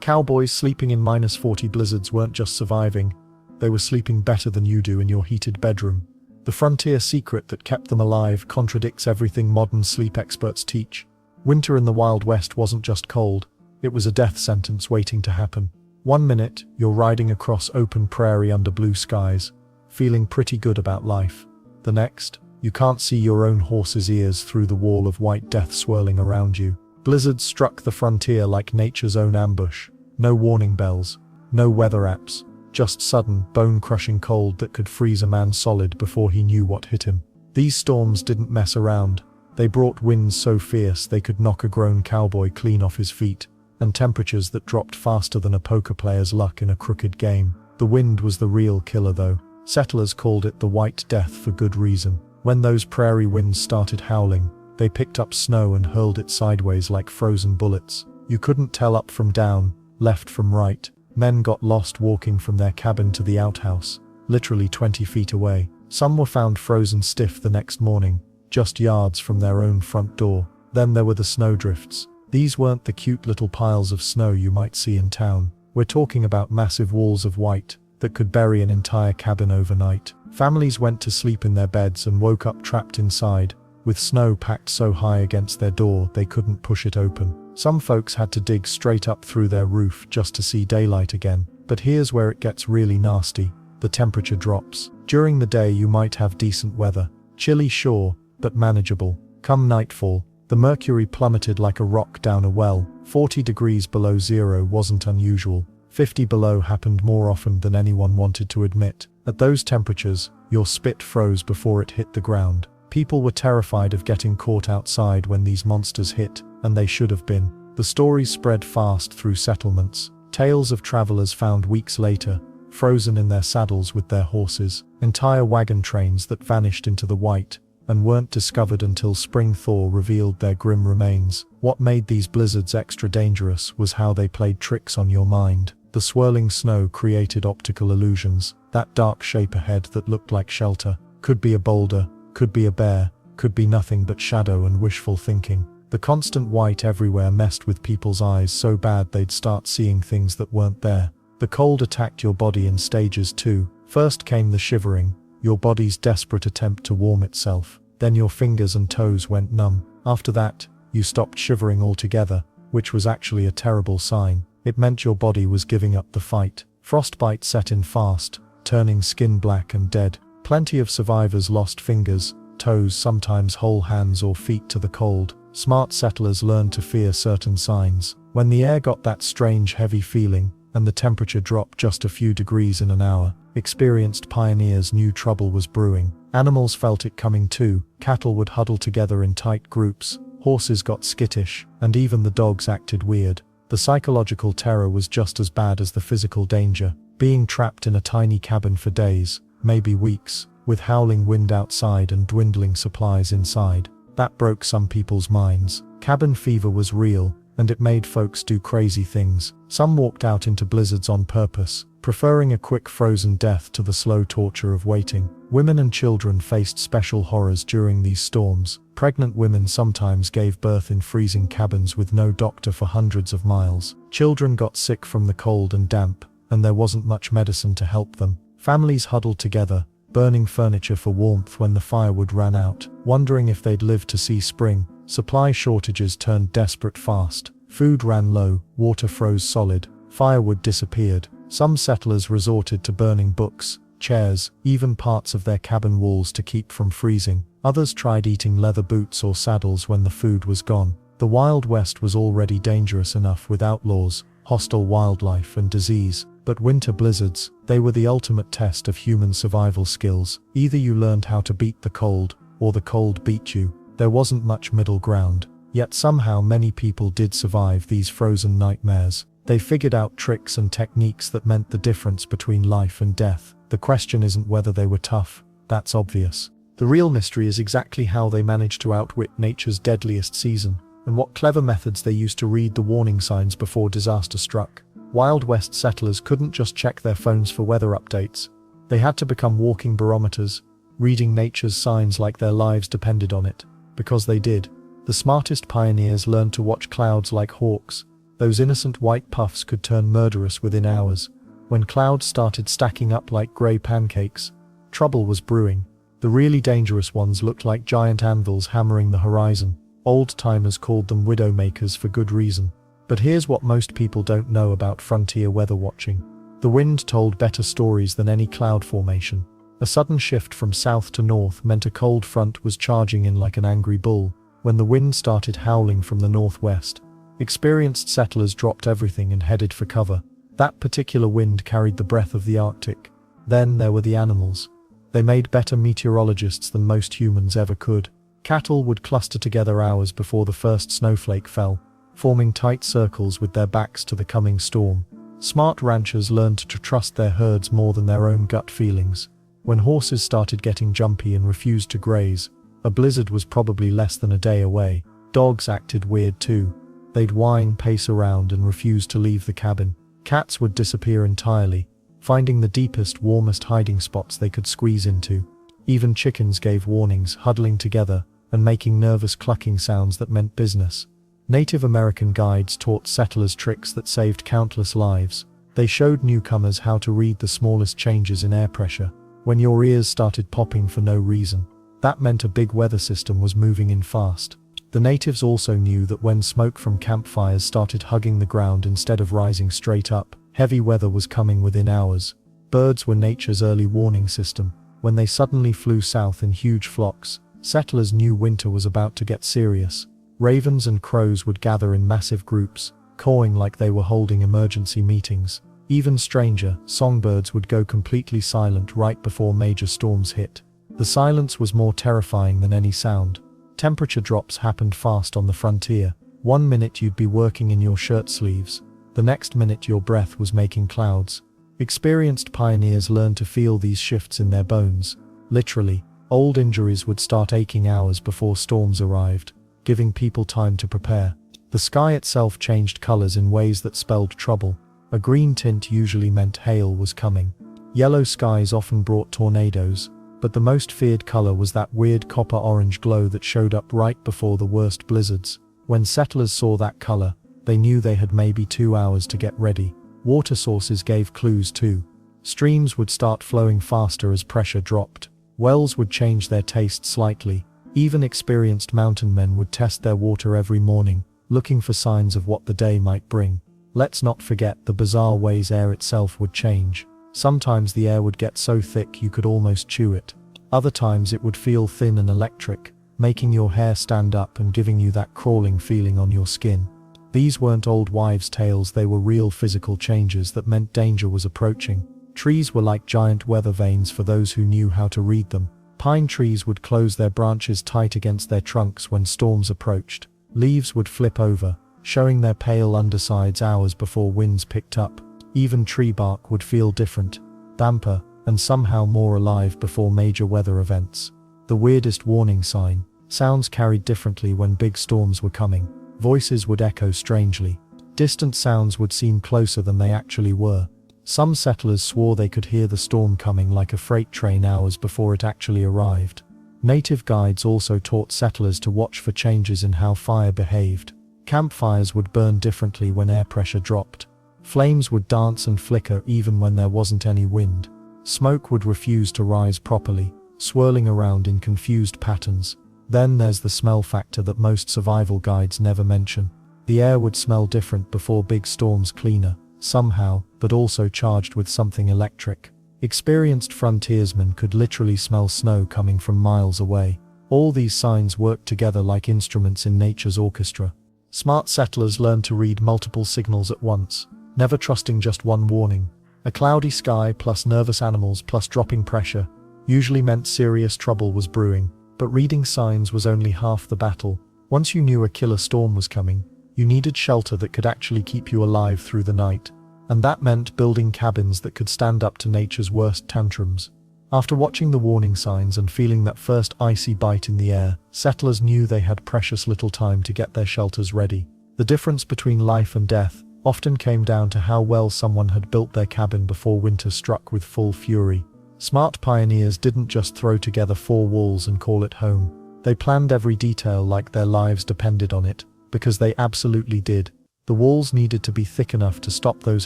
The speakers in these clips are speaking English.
cowboys sleeping in -40 blizzards weren't just surviving, they were sleeping better than you do in your heated bedroom. The frontier secret that kept them alive contradicts everything modern sleep experts teach. Winter in the Wild West wasn't just cold, it was a death sentence waiting to happen. One minute, you're riding across open prairie under blue skies, feeling pretty good about life. The next, you can't see your own horse's ears through the wall of white death swirling around you. Blizzards struck the frontier like nature's own ambush. No warning bells, no weather apps, just sudden, bone-crushing cold that could freeze a man solid before he knew what hit him. These storms didn't mess around. They brought winds so fierce they could knock a grown cowboy clean off his feet, and temperatures that dropped faster than a poker player's luck in a crooked game. The wind was the real killer though. Settlers called it the White Death for good reason. When those prairie winds started howling, they picked up snow and hurled it sideways like frozen bullets. You couldn't tell up from down, left from right. Men got lost walking from their cabin to the outhouse, literally 20 feet away. Some were found frozen stiff the next morning, just yards from their own front door. Then there were the snowdrifts. These weren't the cute little piles of snow you might see in town. We're talking about massive walls of white that could bury an entire cabin overnight. Families went to sleep in their beds and woke up trapped inside, with snow packed so high against their door they couldn't push it open. Some folks had to dig straight up through their roof just to see daylight again. But here's where it gets really nasty. The temperature drops. During the day you might have decent weather. Chilly sure, but manageable. Come nightfall, the mercury plummeted like a rock down a well. 40 degrees below zero wasn't unusual. 50 below happened more often than anyone wanted to admit. At those temperatures, your spit froze before it hit the ground. People were terrified of getting caught outside when these monsters hit, and they should have been. The stories spread fast through settlements. Tales of travelers found weeks later, frozen in their saddles with their horses. Entire wagon trains that vanished into the white, and weren't discovered until spring thaw revealed their grim remains. What made these blizzards extra dangerous was how they played tricks on your mind. The swirling snow created optical illusions. That dark shape ahead that looked like shelter could be a boulder, could be a bear, could be nothing but shadow and wishful thinking. The constant white everywhere messed with people's eyes so bad they'd start seeing things that weren't there. The cold attacked your body in stages too. First came the shivering, your body's desperate attempt to warm itself. Then your fingers and toes went numb. After that, you stopped shivering altogether, which was actually a terrible sign. It meant your body was giving up the fight. Frostbite set in fast, turning skin black and dead. Plenty of survivors lost fingers, toes, sometimes whole hands or feet to the cold. Smart settlers learned to fear certain signs. When the air got that strange heavy feeling, and the temperature dropped just a few degrees in an hour, experienced pioneers knew trouble was brewing. Animals felt it coming too. Cattle would huddle together in tight groups, horses got skittish, and even the dogs acted weird. The psychological terror was just as bad as the physical danger. Being trapped in a tiny cabin for days, maybe weeks, with howling wind outside and dwindling supplies inside. That broke some people's minds. Cabin fever was real, and it made folks do crazy things. Some walked out into blizzards on purpose, preferring a quick frozen death to the slow torture of waiting. Women and children faced special horrors during these storms. Pregnant women sometimes gave birth in freezing cabins with no doctor for hundreds of miles. Children got sick from the cold and damp, and there wasn't much medicine to help them. Families huddled together, burning furniture for warmth when the firewood ran out, wondering if they'd live to see spring. Supply shortages turned desperate fast. Food ran low, water froze solid, firewood disappeared. Some settlers resorted to burning books, chairs, even parts of their cabin walls to keep from freezing. Others tried eating leather boots or saddles when the food was gone. The Wild West was already dangerous enough with outlaws, hostile wildlife and disease. But winter blizzards, they were the ultimate test of human survival skills. Either you learned how to beat the cold, or the cold beat you. There wasn't much middle ground. Yet somehow many people did survive these frozen nightmares. They figured out tricks and techniques that meant the difference between life and death. The question isn't whether they were tough, that's obvious. The real mystery is exactly how they managed to outwit nature's deadliest season, and what clever methods they used to read the warning signs before disaster struck. Wild West settlers couldn't just check their phones for weather updates. They had to become walking barometers, reading nature's signs like their lives depended on it. Because they did. The smartest pioneers learned to watch clouds like hawks, Those innocent white puffs could turn murderous within hours. When clouds started stacking up like grey pancakes, trouble was brewing. The really dangerous ones looked like giant anvils hammering the horizon. Old-timers called them widowmakers for good reason. But here's what most people don't know about frontier weather watching. The wind told better stories than any cloud formation. A sudden shift from south to north meant a cold front was charging in like an angry bull. When the wind started howling from the northwest, experienced settlers dropped everything and headed for cover. That particular wind carried the breath of the Arctic. Then there were the animals. They made better meteorologists than most humans ever could. Cattle would cluster together hours before the first snowflake fell, forming tight circles with their backs to the coming storm. Smart ranchers learned to trust their herds more than their own gut feelings. When horses started getting jumpy and refused to graze, a blizzard was probably less than a day away. Dogs acted weird too. They'd whine, pace around, and refuse to leave the cabin. Cats would disappear entirely, finding the deepest, warmest hiding spots they could squeeze into. Even chickens gave warnings, huddling together and making nervous clucking sounds that meant business. Native American guides taught settlers tricks that saved countless lives. They showed newcomers how to read the smallest changes in air pressure. When your ears started popping for no reason, that meant a big weather system was moving in fast. The natives also knew that when smoke from campfires started hugging the ground instead of rising straight up, heavy weather was coming within hours. Birds were nature's early warning system. When they suddenly flew south in huge flocks, settlers knew winter was about to get serious. Ravens and crows would gather in massive groups, cawing like they were holding emergency meetings. Even stranger, songbirds would go completely silent right before major storms hit. The silence was more terrifying than any sound. Temperature drops happened fast on the frontier. One minute you'd be working in your shirt sleeves. The next minute your breath was making clouds. Experienced pioneers learned to feel these shifts in their bones. Literally, old injuries would start aching hours before storms arrived, giving people time to prepare. The sky itself changed colors in ways that spelled trouble. A green tint usually meant hail was coming. Yellow skies often brought tornadoes, but the most feared color was that weird copper-orange glow that showed up right before the worst blizzards. When settlers saw that color, they knew they had maybe 2 hours to get ready. Water sources gave clues too. Streams would start flowing faster as pressure dropped. Wells would change their taste slightly. Even experienced mountain men would test their water every morning, looking for signs of what the day might bring. Let's not forget the bizarre ways air itself would change. Sometimes the air would get so thick you could almost chew it. Other times it would feel thin and electric, making your hair stand up and giving you that crawling feeling on your skin. These weren't old wives' tales, they were real physical changes that meant danger was approaching. Trees were like giant weather vanes for those who knew how to read them. Pine trees would close their branches tight against their trunks when storms approached. Leaves would flip over, showing their pale undersides hours before winds picked up. Even tree bark would feel different, damper, and somehow more alive before major weather events. The weirdest warning sign: sounds carried differently when big storms were coming. Voices would echo strangely. Distant sounds would seem closer than they actually were. Some settlers swore they could hear the storm coming like a freight train hours before it actually arrived. Native guides also taught settlers to watch for changes in how fire behaved. Campfires would burn differently when air pressure dropped. Flames would dance and flicker even when there wasn't any wind. Smoke would refuse to rise properly, swirling around in confused patterns. Then there's the smell factor that most survival guides never mention. The air would smell different before big storms, cleaner, somehow, but also charged with something electric. Experienced frontiersmen could literally smell snow coming from miles away. All these signs worked together like instruments in nature's orchestra. Smart settlers learned to read multiple signals at once, never trusting just one warning. A cloudy sky plus nervous animals plus dropping pressure usually meant serious trouble was brewing. But reading signs was only half the battle. Once you knew a killer storm was coming, you needed shelter that could actually keep you alive through the night. And that meant building cabins that could stand up to nature's worst tantrums. After watching the warning signs and feeling that first icy bite in the air, settlers knew they had precious little time to get their shelters ready. The difference between life and death often came down to how well someone had built their cabin before winter struck with full fury. Smart pioneers didn't just throw together 4 walls and call it home. They planned every detail like their lives depended on it, because they absolutely did. The walls needed to be thick enough to stop those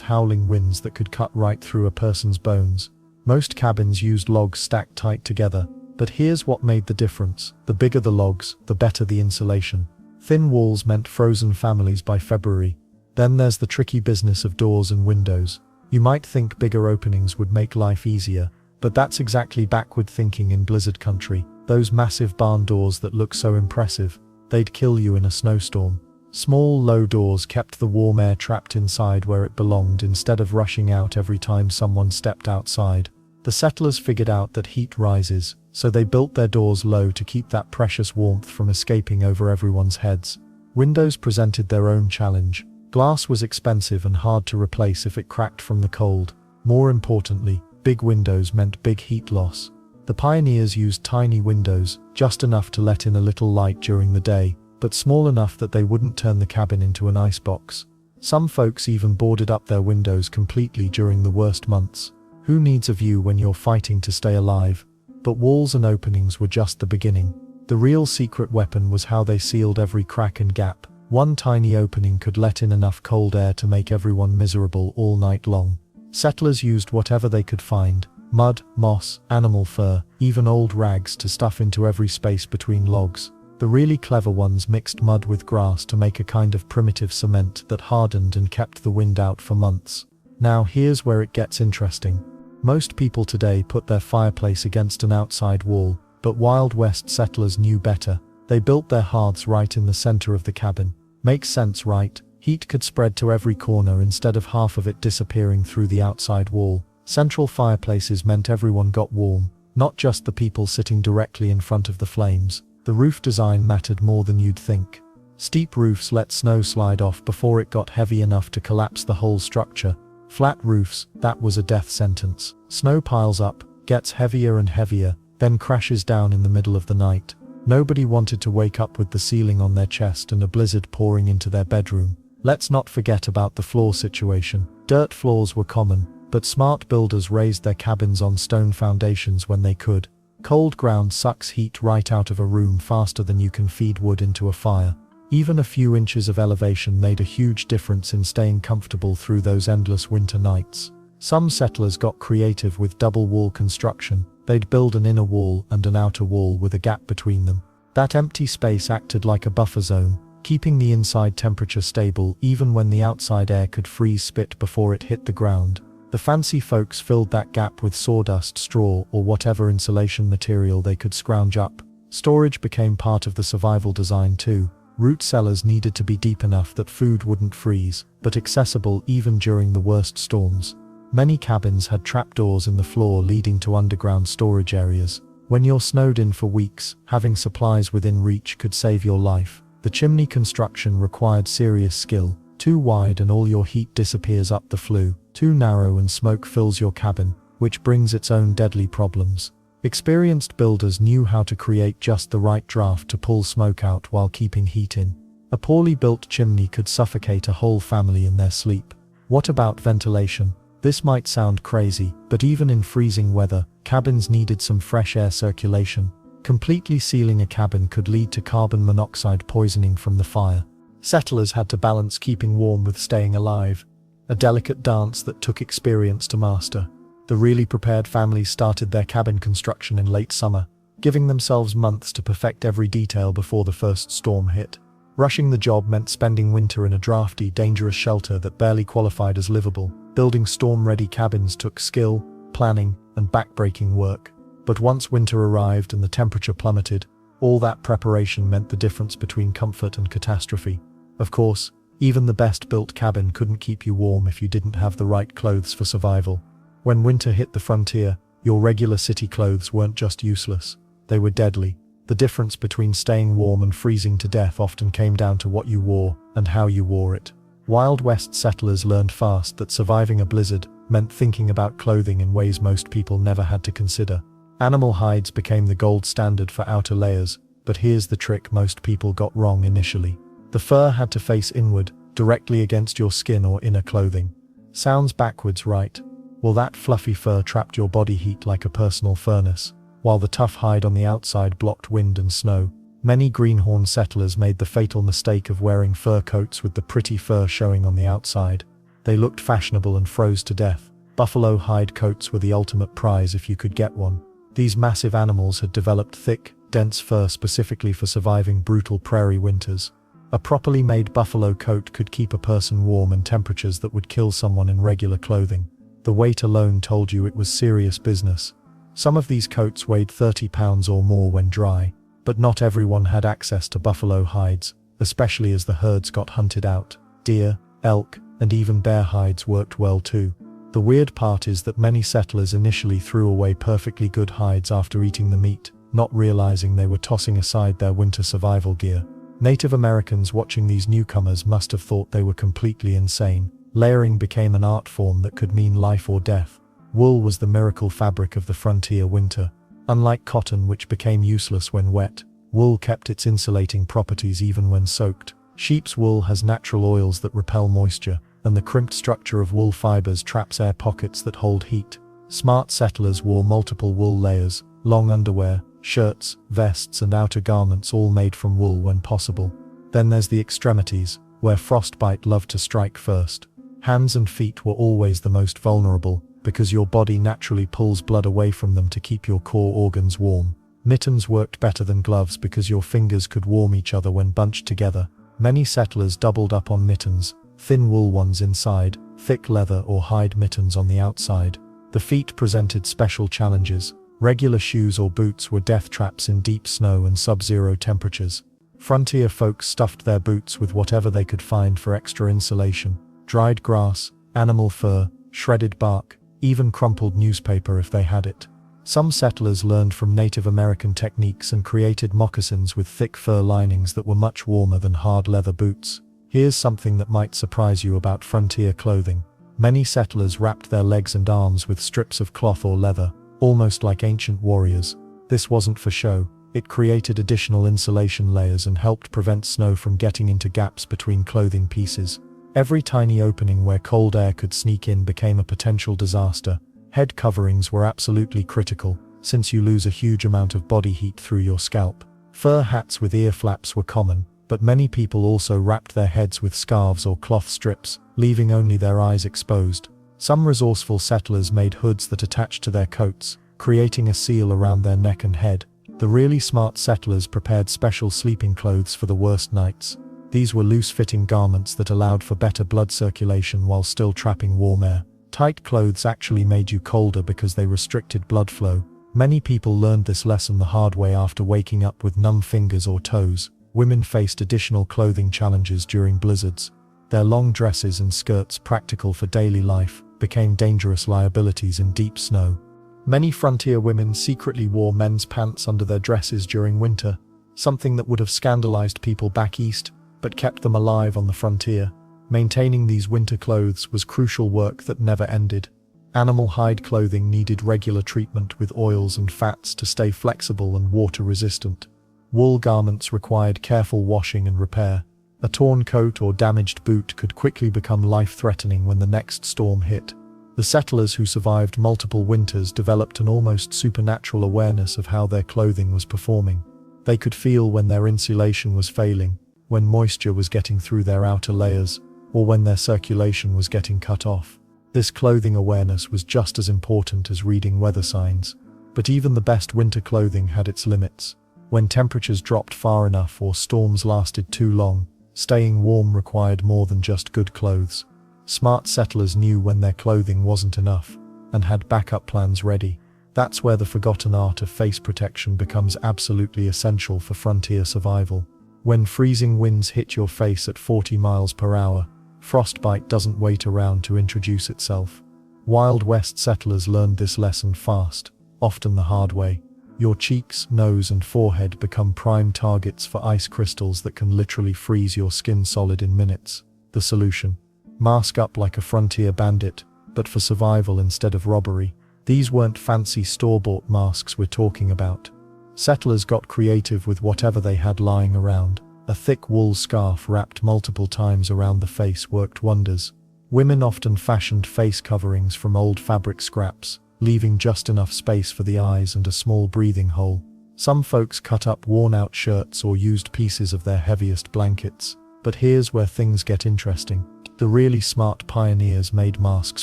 howling winds that could cut right through a person's bones. Most cabins used logs stacked tight together, but here's what made the difference. The bigger the logs, the better the insulation. Thin walls meant frozen families by February. Then there's the tricky business of doors and windows. You might think bigger openings would make life easier, but that's exactly backward thinking in blizzard country. Those massive barn doors that look so impressive, they'd kill you in a snowstorm. Small, low doors kept the warm air trapped inside where it belonged instead of rushing out every time someone stepped outside. The settlers figured out that heat rises, so they built their doors low to keep that precious warmth from escaping over everyone's heads. Windows presented their own challenge. Glass was expensive and hard to replace if it cracked from the cold. More importantly, big windows meant big heat loss. The pioneers used tiny windows, just enough to let in a little light during the day, but small enough that they wouldn't turn the cabin into an icebox. Some folks even boarded up their windows completely during the worst months. Who needs a view when you're fighting to stay alive? But walls and openings were just the beginning. The real secret weapon was how they sealed every crack and gap. One tiny opening could let in enough cold air to make everyone miserable all night long. Settlers used whatever they could find: mud, moss, animal fur, even old rags to stuff into every space between logs. The really clever ones mixed mud with grass to make a kind of primitive cement that hardened and kept the wind out for months. Now here's where it gets interesting. Most people today put their fireplace against an outside wall, but Wild West settlers knew better. They built their hearths right in the center of the cabin. Makes sense, right? Heat could spread to every corner instead of half of it disappearing through the outside wall. Central fireplaces meant everyone got warm, not just the people sitting directly in front of the flames. The roof design mattered more than you'd think. Steep roofs let snow slide off before it got heavy enough to collapse the whole structure. Flat roofs, that was a death sentence. Snow piles up, gets heavier and heavier, then crashes down in the middle of the night. Nobody wanted to wake up with the ceiling on their chest and a blizzard pouring into their bedroom. Let's not forget about the floor situation. Dirt floors were common, but smart builders raised their cabins on stone foundations when they could. Cold ground sucks heat right out of a room faster than you can feed wood into a fire. Even a few inches of elevation made a huge difference in staying comfortable through those endless winter nights. Some settlers got creative with double wall construction. They'd build an inner wall and an outer wall with a gap between them. That empty space acted like a buffer zone, keeping the inside temperature stable even when the outside air could freeze spit before it hit the ground. The fancy folks filled that gap with sawdust, straw, or whatever insulation material they could scrounge up. Storage became part of the survival design too. Root cellars needed to be deep enough that food wouldn't freeze, but accessible even during the worst storms. Many cabins had trapdoors in the floor leading to underground storage areas. When you're snowed in for weeks, having supplies within reach could save your life. The chimney construction required serious skill. Too wide and all your heat disappears up the flue. Too narrow and smoke fills your cabin, which brings its own deadly problems. Experienced builders knew how to create just the right draft to pull smoke out while keeping heat in. A poorly built chimney could suffocate a whole family in their sleep. What about ventilation? This might sound crazy, but even in freezing weather, cabins needed some fresh air circulation. Completely sealing a cabin could lead to carbon monoxide poisoning from the fire. Settlers had to balance keeping warm with staying alive. A delicate dance that took experience to master. The really prepared families started their cabin construction in late summer, giving themselves months to perfect every detail before the first storm hit. Rushing the job meant spending winter in a drafty, dangerous shelter that barely qualified as livable. Building storm-ready cabins took skill, planning, and backbreaking work. But once winter arrived and the temperature plummeted, all that preparation meant the difference between comfort and catastrophe. Of course, even the best-built cabin couldn't keep you warm if you didn't have the right clothes for survival. When winter hit the frontier, your regular city clothes weren't just useless, they were deadly. The difference between staying warm and freezing to death often came down to what you wore and how you wore it. Wild West settlers learned fast that surviving a blizzard meant thinking about clothing in ways most people never had to consider. Animal hides became the gold standard for outer layers, but here's the trick most people got wrong initially. The fur had to face inward, directly against your skin or inner clothing. Sounds backwards, right? Well, that fluffy fur trapped your body heat like a personal furnace, while the tough hide on the outside blocked wind and snow. Many greenhorn settlers made the fatal mistake of wearing fur coats with the pretty fur showing on the outside. They looked fashionable and froze to death. Buffalo hide coats were the ultimate prize if you could get one. These massive animals had developed thick, dense fur specifically for surviving brutal prairie winters. A properly made buffalo coat could keep a person warm in temperatures that would kill someone in regular clothing. The weight alone told you it was serious business. Some of these coats weighed 30 pounds or more when dry, but not everyone had access to buffalo hides, especially as the herds got hunted out. Deer, elk, and even bear hides worked well too. The weird part is that many settlers initially threw away perfectly good hides after eating the meat, not realizing they were tossing aside their winter survival gear. Native Americans watching these newcomers must have thought they were completely insane. Layering became an art form that could mean life or death. Wool was the miracle fabric of the frontier winter. Unlike cotton, which became useless when wet, wool kept its insulating properties even when soaked. Sheep's wool has natural oils that repel moisture, and the crimped structure of wool fibers traps air pockets that hold heat. Smart settlers wore multiple wool layers, long underwear, shirts, vests, and outer garments all made from wool when possible. Then there's the extremities, where frostbite loved to strike first. Hands and feet were always the most vulnerable, because your body naturally pulls blood away from them to keep your core organs warm. Mittens worked better than gloves because your fingers could warm each other when bunched together. Many settlers doubled up on mittens, thin wool ones inside, thick leather or hide mittens on the outside. The feet presented special challenges. Regular shoes or boots were death traps in deep snow and sub-zero temperatures. Frontier folks stuffed their boots with whatever they could find for extra insulation. Dried grass, animal fur, shredded bark, even crumpled newspaper if they had it. Some settlers learned from Native American techniques and created moccasins with thick fur linings that were much warmer than hard leather boots. Here's something that might surprise you about frontier clothing. Many settlers wrapped their legs and arms with strips of cloth or leather, almost like ancient warriors. This wasn't for show. It created additional insulation layers and helped prevent snow from getting into gaps between clothing pieces. Every tiny opening where cold air could sneak in became a potential disaster. Head coverings were absolutely critical, since you lose a huge amount of body heat through your scalp. Fur hats with ear flaps were common, but many people also wrapped their heads with scarves or cloth strips, leaving only their eyes exposed. Some resourceful settlers made hoods that attached to their coats, creating a seal around their neck and head. The really smart settlers prepared special sleeping clothes for the worst nights. These were loose-fitting garments that allowed for better blood circulation while still trapping warm air. Tight clothes actually made you colder because they restricted blood flow. Many people learned this lesson the hard way after waking up with numb fingers or toes. Women faced additional clothing challenges during blizzards. Their long dresses and skirts, practical for daily life, became dangerous liabilities in deep snow. Many frontier women secretly wore men's pants under their dresses during winter, something that would have scandalized people back east, but kept them alive on the frontier. Maintaining these winter clothes was crucial work that never ended. Animal hide clothing needed regular treatment with oils and fats to stay flexible and water-resistant. Wool garments required careful washing and repair. A torn coat or damaged boot could quickly become life-threatening when the next storm hit. The settlers who survived multiple winters developed an almost supernatural awareness of how their clothing was performing. They could feel when their insulation was failing, when moisture was getting through their outer layers, or when their circulation was getting cut off. This clothing awareness was just as important as reading weather signs. But even the best winter clothing had its limits. When temperatures dropped far enough or storms lasted too long, staying warm required more than just good clothes. Smart settlers knew when their clothing wasn't enough, and had backup plans ready. That's where the forgotten art of face protection becomes absolutely essential for frontier survival. When freezing winds hit your face at 40 miles per hour, frostbite doesn't wait around to introduce itself. Wild West settlers learned this lesson fast, often the hard way. Your cheeks, nose, and forehead become prime targets for ice crystals that can literally freeze your skin solid in minutes. The solution: mask up like a frontier bandit, but for survival instead of robbery. These weren't fancy store-bought masks we're talking about. Settlers got creative with whatever they had lying around. A thick wool scarf wrapped multiple times around the face worked wonders. Women often fashioned face coverings from old fabric scraps, leaving just enough space for the eyes and a small breathing hole. Some folks cut up worn-out shirts or used pieces of their heaviest blankets. But here's where things get interesting. The really smart pioneers made masks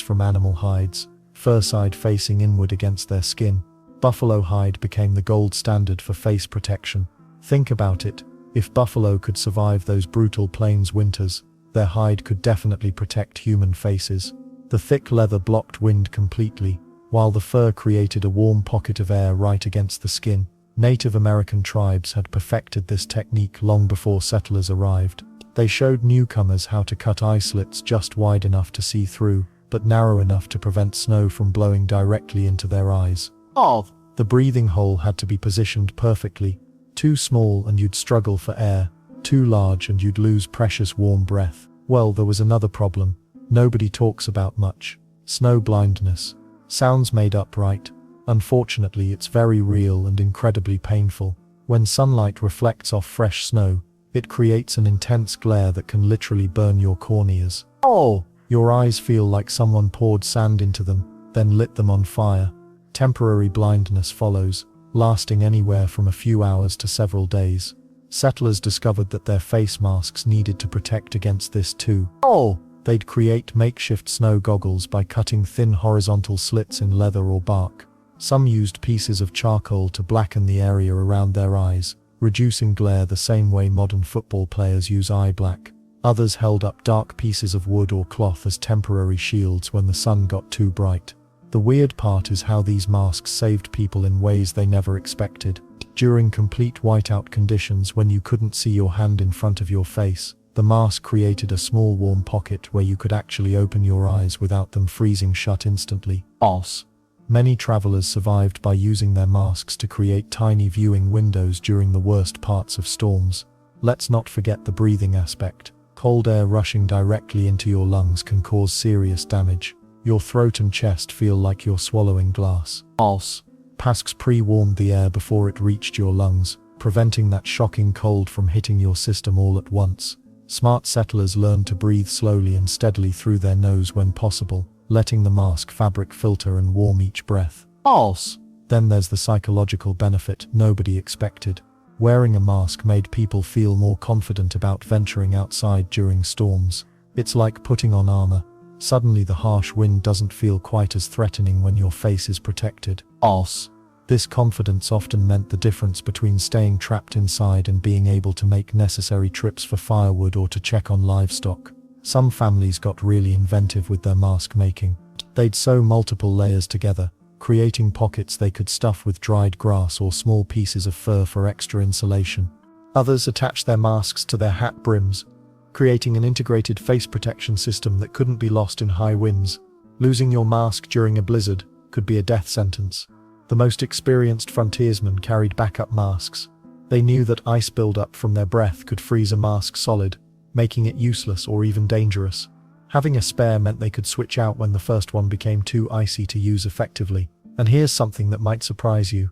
from animal hides, fur side facing inward against their skin. Buffalo hide became the gold standard for face protection. Think about it, if buffalo could survive those brutal plains winters, their hide could definitely protect human faces. The thick leather blocked wind completely, while the fur created a warm pocket of air right against the skin. Native American tribes had perfected this technique long before settlers arrived. They showed newcomers how to cut eye slits just wide enough to see through, but narrow enough to prevent snow from blowing directly into their eyes. The breathing hole had to be positioned perfectly. Too small and you'd struggle for air. Too large and you'd lose precious warm breath. Well, there was another problem. Nobody talks about much. Snow blindness. Sounds made up, right? Unfortunately, it's very real and incredibly painful. When sunlight reflects off fresh snow, it creates an intense glare that can literally burn your corneas. Your eyes feel like someone poured sand into them, then lit them on fire. Temporary blindness follows, lasting anywhere from a few hours to several days. Settlers discovered that their face masks needed to protect against this too. They'd create makeshift snow goggles by cutting thin horizontal slits in leather or bark. Some used pieces of charcoal to blacken the area around their eyes, reducing glare the same way modern football players use eye black. Others held up dark pieces of wood or cloth as temporary shields when the sun got too bright. The weird part is how these masks saved people in ways they never expected. During complete whiteout conditions when you couldn't see your hand in front of your face, the mask created a small warm pocket where you could actually open your eyes without them freezing shut instantly. Many travelers survived by using their masks to create tiny viewing windows during the worst parts of storms. Let's not forget the breathing aspect. Cold air rushing directly into your lungs can cause serious damage. Your throat and chest feel like you're swallowing glass. Masks pre-warmed the air before it reached your lungs, preventing that shocking cold from hitting your system all at once. Smart settlers learned to breathe slowly and steadily through their nose when possible, letting the mask fabric filter and warm each breath. Then there's the psychological benefit nobody expected. Wearing a mask made people feel more confident about venturing outside during storms. It's like putting on armor. Suddenly the harsh wind doesn't feel quite as threatening when your face is protected. This confidence often meant the difference between staying trapped inside and being able to make necessary trips for firewood or to check on livestock. Some families got really inventive with their mask making. They'd sew multiple layers together, creating pockets they could stuff with dried grass or small pieces of fur for extra insulation. Others attached their masks to their hat brims, creating an integrated face protection system that couldn't be lost in high winds. Losing your mask during a blizzard could be a death sentence. The most experienced frontiersmen carried backup masks. They knew that ice buildup from their breath could freeze a mask solid, making it useless or even dangerous. Having a spare meant they could switch out when the first one became too icy to use effectively. And here's something that might surprise you.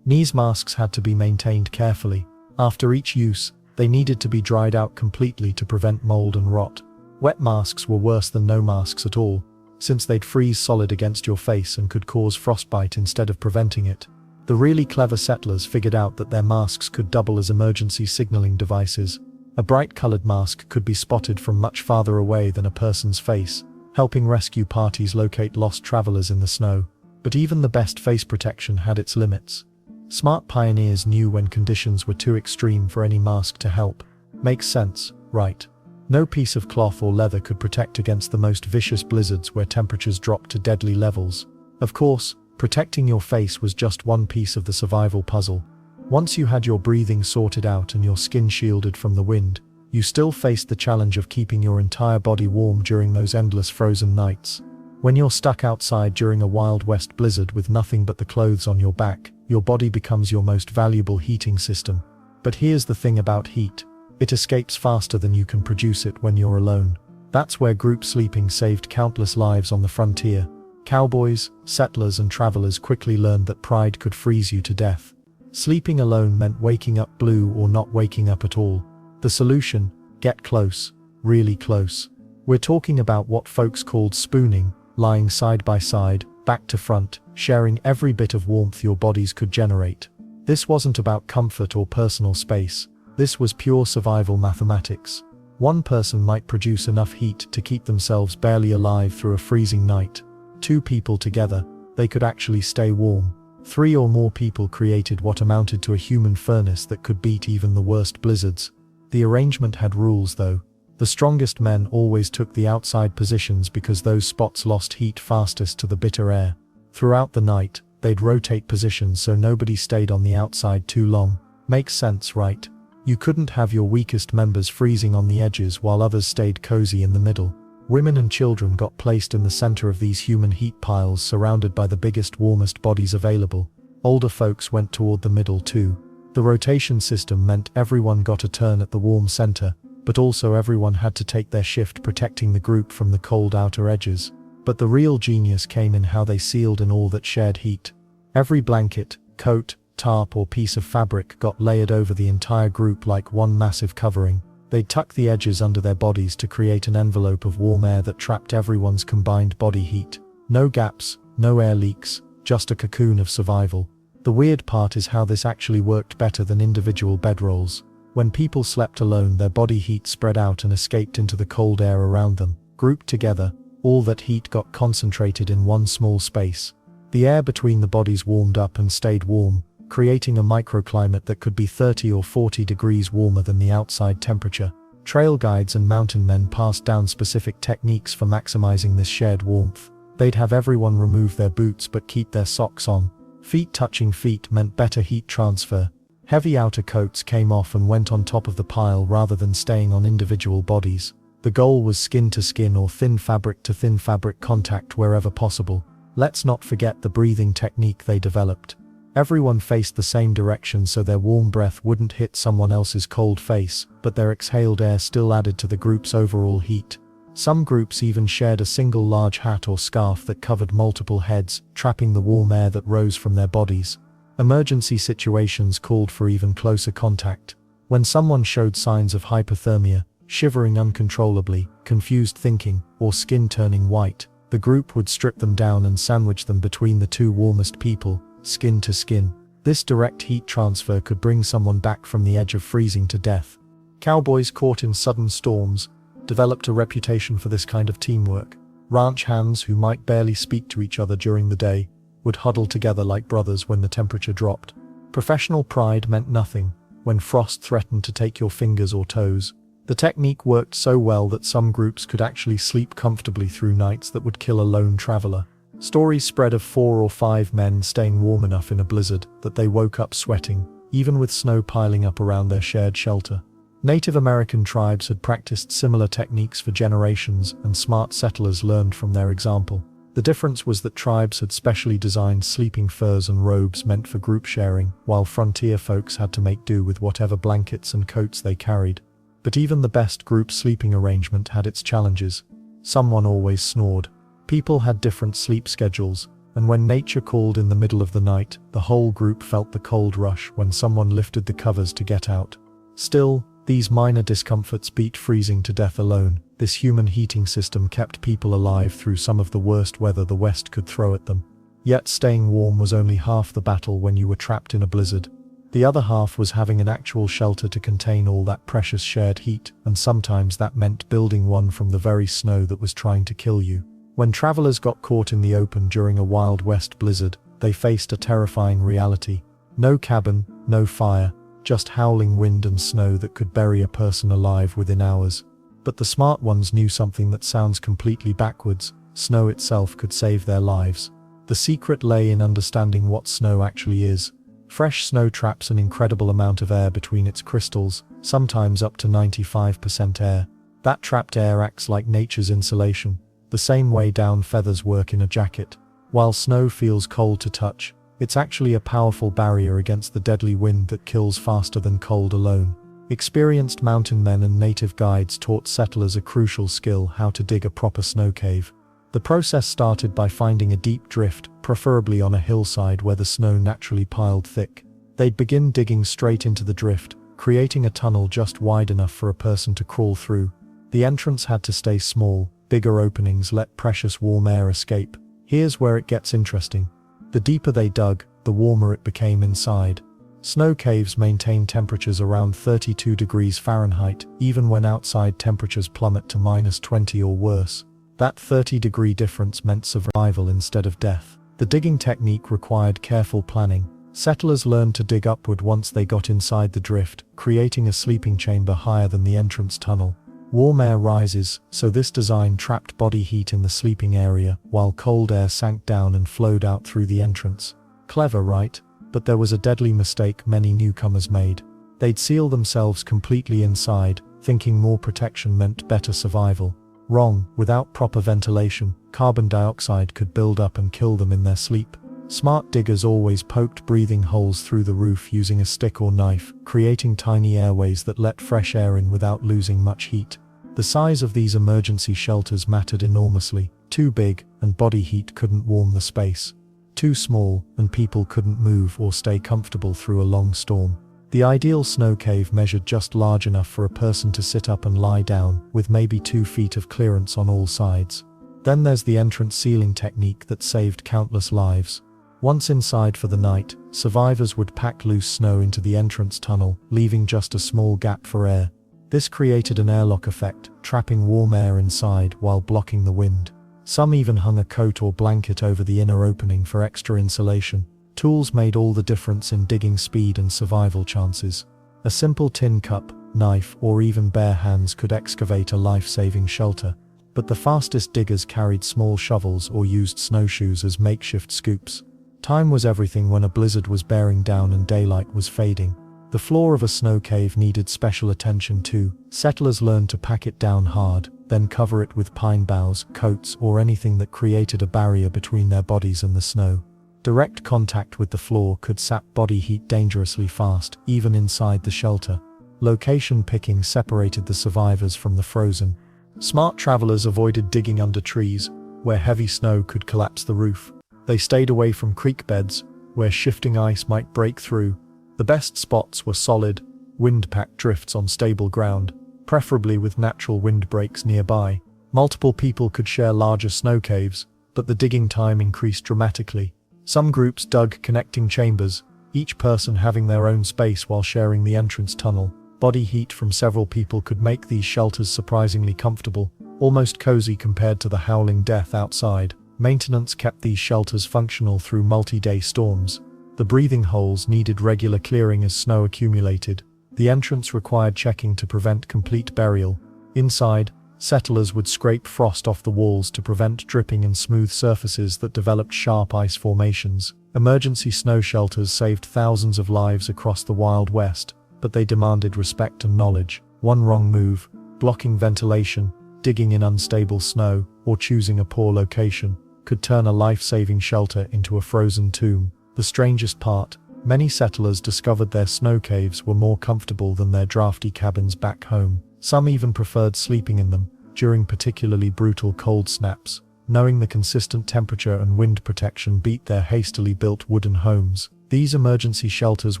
These masks had to be maintained carefully. After each use, they needed to be dried out completely to prevent mold and rot. Wet masks were worse than no masks at all, since they'd freeze solid against your face and could cause frostbite instead of preventing it. The really clever settlers figured out that their masks could double as emergency signaling devices. A bright-colored mask could be spotted from much farther away than a person's face, helping rescue parties locate lost travelers in the snow. But even the best face protection had its limits. Smart pioneers knew when conditions were too extreme for any mask to help. Makes sense, right? No piece of cloth or leather could protect against the most vicious blizzards where temperatures dropped to deadly levels. Of course, protecting your face was just one piece of the survival puzzle. Once you had your breathing sorted out and your skin shielded from the wind, you still faced the challenge of keeping your entire body warm during those endless frozen nights. When you're stuck outside during a Wild West blizzard with nothing but the clothes on your back, your body becomes your most valuable heating system. But here's the thing about heat. It escapes faster than you can produce it when you're alone. That's where group sleeping saved countless lives on the frontier. Cowboys, settlers and travelers quickly learned that pride could freeze you to death. Sleeping alone meant waking up blue or not waking up at all. The solution? Get close. Really close. We're talking about what folks called spooning, lying side by side, back to front, sharing every bit of warmth your bodies could generate. This wasn't about comfort or personal space. This was pure survival mathematics. One person might produce enough heat to keep themselves barely alive through a freezing night. Two people together, they could actually stay warm. Three or more people created what amounted to a human furnace that could beat even the worst blizzards. The arrangement had rules though. The strongest men always took the outside positions because those spots lost heat fastest to the bitter air. Throughout the night, they'd rotate positions so nobody stayed on the outside too long. Makes sense, right? You couldn't have your weakest members freezing on the edges while others stayed cozy in the middle. Women and children got placed in the center of these human heat piles surrounded by the biggest, warmest bodies available. Older folks went toward the middle too. The rotation system meant everyone got a turn at the warm center, but also everyone had to take their shift protecting the group from the cold outer edges. But the real genius came in how they sealed in all that shared heat. Every blanket, coat, tarp or piece of fabric got layered over the entire group like one massive covering. They'd tuck the edges under their bodies to create an envelope of warm air that trapped everyone's combined body heat. No gaps, no air leaks, just a cocoon of survival. The weird part is how this actually worked better than individual bedrolls. When people slept alone, their body heat spread out and escaped into the cold air around them. Grouped together, all that heat got concentrated in one small space. The air between the bodies warmed up and stayed warm, creating a microclimate that could be 30 or 40 degrees warmer than the outside temperature. Trail guides and mountain men passed down specific techniques for maximizing this shared warmth. They'd have everyone remove their boots but keep their socks on. Feet touching feet meant better heat transfer. Heavy outer coats came off and went on top of the pile rather than staying on individual bodies. The goal was skin to skin or thin fabric to thin fabric contact wherever possible. Let's not forget the breathing technique they developed. Everyone faced the same direction so their warm breath wouldn't hit someone else's cold face, but their exhaled air still added to the group's overall heat. Some groups even shared a single large hat or scarf that covered multiple heads, trapping the warm air that rose from their bodies. Emergency situations called for even closer contact. When someone showed signs of hypothermia, shivering uncontrollably, confused thinking, or skin turning white, the group would strip them down and sandwich them between the two warmest people, skin to skin. This direct heat transfer could bring someone back from the edge of freezing to death. Cowboys caught in sudden storms developed a reputation for this kind of teamwork. Ranch hands who might barely speak to each other during the day would huddle together like brothers when the temperature dropped. Professional pride meant nothing when frost threatened to take your fingers or toes. The technique worked so well that some groups could actually sleep comfortably through nights that would kill a lone traveler. Stories spread of 4 or 5 men staying warm enough in a blizzard that they woke up sweating, even with snow piling up around their shared shelter. Native American tribes had practiced similar techniques for generations, and smart settlers learned from their example. The difference was that tribes had specially designed sleeping furs and robes meant for group sharing, while frontier folks had to make do with whatever blankets and coats they carried. But even the best group sleeping arrangement had its challenges. Someone always snored. People had different sleep schedules, and when nature called in the middle of the night, the whole group felt the cold rush when someone lifted the covers to get out. Still, these minor discomforts beat freezing to death alone. This human heating system kept people alive through some of the worst weather the West could throw at them. Yet staying warm was only half the battle when you were trapped in a blizzard. The other half was having an actual shelter to contain all that precious shared heat, and sometimes that meant building one from the very snow that was trying to kill you. When travelers got caught in the open during a Wild West blizzard, they faced a terrifying reality. No cabin, no fire, just howling wind and snow that could bury a person alive within hours. But the smart ones knew something that sounds completely backwards: snow itself could save their lives. The secret lay in understanding what snow actually is. Fresh snow traps an incredible amount of air between its crystals, sometimes up to 95% air. That trapped air acts like nature's insulation, the same way down feathers work in a jacket. While snow feels cold to touch, it's actually a powerful barrier against the deadly wind that kills faster than cold alone. Experienced mountain men and native guides taught settlers a crucial skill: how to dig a proper snow cave. The process started by finding a deep drift, preferably on a hillside where the snow naturally piled thick. They'd begin digging straight into the drift, creating a tunnel just wide enough for a person to crawl through. The entrance had to stay small. Bigger openings let precious warm air escape. Here's where it gets interesting. The deeper they dug, the warmer it became inside. Snow caves maintain temperatures around 32 degrees Fahrenheit, even when outside temperatures plummet to -20 or worse. That 30-degree difference meant survival instead of death. The digging technique required careful planning. Settlers learned to dig upward once they got inside the drift, creating a sleeping chamber higher than the entrance tunnel. Warm air rises, so this design trapped body heat in the sleeping area, while cold air sank down and flowed out through the entrance. Clever, right? But there was a deadly mistake many newcomers made. They'd seal themselves completely inside, thinking more protection meant better survival. Wrong. Without proper ventilation, carbon dioxide could build up and kill them in their sleep. Smart diggers always poked breathing holes through the roof using a stick or knife, creating tiny airways that let fresh air in without losing much heat. The size of these emergency shelters mattered enormously. Too big, and body heat couldn't warm the space. Too small, and people couldn't move or stay comfortable through a long storm. The ideal snow cave measured just large enough for a person to sit up and lie down, with maybe 2 feet of clearance on all sides. Then there's the entrance sealing technique that saved countless lives. Once inside for the night, survivors would pack loose snow into the entrance tunnel, leaving just a small gap for air. This created an airlock effect, trapping warm air inside while blocking the wind. Some even hung a coat or blanket over the inner opening for extra insulation. Tools made all the difference in digging speed and survival chances. A simple tin cup, knife, or even bare hands could excavate a life-saving shelter. But the fastest diggers carried small shovels or used snowshoes as makeshift scoops. Time was everything when a blizzard was bearing down and daylight was fading. The floor of a snow cave needed special attention too. Settlers learned to pack it down hard, then cover it with pine boughs, coats, or anything that created a barrier between their bodies and the snow. Direct contact with the floor could sap body heat dangerously fast, even inside the shelter. Location picking separated the survivors from the frozen. Smart travelers avoided digging under trees, where heavy snow could collapse the roof. They stayed away from creek beds, where shifting ice might break through. The best spots were solid, wind-packed drifts on stable ground, preferably with natural windbreaks nearby. Multiple people could share larger snow caves, but the digging time increased dramatically. Some groups dug connecting chambers, each person having their own space while sharing the entrance tunnel. Body heat from several people could make these shelters surprisingly comfortable, almost cozy compared to the howling death outside. Maintenance kept these shelters functional through multi-day storms. The breathing holes needed regular clearing as snow accumulated. The entrance required checking to prevent complete burial. Inside, settlers would scrape frost off the walls to prevent dripping in smooth surfaces that developed sharp ice formations. Emergency snow shelters saved thousands of lives across the Wild West, but they demanded respect and knowledge. One wrong move, blocking ventilation, digging in unstable snow, or choosing a poor location, could turn a life-saving shelter into a frozen tomb. The strangest part, many settlers discovered their snow caves were more comfortable than their drafty cabins back home. Some even preferred sleeping in them during particularly brutal cold snaps, knowing the consistent temperature and wind protection beat their hastily built wooden homes. These emergency shelters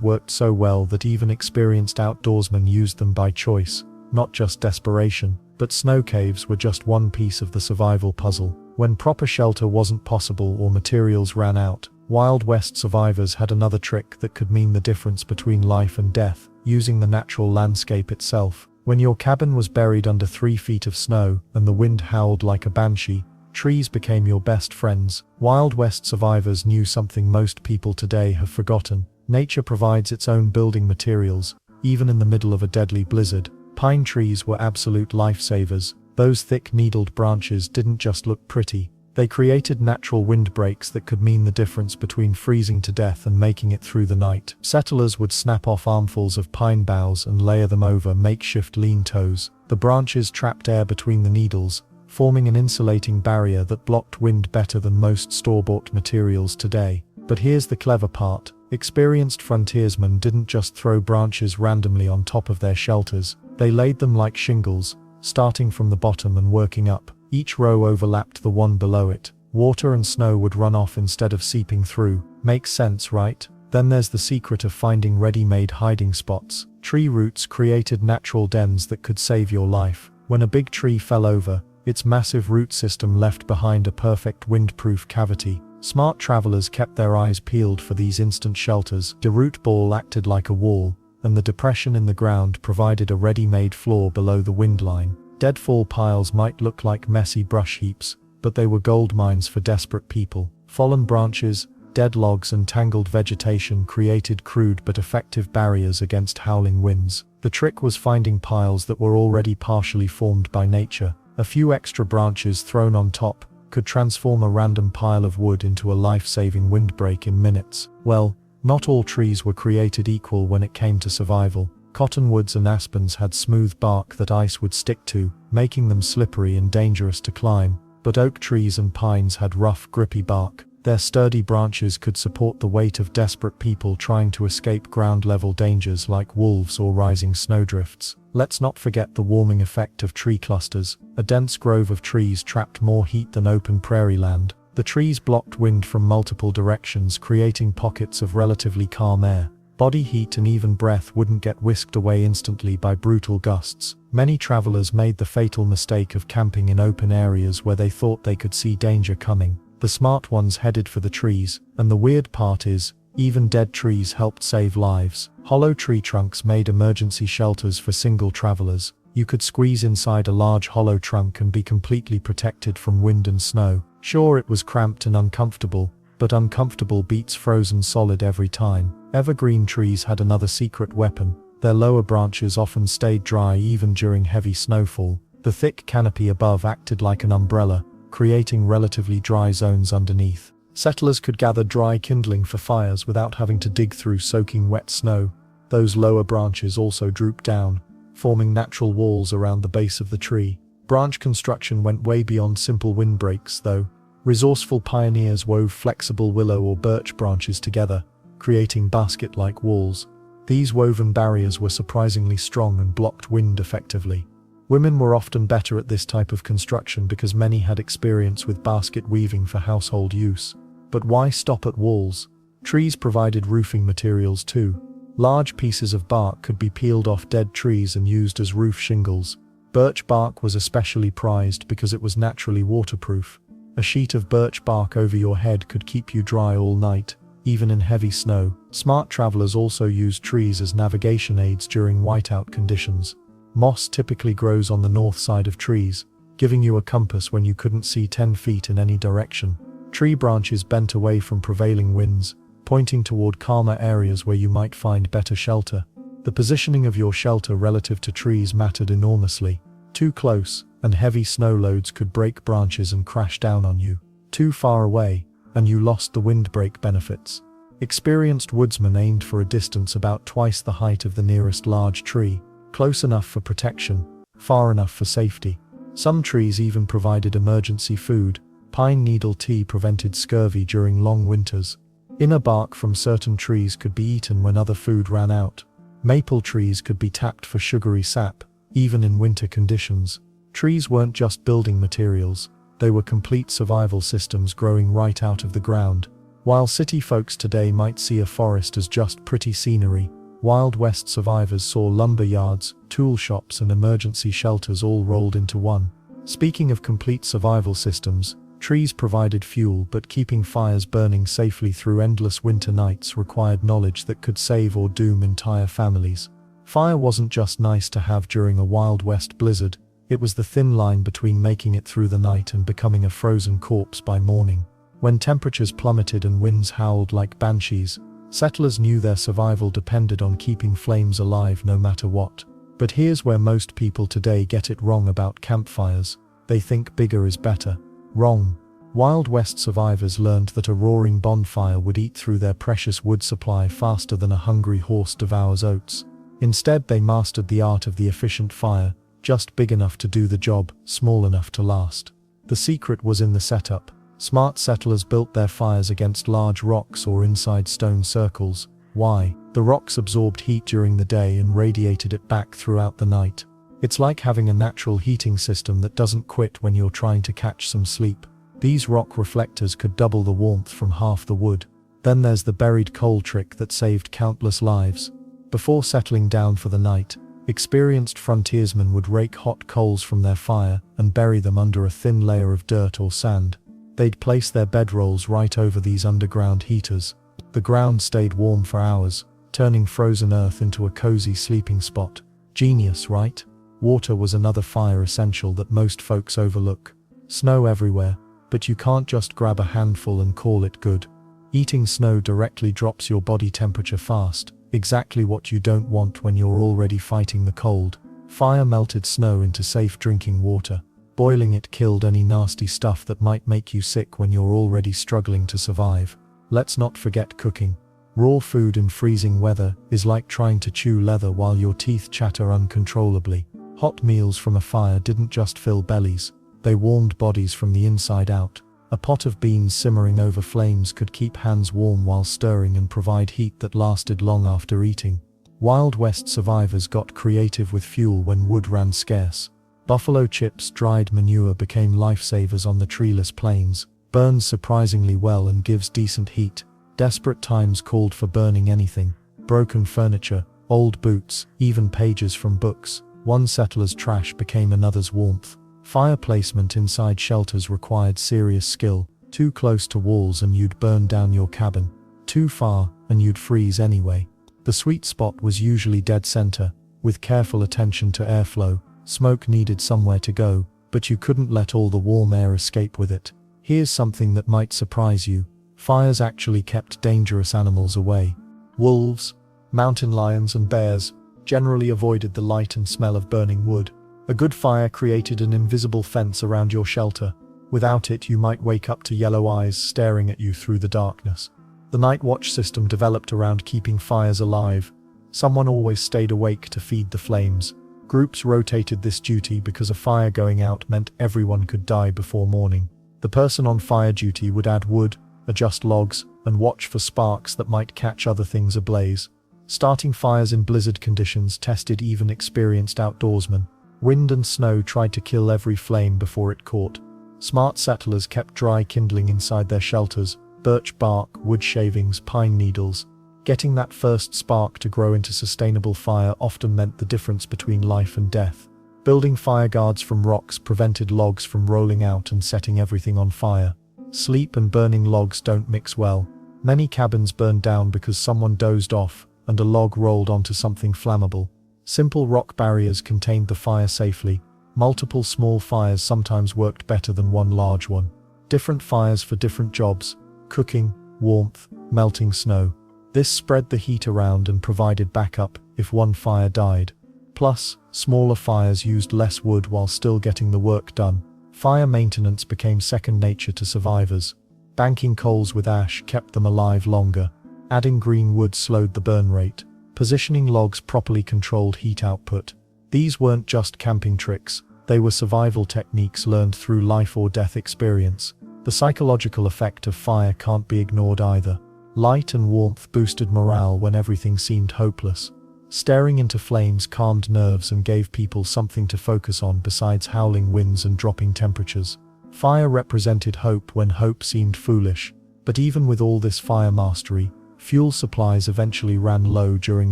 worked so well that even experienced outdoorsmen used them by choice, not just desperation. But snow caves were just one piece of the survival puzzle. When proper shelter wasn't possible or materials ran out, Wild West survivors had another trick that could mean the difference between life and death, using the natural landscape itself. When your cabin was buried under 3 feet of snow and the wind howled like a banshee, trees became your best friends. Wild West survivors knew something most people today have forgotten. Nature provides its own building materials, even in the middle of a deadly blizzard. Pine trees were absolute lifesavers. Those thick needled branches didn't just look pretty. They created natural windbreaks that could mean the difference between freezing to death and making it through the night. Settlers would snap off armfuls of pine boughs and layer them over makeshift lean-tos. The branches trapped air between the needles, forming an insulating barrier that blocked wind better than most store-bought materials today. But here's the clever part. Experienced frontiersmen didn't just throw branches randomly on top of their shelters. They laid them like shingles, starting from the bottom and working up. Each row overlapped the one below it. Water and snow would run off instead of seeping through. Makes sense, right? Then there's the secret of finding ready-made hiding spots. Tree roots created natural dens that could save your life. When a big tree fell over, its massive root system left behind a perfect wind-proof cavity. Smart travelers kept their eyes peeled for these instant shelters. The root ball acted like a wall, and the depression in the ground provided a ready-made floor below the wind line. Deadfall piles might look like messy brush heaps, but they were gold mines for desperate people. Fallen branches, dead logs and tangled vegetation created crude but effective barriers against howling winds. The trick was finding piles that were already partially formed by nature. A few extra branches thrown on top could transform a random pile of wood into a life-saving windbreak in minutes. Well, not all trees were created equal when it came to survival. Cottonwoods and aspens had smooth bark that ice would stick to, making them slippery and dangerous to climb, but oak trees and pines had rough, grippy bark. Their sturdy branches could support the weight of desperate people trying to escape ground-level dangers like wolves or rising snowdrifts. Let's not forget the warming effect of tree clusters. A dense grove of trees trapped more heat than open prairie land. The trees blocked wind from multiple directions, creating pockets of relatively calm air. Body heat and even breath wouldn't get whisked away instantly by brutal gusts. Many travelers made the fatal mistake of camping in open areas where they thought they could see danger coming. The smart ones headed for the trees, and the weird part is, even dead trees helped save lives. Hollow tree trunks made emergency shelters for single travelers. You could squeeze inside a large hollow trunk and be completely protected from wind and snow. Sure, it was cramped and uncomfortable, but uncomfortable beats frozen solid every time. Evergreen trees had another secret weapon. Their lower branches often stayed dry even during heavy snowfall. The thick canopy above acted like an umbrella, creating relatively dry zones underneath. Settlers could gather dry kindling for fires without having to dig through soaking wet snow. Those lower branches also drooped down, forming natural walls around the base of the tree. Branch construction went way beyond simple windbreaks, though. Resourceful pioneers wove flexible willow or birch branches together, creating basket-like walls. These woven barriers were surprisingly strong and blocked wind effectively. Women were often better at this type of construction because many had experience with basket weaving for household use. But why stop at walls? Trees provided roofing materials too. Large pieces of bark could be peeled off dead trees and used as roof shingles. Birch bark was especially prized because it was naturally waterproof. A sheet of birch bark over your head could keep you dry all night, even in heavy snow. Smart travelers also used trees as navigation aids during whiteout conditions. Moss typically grows on the north side of trees, giving you a compass when you couldn't see 10 feet in any direction. Tree branches bent away from prevailing winds, pointing toward calmer areas where you might find better shelter. The positioning of your shelter relative to trees mattered enormously. Too close, and heavy snow loads could break branches and crash down on you. Too far away, and you lost the windbreak benefits. Experienced woodsmen aimed for a distance about twice the height of the nearest large tree. Close enough for protection, far enough for safety. Some trees even provided emergency food. Pine needle tea prevented scurvy during long winters. Inner bark from certain trees could be eaten when other food ran out. Maple trees could be tapped for sugary sap, even in winter conditions. Trees weren't just building materials, they were complete survival systems growing right out of the ground. While city folks today might see a forest as just pretty scenery, Wild West survivors saw lumber yards, tool shops and emergency shelters all rolled into one. Speaking of complete survival systems, trees provided fuel, but keeping fires burning safely through endless winter nights required knowledge that could save or doom entire families. Fire wasn't just nice to have during a Wild West blizzard, it was the thin line between making it through the night and becoming a frozen corpse by morning. When temperatures plummeted and winds howled like banshees, settlers knew their survival depended on keeping flames alive no matter what. But here's where most people today get it wrong about campfires. They think bigger is better. Wrong. Wild West survivors learned that a roaring bonfire would eat through their precious wood supply faster than a hungry horse devours oats. Instead, they mastered the art of the efficient fire, just big enough to do the job, small enough to last. The secret was in the setup. Smart settlers built their fires against large rocks or inside stone circles. Why? The rocks absorbed heat during the day and radiated it back throughout the night. It's like having a natural heating system that doesn't quit when you're trying to catch some sleep. These rock reflectors could double the warmth from half the wood. Then there's the buried coal trick that saved countless lives. Before settling down for the night, experienced frontiersmen would rake hot coals from their fire and bury them under a thin layer of dirt or sand. They'd place their bedrolls right over these underground heaters. The ground stayed warm for hours, turning frozen earth into a cozy sleeping spot. Genius, right? Water was another fire essential that most folks overlook. Snow everywhere, but you can't just grab a handful and call it good. Eating snow directly drops your body temperature fast, exactly what you don't want when you're already fighting the cold. Fire melted snow into safe drinking water. Boiling it killed any nasty stuff that might make you sick when you're already struggling to survive. Let's not forget cooking. Raw food in freezing weather is like trying to chew leather while your teeth chatter uncontrollably. Hot meals from a fire didn't just fill bellies, they warmed bodies from the inside out. A pot of beans simmering over flames could keep hands warm while stirring and provide heat that lasted long after eating. Wild West survivors got creative with fuel when wood ran scarce. Buffalo chips, dried manure became lifesavers on the treeless plains. Burns surprisingly well and gives decent heat. Desperate times called for burning anything. Broken furniture, old boots, even pages from books. One settler's trash became another's warmth. Fire placement inside shelters required serious skill. Too close to walls and you'd burn down your cabin. Too far, and you'd freeze anyway. The sweet spot was usually dead center, with careful attention to airflow. Smoke needed somewhere to go, but you couldn't let all the warm air escape with it. Here's something that might surprise you. Fires actually kept dangerous animals away. Wolves, mountain lions and bears generally avoided the light and smell of burning wood. A good fire created an invisible fence around your shelter. Without it, you might wake up to yellow eyes staring at you through the darkness. The night watch system developed around keeping fires alive. Someone always stayed awake to feed the flames. Groups rotated this duty because a fire going out meant everyone could die before morning. The person on fire duty would add wood, adjust logs, and watch for sparks that might catch other things ablaze. Starting fires in blizzard conditions tested even experienced outdoorsmen. Wind and snow tried to kill every flame before it caught. Smart settlers kept dry kindling inside their shelters: birch bark, wood shavings, pine needles. Getting that first spark to grow into sustainable fire often meant the difference between life and death. Building fire guards from rocks prevented logs from rolling out and setting everything on fire. Sleep and burning logs don't mix well. Many cabins burned down because someone dozed off and a log rolled onto something flammable. Simple rock barriers contained the fire safely. Multiple small fires sometimes worked better than one large one. Different fires for different jobs: cooking, warmth, melting snow. This spread the heat around and provided backup if one fire died. Plus, smaller fires used less wood while still getting the work done. Fire maintenance became second nature to survivors. Banking coals with ash kept them alive longer. Adding green wood slowed the burn rate. Positioning logs properly controlled heat output. These weren't just camping tricks, they were survival techniques learned through life or death experience. The psychological effect of fire can't be ignored either. Light and warmth boosted morale when everything seemed hopeless. Staring into flames calmed nerves and gave people something to focus on besides howling winds and dropping temperatures. Fire represented hope when hope seemed foolish. But even with all this fire mastery, fuel supplies eventually ran low during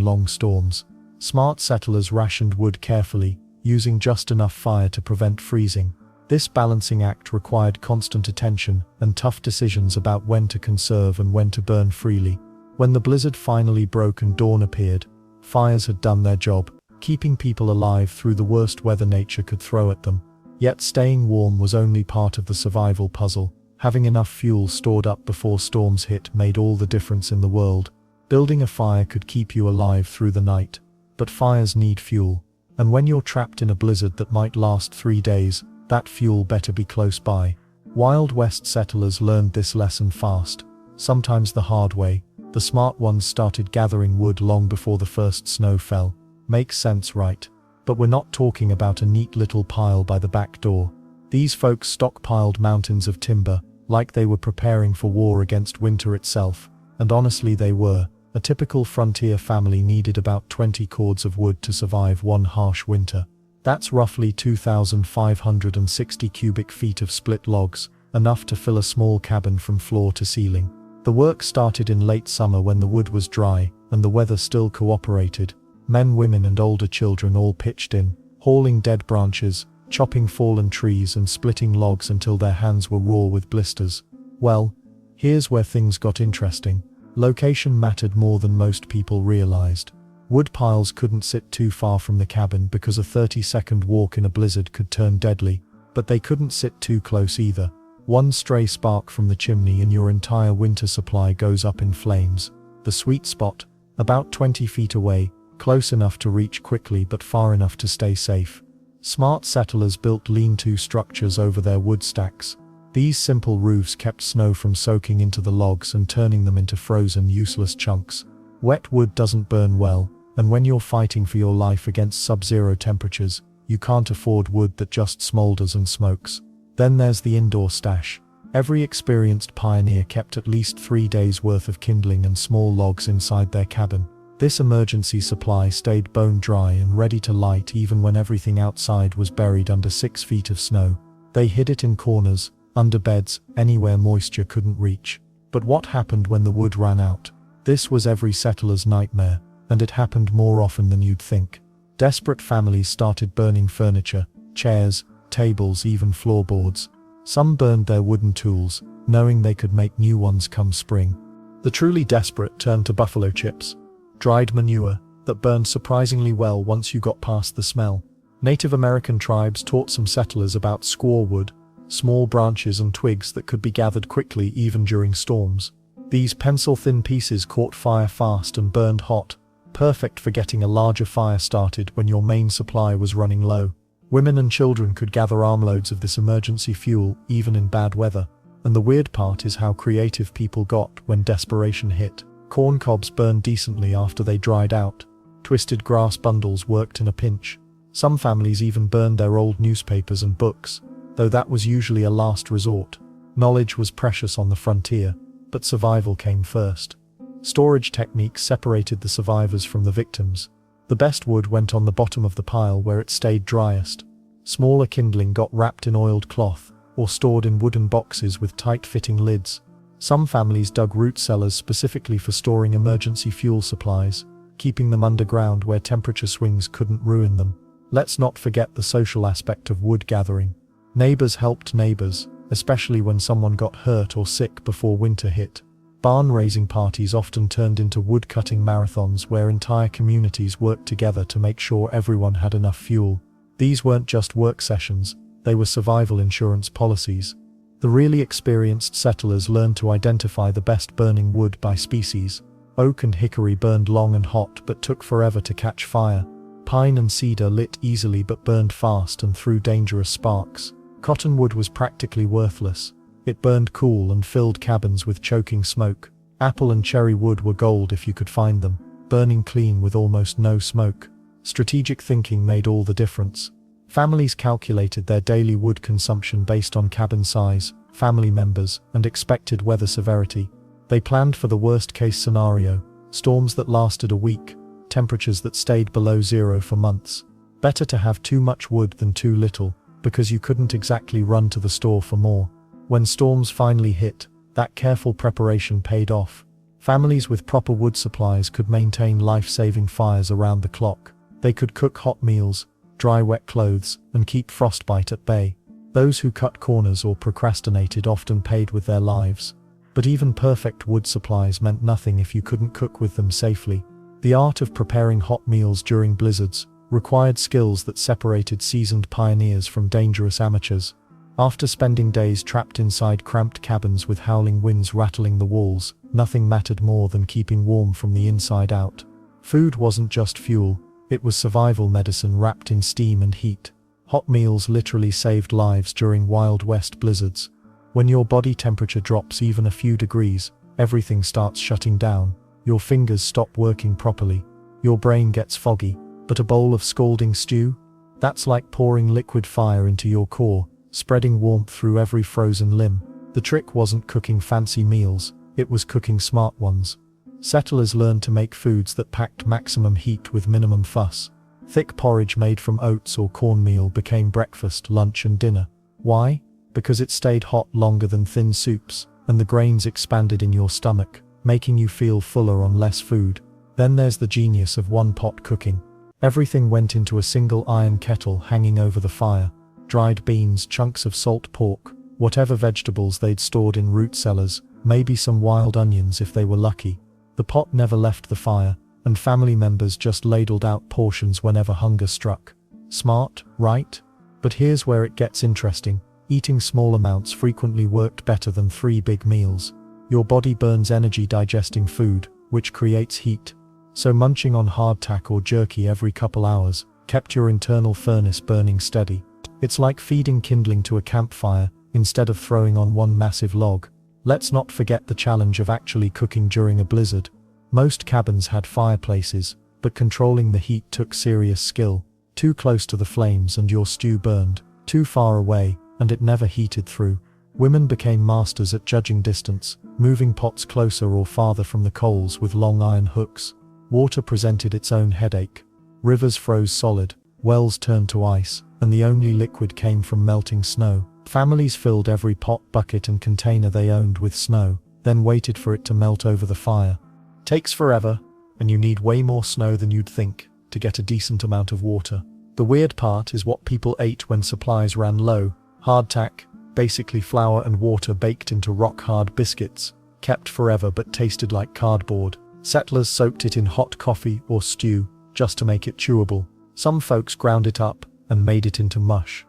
long storms. Smart settlers rationed wood carefully, using just enough fire to prevent freezing. This balancing act required constant attention and tough decisions about when to conserve and when to burn freely. When the blizzard finally broke and dawn appeared, fires had done their job, keeping people alive through the worst weather nature could throw at them. Yet staying warm was only part of the survival puzzle. Having enough fuel stored up before storms hit made all the difference in the world. Building a fire could keep you alive through the night, but fires need fuel. And when you're trapped in a blizzard that might last 3 days, that fuel better be close by. Wild West settlers learned this lesson fast, sometimes the hard way. The smart ones started gathering wood long before the first snow fell. Makes sense, right? But we're not talking about a neat little pile by the back door. These folks stockpiled mountains of timber, like they were preparing for war against winter itself. And honestly they were. A typical frontier family needed about 20 cords of wood to survive one harsh winter. That's roughly 2,560 cubic feet of split logs, enough to fill a small cabin from floor to ceiling. The work started in late summer when the wood was dry, and the weather still cooperated. Men, women and older children all pitched in, hauling dead branches, chopping fallen trees and splitting logs until their hands were raw with blisters. Well, here's where things got interesting. Location mattered more than most people realized. Wood piles couldn't sit too far from the cabin because a 30-second walk in a blizzard could turn deadly, but they couldn't sit too close either. One stray spark from the chimney and your entire winter supply goes up in flames. The sweet spot, about 20 feet away, close enough to reach quickly but far enough to stay safe. Smart settlers built lean-to structures over their wood stacks. These simple roofs kept snow from soaking into the logs and turning them into frozen, useless chunks. Wet wood doesn't burn well, and when you're fighting for your life against sub-zero temperatures, you can't afford wood that just smolders and smokes. Then there's the indoor stash. Every experienced pioneer kept at least 3 days' worth of kindling and small logs inside their cabin. This emergency supply stayed bone dry and ready to light even when everything outside was buried under 6 feet of snow. They hid it in corners, under beds, anywhere moisture couldn't reach. But what happened when the wood ran out? This was every settler's nightmare, and it happened more often than you'd think. Desperate families started burning furniture, chairs, tables, even floorboards. Some burned their wooden tools, knowing they could make new ones come spring. The truly desperate turned to buffalo chips, dried manure that burned surprisingly well once you got past the smell. Native American tribes taught some settlers about squaw wood, small branches and twigs that could be gathered quickly even during storms. These pencil-thin pieces caught fire fast and burned hot, perfect for getting a larger fire started when your main supply was running low. Women and children could gather armloads of this emergency fuel even in bad weather. And the weird part is how creative people got when desperation hit. Corn cobs burned decently after they dried out. Twisted grass bundles worked in a pinch. Some families even burned their old newspapers and books, though that was usually a last resort. Knowledge was precious on the frontier, but survival came first. Storage techniques separated the survivors from the victims. The best wood went on the bottom of the pile where it stayed driest. Smaller kindling got wrapped in oiled cloth, or stored in wooden boxes with tight-fitting lids. Some families dug root cellars specifically for storing emergency fuel supplies, keeping them underground where temperature swings couldn't ruin them. Let's not forget the social aspect of wood gathering. Neighbors helped neighbors, especially when someone got hurt or sick before winter hit. Barn-raising parties often turned into wood-cutting marathons where entire communities worked together to make sure everyone had enough fuel. These weren't just work sessions, they were survival insurance policies. The really experienced settlers learned to identify the best burning wood by species. Oak and hickory burned long and hot but took forever to catch fire. Pine and cedar lit easily but burned fast and threw dangerous sparks. Cottonwood was practically worthless. It burned cool and filled cabins with choking smoke. Apple and cherry wood were gold if you could find them, burning clean with almost no smoke. Strategic thinking made all the difference. Families calculated their daily wood consumption based on cabin size, family members, and expected weather severity. They planned for the worst-case scenario, storms that lasted a week, temperatures that stayed below zero for months. Better to have too much wood than too little, because you couldn't exactly run to the store for more. When storms finally hit, that careful preparation paid off. Families with proper wood supplies could maintain life-saving fires around the clock. They could cook hot meals, dry wet clothes, and keep frostbite at bay. Those who cut corners or procrastinated often paid with their lives. But even perfect wood supplies meant nothing if you couldn't cook with them safely. The art of preparing hot meals during blizzards required skills that separated seasoned pioneers from dangerous amateurs. After spending days trapped inside cramped cabins with howling winds rattling the walls, nothing mattered more than keeping warm from the inside out. Food wasn't just fuel, it was survival medicine wrapped in steam and heat. Hot meals literally saved lives during Wild West blizzards. When your body temperature drops even a few degrees, everything starts shutting down. Your fingers stop working properly. Your brain gets foggy. But a bowl of scalding stew? That's like pouring liquid fire into your core, spreading warmth through every frozen limb. The trick wasn't cooking fancy meals, it was cooking smart ones. Settlers learned to make foods that packed maximum heat with minimum fuss. Thick porridge made from oats or cornmeal became breakfast, lunch and dinner. Why? Because it stayed hot longer than thin soups, and the grains expanded in your stomach, making you feel fuller on less food. Then there's the genius of one-pot cooking. Everything went into a single iron kettle hanging over the fire. dried beans, chunks of salt pork, whatever vegetables they'd stored in root cellars, maybe some wild onions if they were lucky. The pot never left the fire, and family members just ladled out portions whenever hunger struck. Smart, right? But here's where it gets interesting. Eating small amounts frequently worked better than 3 big meals. Your body burns energy digesting food, which creates heat. So munching on hardtack or jerky every couple hours kept your internal furnace burning steady. It's like feeding kindling to a campfire instead of throwing on one massive log. Let's not forget the challenge of actually cooking during a blizzard. Most cabins had fireplaces, but controlling the heat took serious skill. Too close to the flames and your stew burned. Too far away, and it never heated through. Women became masters at judging distance, moving pots closer or farther from the coals with long iron hooks. Water presented its own headache. Rivers froze solid, wells turned to ice, and the only liquid came from melting snow. Families filled every pot, bucket and container they owned with snow, then waited for it to melt over the fire. Takes forever, and you need way more snow than you'd think to get a decent amount of water. The weird part is what people ate when supplies ran low. Hardtack, basically flour and water baked into rock-hard biscuits, kept forever but tasted like cardboard. Settlers soaked it in hot coffee or stew, just to make it chewable. Some folks ground it up and made it into mush.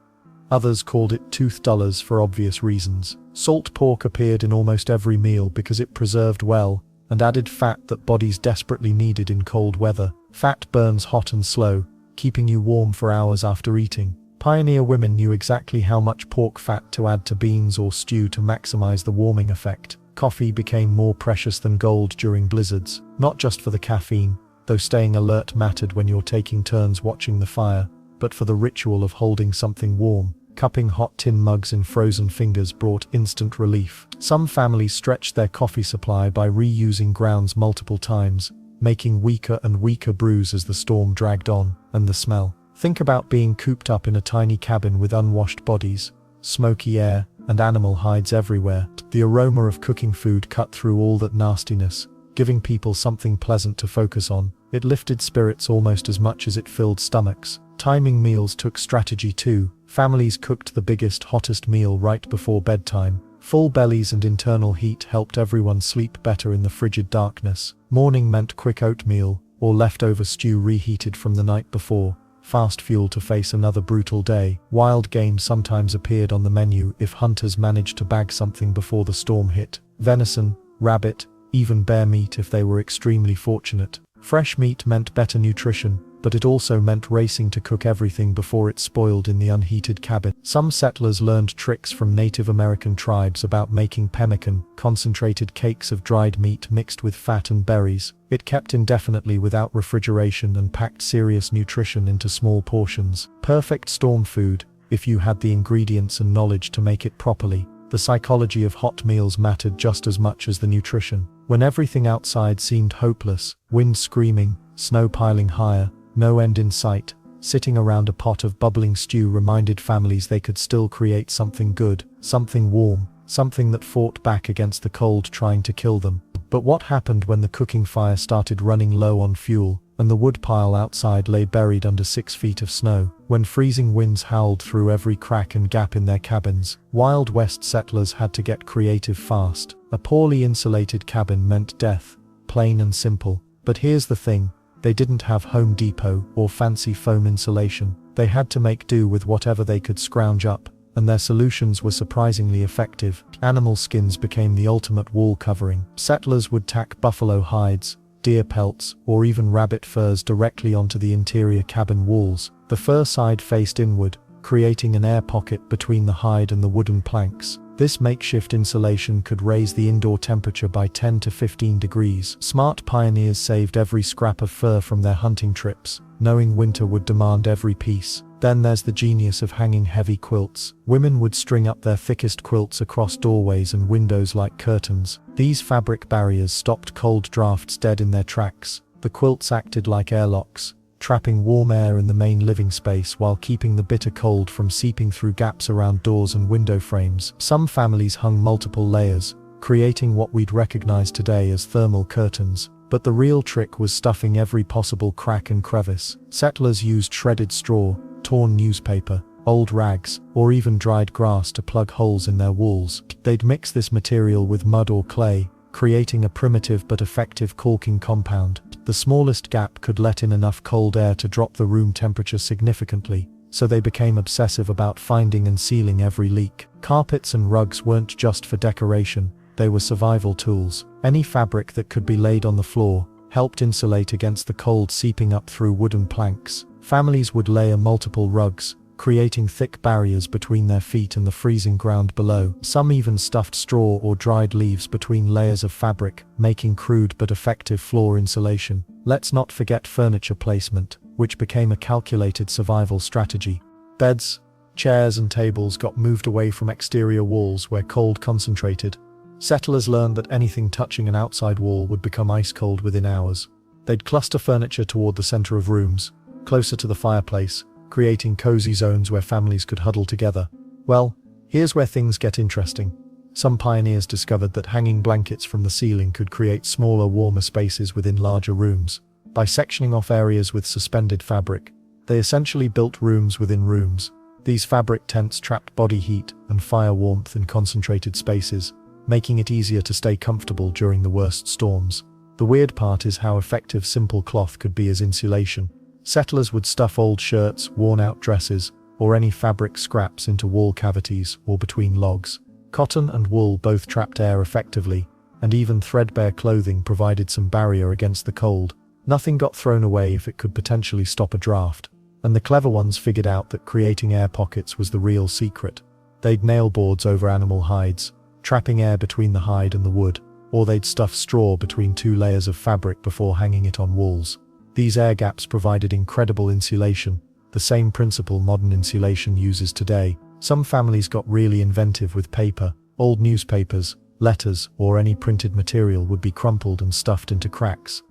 Others called it tooth dullers for obvious reasons. Salt pork appeared in almost every meal because it preserved well and added fat that bodies desperately needed in cold weather. Fat burns hot and slow, keeping you warm for hours after eating. Pioneer women knew exactly how much pork fat to add to beans or stew to maximize the warming effect. Coffee became more precious than gold during blizzards, not just for the caffeine, though staying alert mattered when you're taking turns watching the fire, but for the ritual of holding something warm. Cupping hot tin mugs in frozen fingers brought instant relief. Some families stretched their coffee supply by reusing grounds multiple times, making weaker and weaker brews as the storm dragged on. And the smell. Think about being cooped up in a tiny cabin with unwashed bodies, smoky air, and animal hides everywhere. The aroma of cooking food cut through all that nastiness, giving people something pleasant to focus on. It lifted spirits almost as much as it filled stomachs. Timing meals took strategy too. Families cooked the biggest, hottest meal right before bedtime. Full bellies and internal heat helped everyone sleep better in the frigid darkness. Morning meant quick oatmeal, or leftover stew reheated from the night before. Fast fuel to face another brutal day. Wild game sometimes appeared on the menu if hunters managed to bag something before the storm hit. Venison, rabbit, even bear meat if they were extremely fortunate. Fresh meat meant better nutrition, but it also meant racing to cook everything before it spoiled in the unheated cabin. Some settlers learned tricks from Native American tribes about making pemmican, concentrated cakes of dried meat mixed with fat and berries. It kept indefinitely without refrigeration and packed serious nutrition into small portions. Perfect storm food, if you had the ingredients and knowledge to make it properly. The psychology of hot meals mattered just as much as the nutrition. When everything outside seemed hopeless, wind screaming, snow piling higher, no end in sight, sitting around a pot of bubbling stew reminded families they could still create something good, something warm, something that fought back against the cold trying to kill them. But what happened when the cooking fire started running low on fuel, and the wood pile outside lay buried under 6 feet of snow? When freezing winds howled through every crack and gap in their cabins, Wild West settlers had to get creative fast. A poorly insulated cabin meant death, plain and simple. But here's the thing. They didn't have Home Depot or fancy foam insulation. They had to make do with whatever they could scrounge up, and their solutions were surprisingly effective. Animal skins became the ultimate wall covering. Settlers would tack buffalo hides, deer pelts, or even rabbit furs directly onto the interior cabin walls. The fur side faced inward, creating an air pocket between the hide and the wooden planks. This makeshift insulation could raise the indoor temperature by 10 to 15 degrees. Smart pioneers saved every scrap of fur from their hunting trips, knowing winter would demand every piece. Then there's the genius of hanging heavy quilts. Women would string up their thickest quilts across doorways and windows like curtains. These fabric barriers stopped cold drafts dead in their tracks. The quilts acted like airlocks, trapping warm air in the main living space while keeping the bitter cold from seeping through gaps around doors and window frames. Some families hung multiple layers, creating what we'd recognize today as thermal curtains. But the real trick was stuffing every possible crack and crevice. Settlers used shredded straw, torn newspaper, old rags, or even dried grass to plug holes in their walls. They'd mix this material with mud or clay, creating a primitive but effective caulking compound. The smallest gap could let in enough cold air to drop the room temperature significantly, so they became obsessive about finding and sealing every leak. Carpets and rugs weren't just for decoration, they were survival tools. Any fabric that could be laid on the floor helped insulate against the cold seeping up through wooden planks. Families would layer multiple rugs, creating thick barriers between their feet and the freezing ground below. Some even stuffed straw or dried leaves between layers of fabric, making crude but effective floor insulation. Let's not forget furniture placement, which became a calculated survival strategy. Beds, chairs and tables got moved away from exterior walls where cold concentrated. Settlers learned that anything touching an outside wall would become ice cold within hours. They'd cluster furniture toward the center of rooms, closer to the fireplace, creating cozy zones where families could huddle together. Well, here's where things get interesting. Some pioneers discovered that hanging blankets from the ceiling could create smaller, warmer spaces within larger rooms. By sectioning off areas with suspended fabric, they essentially built rooms within rooms. These fabric tents trapped body heat and fire warmth in concentrated spaces, making it easier to stay comfortable during the worst storms. The weird part is how effective simple cloth could be as insulation. Settlers would stuff old shirts, worn-out dresses, or any fabric scraps into wall cavities or between logs. Cotton and wool both trapped air effectively, and even threadbare clothing provided some barrier against the cold. Nothing got thrown away if it could potentially stop a draft, and the clever ones figured out that creating air pockets was the real secret. They'd nail boards over animal hides, trapping air between the hide and the wood, or they'd stuff straw between two layers of fabric before hanging it on walls. These air gaps provided incredible insulation, the same principle modern insulation uses today. Some families got really inventive with paper. Old newspapers, letters, or any printed material would be crumpled and stuffed into cracks.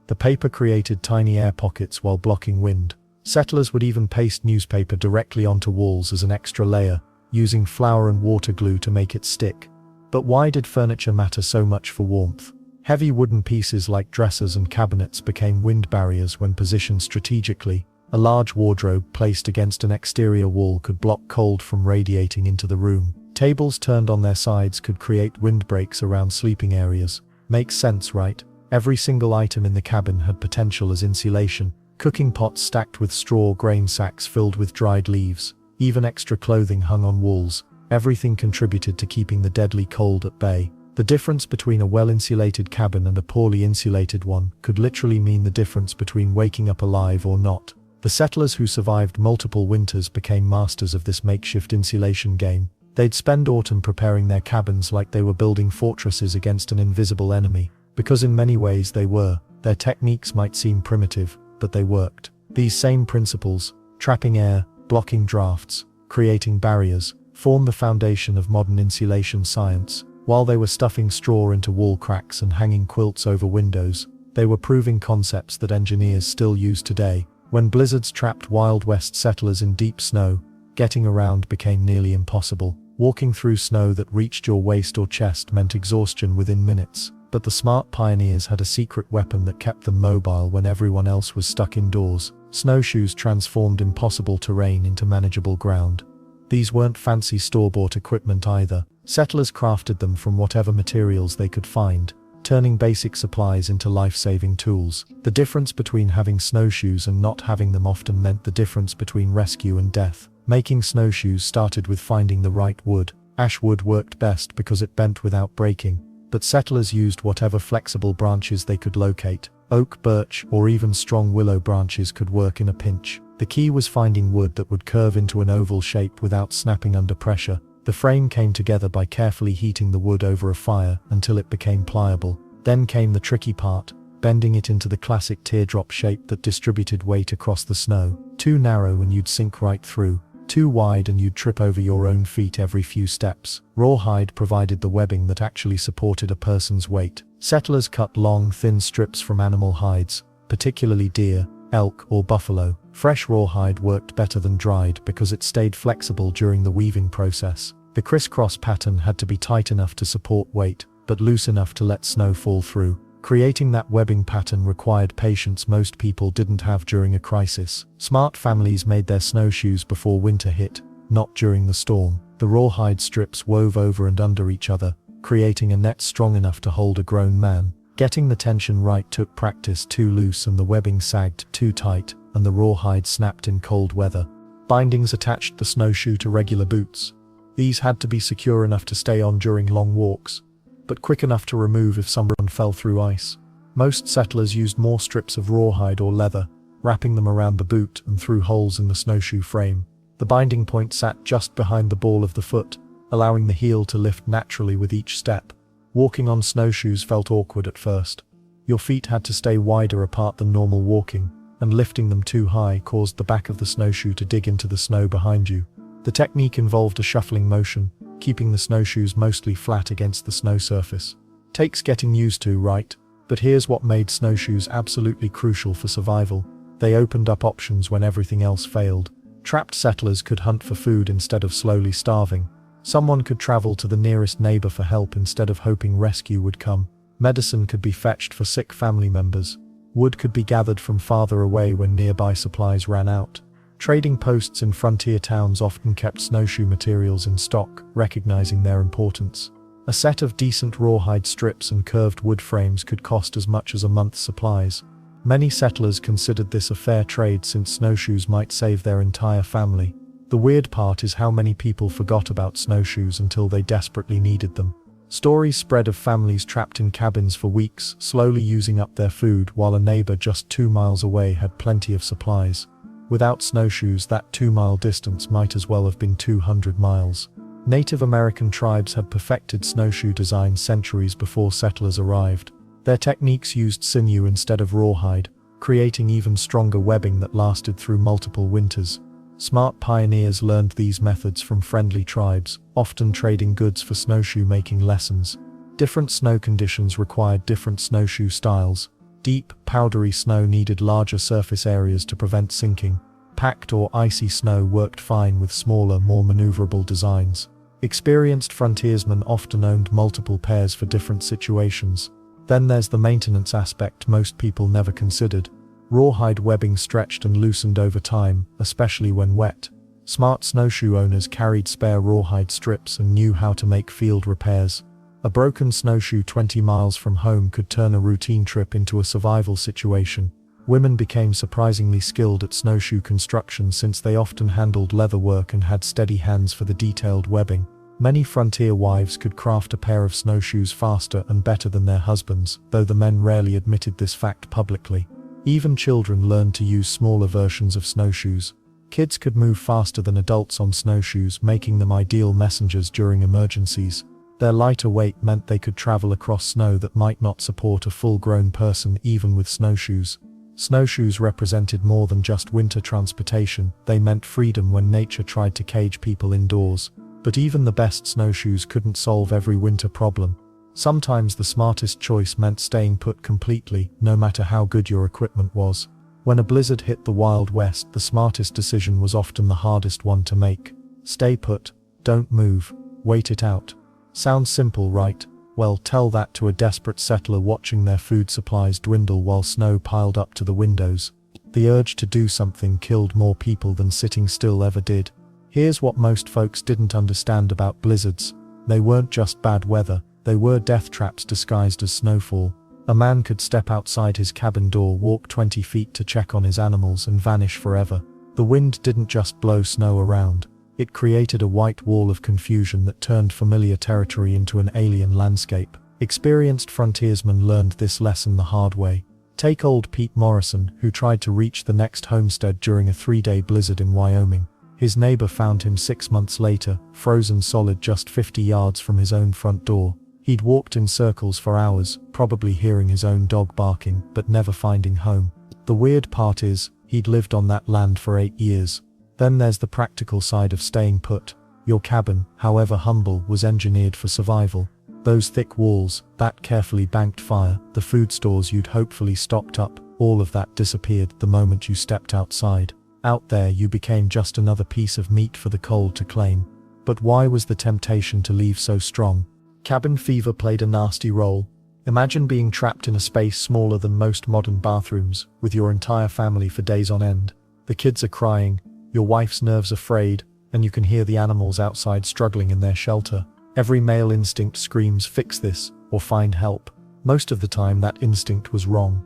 The paper created tiny air pockets while blocking wind. Settlers would even paste newspaper directly onto walls as an extra layer, using flour and water glue to make it stick. But why did furniture matter so much for warmth? Heavy wooden pieces like dressers and cabinets became wind barriers when positioned strategically. A large wardrobe placed against an exterior wall could block cold from radiating into the room. Tables turned on their sides could create windbreaks around sleeping areas. Makes sense, right? Every single item in the cabin had potential as insulation. Cooking pots stacked with straw, grain sacks filled with dried leaves, even extra clothing hung on walls. Everything contributed to keeping the deadly cold at bay. The difference between a well-insulated cabin and a poorly insulated one could literally mean the difference between waking up alive or not. The settlers who survived multiple winters became masters of this makeshift insulation game. They'd spend autumn preparing their cabins like they were building fortresses against an invisible enemy. Because in many ways they were, their techniques might seem primitive, but they worked. These same principles, trapping air, blocking drafts, creating barriers, form the foundation of modern insulation science. While they were stuffing straw into wall cracks and hanging quilts over windows, they were proving concepts that engineers still use today. When blizzards trapped Wild West settlers in deep snow, getting around became nearly impossible. Walking through snow that reached your waist or chest meant exhaustion within minutes. But the smart pioneers had a secret weapon that kept them mobile when everyone else was stuck indoors. Snowshoes transformed impossible terrain into manageable ground. These weren't fancy store-bought equipment either. Settlers crafted them from whatever materials they could find, turning basic supplies into life-saving tools. The difference between having snowshoes and not having them often meant the difference between rescue and death. Making snowshoes started with finding the right wood. Ash wood worked best because it bent without breaking, but settlers used whatever flexible branches they could locate. Oak, birch, or even strong willow branches could work in a pinch. The key was finding wood that would curve into an oval shape without snapping under pressure. The frame came together by carefully heating the wood over a fire until it became pliable. Then came the tricky part, bending it into the classic teardrop shape that distributed weight across the snow. Too narrow and you'd sink right through. Too wide and you'd trip over your own feet every few steps. Rawhide provided the webbing that actually supported a person's weight. Settlers cut long, thin strips from animal hides, particularly deer, elk, or buffalo. Fresh rawhide worked better than dried because it stayed flexible during the weaving process. The crisscross pattern had to be tight enough to support weight, but loose enough to let snow fall through. Creating that webbing pattern required patience most people didn't have during a crisis. Smart families made their snowshoes before winter hit, not during the storm. The rawhide strips wove over and under each other, creating a net strong enough to hold a grown man. Getting the tension right took practice. Too loose and the webbing sagged; too tight and the rawhide snapped in cold weather. Bindings attached the snowshoe to regular boots. These had to be secure enough to stay on during long walks, but quick enough to remove if someone fell through ice. Most settlers used more strips of rawhide or leather, wrapping them around the boot and through holes in the snowshoe frame. The binding point sat just behind the ball of the foot, allowing the heel to lift naturally with each step. Walking on snowshoes felt awkward at first. Your feet had to stay wider apart than normal walking, and lifting them too high caused the back of the snowshoe to dig into the snow behind you. The technique involved a shuffling motion, keeping the snowshoes mostly flat against the snow surface. Takes getting used to, right? But here's what made snowshoes absolutely crucial for survival. They opened up options when everything else failed. Trapped settlers could hunt for food instead of slowly starving. Someone could travel to the nearest neighbor for help instead of hoping rescue would come. Medicine could be fetched for sick family members. Wood could be gathered from farther away when nearby supplies ran out. Trading posts in frontier towns often kept snowshoe materials in stock, recognizing their importance. A set of decent rawhide strips and curved wood frames could cost as much as a month's supplies. Many settlers considered this a fair trade since snowshoes might save their entire family. The weird part is how many people forgot about snowshoes until they desperately needed them. Stories spread of families trapped in cabins for weeks, slowly using up their food while a neighbor just 2 miles away had plenty of supplies. Without snowshoes, that 2-mile distance might as well have been 200 miles. Native American tribes had perfected snowshoe design centuries before settlers arrived. Their techniques used sinew instead of rawhide, creating even stronger webbing that lasted through multiple winters. Smart pioneers learned these methods from friendly tribes, often trading goods for snowshoe making lessons. Different snow conditions required different snowshoe styles. Deep, powdery snow needed larger surface areas to prevent sinking. Packed or icy snow worked fine with smaller, more maneuverable designs. Experienced frontiersmen often owned multiple pairs for different situations. Then there's the maintenance aspect most people never considered. Rawhide webbing stretched and loosened over time, especially when wet. Smart snowshoe owners carried spare rawhide strips and knew how to make field repairs. A broken snowshoe 20 miles from home could turn a routine trip into a survival situation. Women became surprisingly skilled at snowshoe construction since they often handled leather work and had steady hands for the detailed webbing. Many frontier wives could craft a pair of snowshoes faster and better than their husbands, though the men rarely admitted this fact publicly. Even children learned to use smaller versions of snowshoes. Kids could move faster than adults on snowshoes, making them ideal messengers during emergencies. Their lighter weight meant they could travel across snow that might not support a full-grown person even with snowshoes. Snowshoes represented more than just winter transportation, they meant freedom when nature tried to cage people indoors. But even the best snowshoes couldn't solve every winter problem. Sometimes the smartest choice meant staying put completely, no matter how good your equipment was. When a blizzard hit the Wild West, the smartest decision was often the hardest one to make. Stay put, don't move, wait it out. Sounds simple, right? Well, tell that to a desperate settler watching their food supplies dwindle while snow piled up to the windows. The urge to do something killed more people than sitting still ever did. Here's what most folks didn't understand about blizzards. They weren't just bad weather. They were death traps disguised as snowfall. A man could step outside his cabin door, walk 20 feet to check on his animals and vanish forever. The wind didn't just blow snow around. It created a white wall of confusion that turned familiar territory into an alien landscape. Experienced frontiersmen learned this lesson the hard way. Take old Pete Morrison, who tried to reach the next homestead during a 3-day blizzard in Wyoming. His neighbor found him 6 months later, frozen solid just 50 yards from his own front door. He'd walked in circles for hours, probably hearing his own dog barking, but never finding home. The weird part is, he'd lived on that land for 8 years. Then there's the practical side of staying put. Your cabin, however humble, was engineered for survival. Those thick walls, that carefully banked fire, the food stores you'd hopefully stocked up, all of that disappeared the moment you stepped outside. Out there you became just another piece of meat for the cold to claim. But why was the temptation to leave so strong? Cabin fever played a nasty role. Imagine being trapped in a space smaller than most modern bathrooms, with your entire family for days on end. The kids are crying, your wife's nerves are frayed, and you can hear the animals outside struggling in their shelter. Every male instinct screams, "Fix this," or "Find help." Most of the time that instinct was wrong.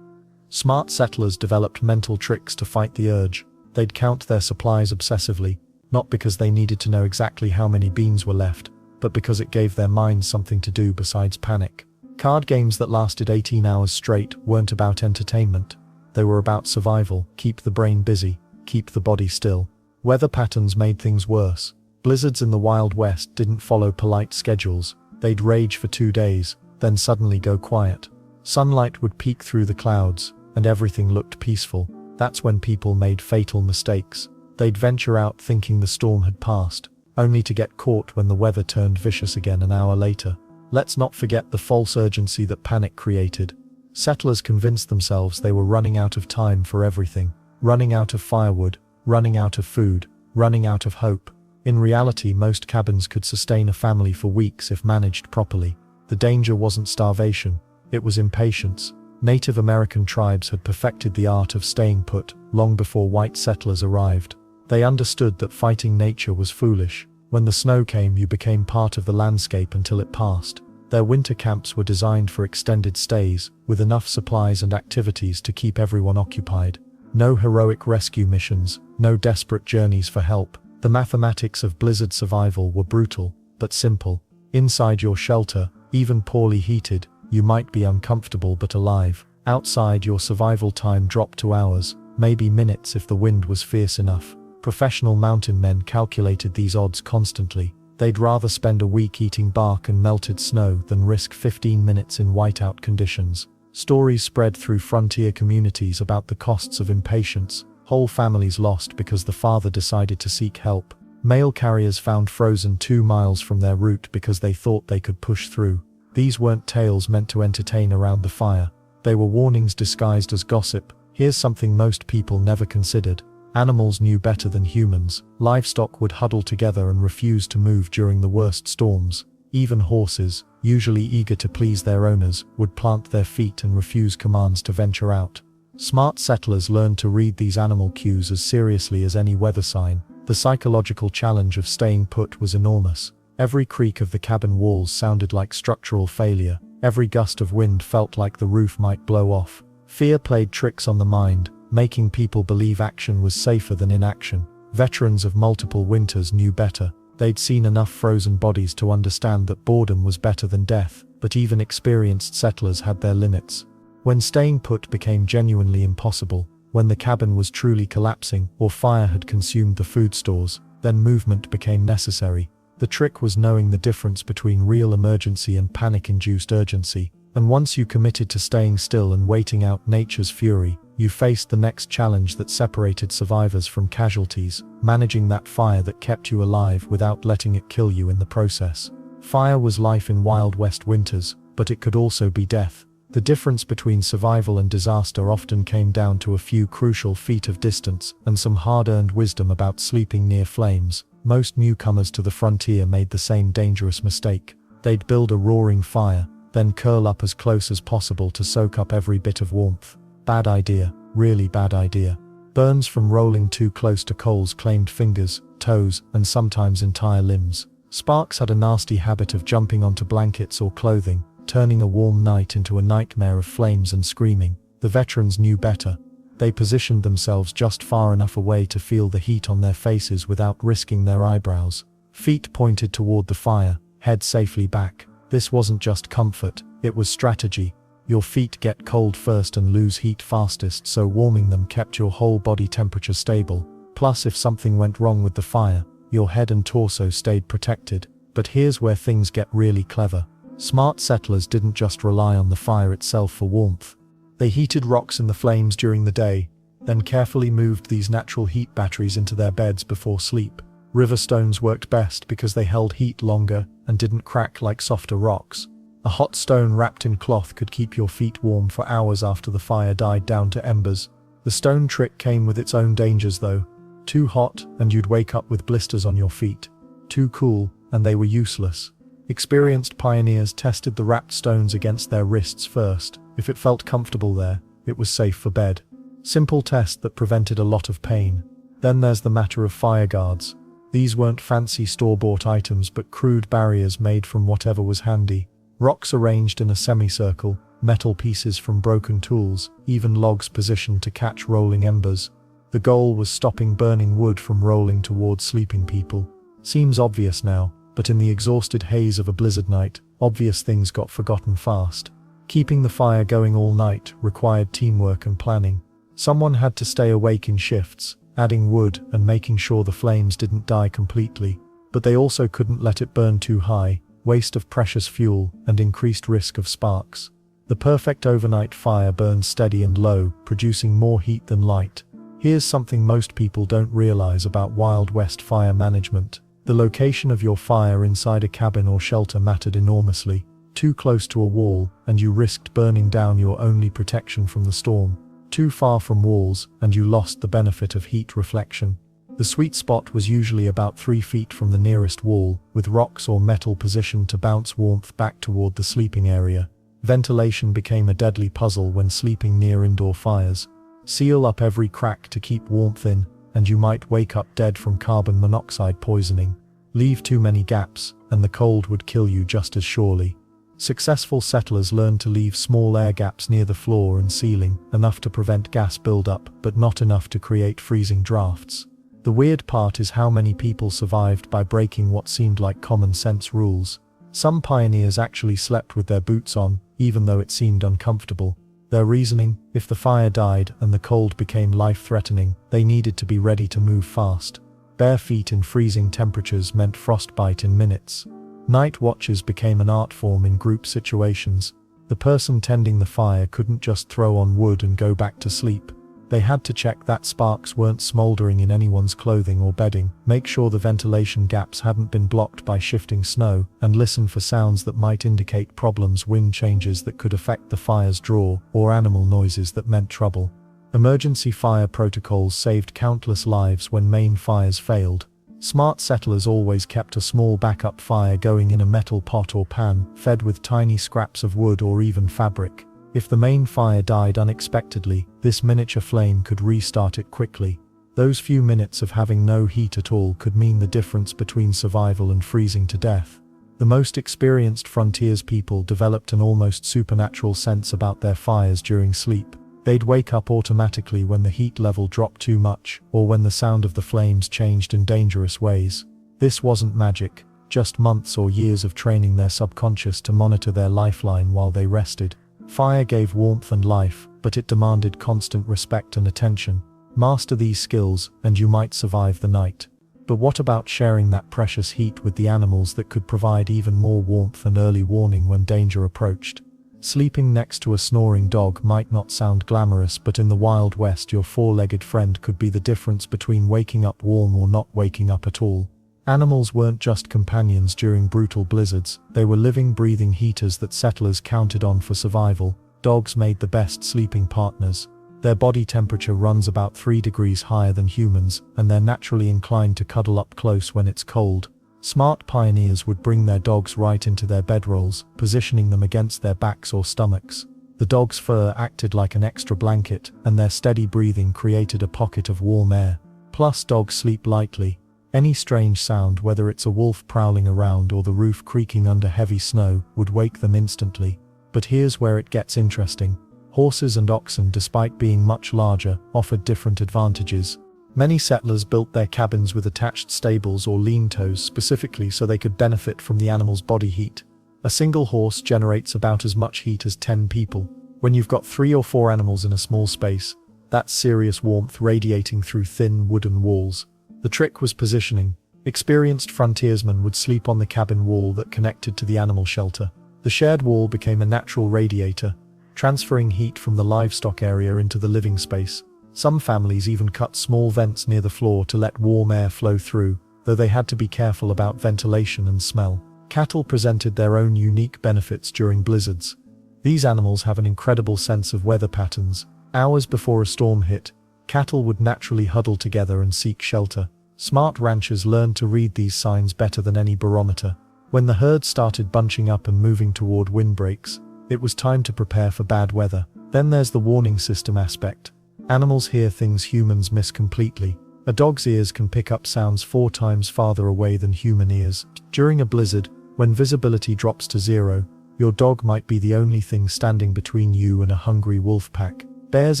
Smart settlers developed mental tricks to fight the urge. They'd count their supplies obsessively, not because they needed to know exactly how many beans were left, but because it gave their minds something to do besides panic. Card games that lasted 18 hours straight weren't about entertainment. They were about survival. Keep the brain busy, keep the body still. Weather patterns made things worse. Blizzards in the Wild West didn't follow polite schedules. They'd rage for 2 days, then suddenly go quiet. Sunlight would peek through the clouds, and everything looked peaceful. That's when people made fatal mistakes. They'd venture out thinking the storm had passed, only to get caught when the weather turned vicious again an hour later. Let's not forget the false urgency that panic created. Settlers convinced themselves they were running out of time for everything. Running out of firewood, running out of food, running out of hope. In reality, most cabins could sustain a family for weeks if managed properly. The danger wasn't starvation, it was impatience. Native American tribes had perfected the art of staying put long before white settlers arrived. They understood that fighting nature was foolish. When the snow came, you became part of the landscape until it passed. Their winter camps were designed for extended stays, with enough supplies and activities to keep everyone occupied. No heroic rescue missions, no desperate journeys for help. The mathematics of blizzard survival were brutal, but simple. Inside your shelter, even poorly heated, you might be uncomfortable but alive. Outside, your survival time dropped to hours, maybe minutes if the wind was fierce enough. Professional mountain men calculated these odds constantly. They'd rather spend a week eating bark and melted snow than risk 15 minutes in whiteout conditions. Stories spread through frontier communities about the costs of impatience. Whole families lost because the father decided to seek help. Mail carriers found frozen 2 miles from their route because they thought they could push through. These weren't tales meant to entertain around the fire. They were warnings disguised as gossip. Here's something most people never considered. Animals knew better than humans. Livestock would huddle together and refuse to move during the worst storms. Even horses, usually eager to please their owners, would plant their feet and refuse commands to venture out. Smart settlers learned to read these animal cues as seriously as any weather sign. The psychological challenge of staying put was enormous. Every creak of the cabin walls sounded like structural failure. Every gust of wind felt like the roof might blow off. Fear played tricks on the mind, making people believe action was safer than inaction. Veterans of multiple winters knew better. They'd seen enough frozen bodies to understand that boredom was better than death, but even experienced settlers had their limits. When staying put became genuinely impossible, when the cabin was truly collapsing or fire had consumed the food stores, then movement became necessary. The trick was knowing the difference between real emergency and panic-induced urgency. And once you committed to staying still and waiting out nature's fury, you faced the next challenge that separated survivors from casualties, managing that fire that kept you alive without letting it kill you in the process. Fire was life in Wild West winters, but it could also be death. The difference between survival and disaster often came down to a few crucial feet of distance and some hard-earned wisdom about sleeping near flames. Most newcomers to the frontier made the same dangerous mistake. They'd build a roaring fire, then curl up as close as possible to soak up every bit of warmth. Bad idea, really bad idea. Burns from rolling too close to coals claimed fingers, toes, and sometimes entire limbs. Sparks had a nasty habit of jumping onto blankets or clothing, turning a warm night into a nightmare of flames and screaming. The veterans knew better. They positioned themselves just far enough away to feel the heat on their faces without risking their eyebrows. Feet pointed toward the fire, head safely back. This wasn't just comfort, it was strategy. Your feet get cold first and lose heat fastest, so warming them kept your whole body temperature stable. Plus, if something went wrong with the fire, your head and torso stayed protected. But here's where things get really clever. Smart settlers didn't just rely on the fire itself for warmth. They heated rocks in the flames during the day, then carefully moved these natural heat batteries into their beds before sleep. River stones worked best because they held heat longer and didn't crack like softer rocks. A hot stone wrapped in cloth could keep your feet warm for hours after the fire died down to embers. The stone trick came with its own dangers though. Too hot, and you'd wake up with blisters on your feet. Too cool, and they were useless. Experienced pioneers tested the wrapped stones against their wrists first. If it felt comfortable there, it was safe for bed. Simple test that prevented a lot of pain. Then there's the matter of fire guards. These weren't fancy store-bought items but crude barriers made from whatever was handy. Rocks arranged in a semicircle, metal pieces from broken tools, even logs positioned to catch rolling embers. The goal was stopping burning wood from rolling toward sleeping people. Seems obvious now, but in the exhausted haze of a blizzard night, obvious things got forgotten fast. Keeping the fire going all night required teamwork and planning. Someone had to stay awake in shifts, adding wood and making sure the flames didn't die completely, but they also couldn't let it burn too high, waste of precious fuel and increased risk of sparks. The perfect overnight fire burned steady and low, producing more heat than light. Here's something most people don't realize about Wild West fire management. The location of your fire inside a cabin or shelter mattered enormously. Too close to a wall, and you risked burning down your only protection from the storm. Too far from walls, and you lost the benefit of heat reflection. The sweet spot was usually about 3 feet from the nearest wall, with rocks or metal positioned to bounce warmth back toward the sleeping area. Ventilation became a deadly puzzle when sleeping near indoor fires. Seal up every crack to keep warmth in, and you might wake up dead from carbon monoxide poisoning. Leave too many gaps, and the cold would kill you just as surely. Successful settlers learned to leave small air gaps near the floor and ceiling, enough to prevent gas buildup, but not enough to create freezing drafts. The weird part is how many people survived by breaking what seemed like common sense rules. Some pioneers actually slept with their boots on, even though it seemed uncomfortable. Their reasoning: if the fire died and the cold became life-threatening, they needed to be ready to move fast. Bare feet in freezing temperatures meant frostbite in minutes. Night watches became an art form in group situations. The person tending the fire couldn't just throw on wood and go back to sleep. They had to check that sparks weren't smoldering in anyone's clothing or bedding, make sure the ventilation gaps hadn't been blocked by shifting snow, and listen for sounds that might indicate problems, wind changes that could affect the fire's draw, or animal noises that meant trouble. Emergency fire protocols saved countless lives when main fires failed. Smart settlers always kept a small backup fire going in a metal pot or pan, fed with tiny scraps of wood or even fabric. If the main fire died unexpectedly, this miniature flame could restart it quickly. Those few minutes of having no heat at all could mean the difference between survival and freezing to death. The most experienced frontiers people developed an almost supernatural sense about their fires during sleep. They'd wake up automatically when the heat level dropped too much, or when the sound of the flames changed in dangerous ways. This wasn't magic, just months or years of training their subconscious to monitor their lifeline while they rested. Fire gave warmth and life, but it demanded constant respect and attention. Master these skills, and you might survive the night. But what about sharing that precious heat with the animals that could provide even more warmth and early warning when danger approached? Sleeping next to a snoring dog might not sound glamorous, but in the Wild West your four-legged friend could be the difference between waking up warm or not waking up at all. Animals weren't just companions during brutal blizzards, they were living, breathing heaters that settlers counted on for survival. Dogs made the best sleeping partners. Their body temperature runs about 3 degrees higher than humans, and they're naturally inclined to cuddle up close when it's cold. Smart pioneers would bring their dogs right into their bedrolls, positioning them against their backs or stomachs. The dog's fur acted like an extra blanket, and their steady breathing created a pocket of warm air. Plus, dogs sleep lightly. Any strange sound, whether it's a wolf prowling around or the roof creaking under heavy snow, would wake them instantly. But here's where it gets interesting. Horses and oxen, despite being much larger, offered different advantages. Many settlers built their cabins with attached stables or lean-tos specifically so they could benefit from the animal's body heat. A single horse generates about as much heat as 10 people. When you've got 3 or 4 animals in a small space, that's serious warmth radiating through thin wooden walls. The trick was positioning. Experienced frontiersmen would sleep on the cabin wall that connected to the animal shelter. The shared wall became a natural radiator, transferring heat from the livestock area into the living space. Some families even cut small vents near the floor to let warm air flow through, though they had to be careful about ventilation and smell. Cattle presented their own unique benefits during blizzards. These animals have an incredible sense of weather patterns. Hours before a storm hit, cattle would naturally huddle together and seek shelter. Smart ranchers learned to read these signs better than any barometer. When the herd started bunching up and moving toward windbreaks, it was time to prepare for bad weather. Then there's the warning system aspect. Animals hear things humans miss completely. A dog's ears can pick up sounds 4 times farther away than human ears. During a blizzard, when visibility drops to 0, your dog might be the only thing standing between you and a hungry wolf pack. Bears